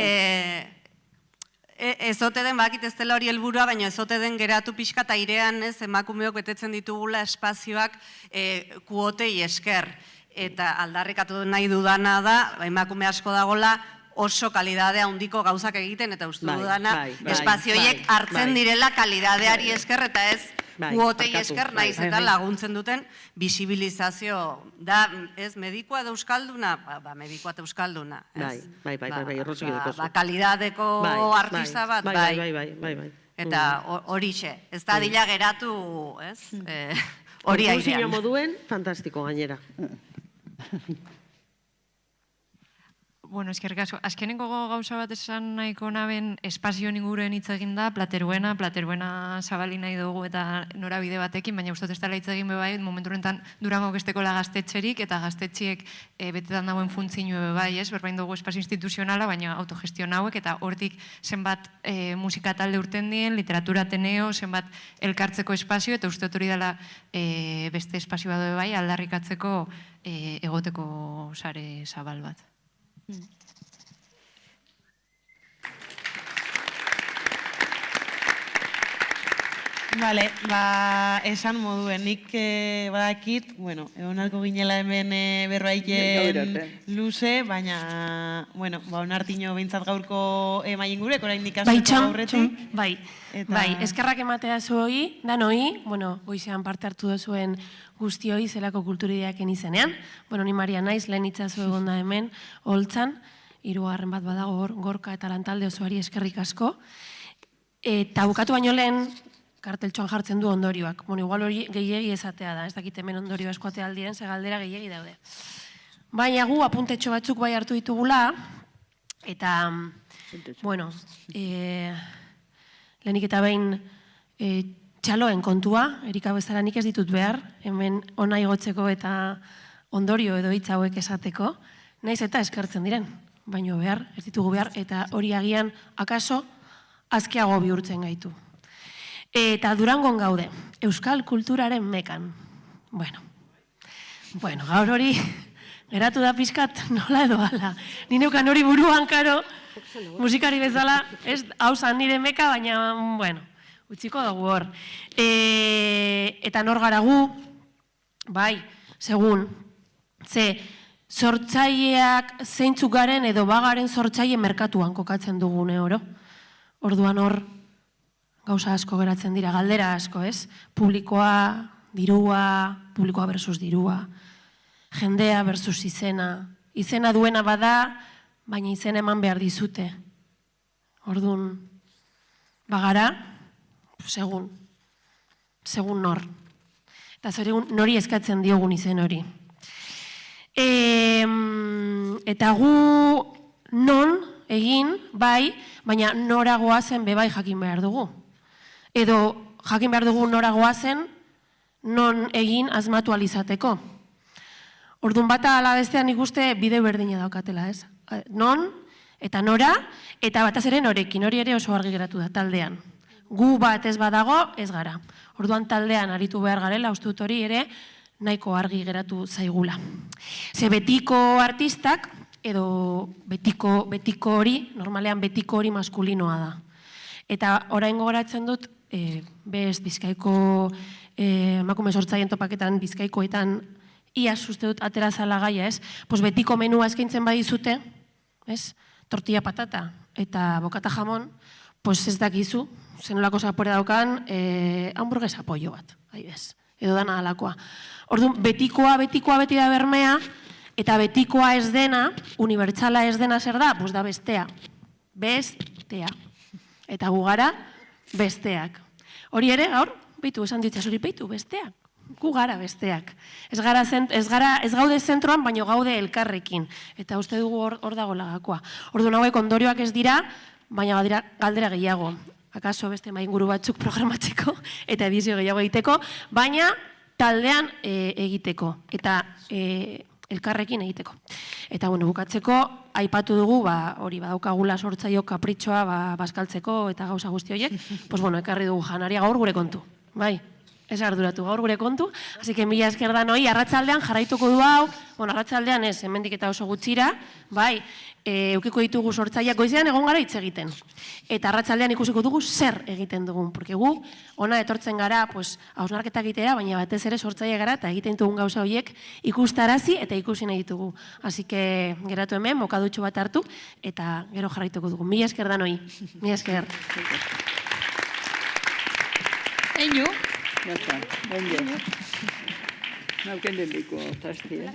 Ezote den, bakit ez dela hori helburua, baina ezote den geratu pixka eta airean, emakumeok betetzen ditugula espazioak kuotei esker. Eta aldarrikatu nahi dudana da, emakume asko dagola, oso kalidadea handiko gauzak egiten, eta uste dudana, espazioiek hartzen direla kalidadeari esker, eta ez kuotei esker naiz, eta laguntzen duten bisibilizazio da, ez, medikoa da euskalduna? Medikoa da euskalduna. Bai, errotzik edokozu. Kalidadeko artista bat, bai. Eta horixe, ez da dila geratu, ez, hori airean. Konklusio moduen, fantastiko gainera. Bueno, eskerrik asko. Azkenengo gauza bat esan nahiko naben espazio inguruen hitz egin da, plateruena zabali nahi dugu eta norabide batekin, baina uste ez dela hitz egin bebai, momentu horretan Durango gestekola gaztetxerik, eta gaztetxiek betetan dagoen funtzinu bebai, ez? Berbain dugu espazio instituzionala, baina autogestion hauek, eta hortik zenbat musika talde urten dien, literatura ateneo, zenbat elkartzeko espazio, eta uste hori dela beste espazioa du bebai, aldarrikatzeko egoteko sare zabal bat. Bale, esan moduen, nik badakit, bueno, egon alko ginela hemen berbaiken luze, baina, bueno, onartino behintzat gaurko maien gurek, orain nik asko aurretik. Bai, eskerrak ematea zuoi, danoi, bueno, goizean parte hartu duzuen guztioi zelako kulturideaken izenean. Bueno, ni Maria naiz, lehen itzazu egon da hemen, holtzan, hirugarren bat badago Gorka eta Lantalde osoari eskerrik asko. Eta bukatu baino lehen, karteltxoan jartzen du ondorioak. Bueno, igual hori gehiegi esatea da, ez dakit hemen ondorio eskoatea aldiren, ze galdera gehiegi daude. Baina gu apuntetxo batzuk bai hartu ditugula, eta, bueno, lehenik eta behin txaloen kontua, Erika bezala nik ez ditut behar, hemen ona igotzeko eta ondorio edo hitz hauek esateko, naiz eta eskertzen diren, baino behar, ez ditugu behar, eta hori agian akaso azkiago bihurtzen gaitu. Eta Durangon gaude, euskal kulturaren mekan. Bueno, gaur hori geratu da pixkat nola edo ala. Ni neukan hori buruan karo, musikari bezala, ez hau zan nire meka, baina, bueno, utziko dugu hor. Eta nor gara gu, bai, segun, ze sortzaileak zeintzuk garen edo bagaren sortzaile merkatuan kokatzen dugune oro. Orduan hor, gauza asko geratzen dira, galdera asko, ez? Publikoa, dirua, publikoa versus dirua, jendea versus izena. Izena duena bada, baina izena eman behar dizute. Orduan, bagara, segun nor. Eta nori eskatzen diogun izen hori. Eta gu non egin, bai, baina nora goazen bebai jakin behar dugu. Edo jakin behar dugu nora goazen, non egin asmatu alizateko. Orduan bata ala bestean ikuste bide berdina daukatela, ez? Non, eta nora, eta bataz ere norekin, hori ere oso argi geratu da, taldean. Gu bat ez badago, ez gara. Orduan taldean aritu behar garela, uste dut hori ere nahiko argi geratu zaigula. Ze betiko artistak, edo betiko hori, normalean betiko hori maskulinoa da. Eta orain gogoratzen dut, bez Bizkaiko emakume sortzaien topaketan Bizkaikoetan iaz uste dut atera zala gaia, ez? Pues betiko menua eskaintzen badizute, ez? Tortilla patata eta bokata jamon, pues ez dakizu, zenolako zapore daukan hamburguesa pollo bat, adibidez, edo dana alakoa. Orduan, betikoa beti da bermea, eta betikoa ez dena, unibertsala ez dena zer da, pues da bestea. Bestea. Eta gu gara, besteak. Hori ere, gaur, beitu, esan ditzaz hori beitu, besteak. Gu gara besteak. Ez gaude zentroan, baino gaude elkarrekin. Eta uste dugu hor dago lagakoa. Orduan hauek ondorioak ez dira, baina badira galdera gehiago. Akaso beste mainguru batzuk programatzeko eta edizio gehiago egiteko, baina taldean egiteko. Eta elkarrekin egiteko. Eta bukatzeko, aipatu dugu, hori badaukagula sortzaio kapritxoa bazkaltzeko eta gauza guzti horiek, ekarri dugu janaria gaur gure kontu. Bai, ez arduratu gaur gure kontu, así que mila esker danoi, arratsaldean jarraituko du hau, arratsaldean ez, hemendik eta oso gutxira, bai, eukiko ditugu sortzaileak goizean egon gara hitz egiten. Eta arratsaldean ikusiko dugu zer egiten dugun, porque gu ona etortzen gara, hausnarketa egitea, baina batez ere sortzaile gara eta egiten dugun gauza horiek ikustarazi eta ikusi nahi ditugu. Así que geratu hemen, mokadutxo bat hartu eta gero jarraituko dugu. Mila esker danoi. Mila esker. Einu? Nauken den biko, tastia.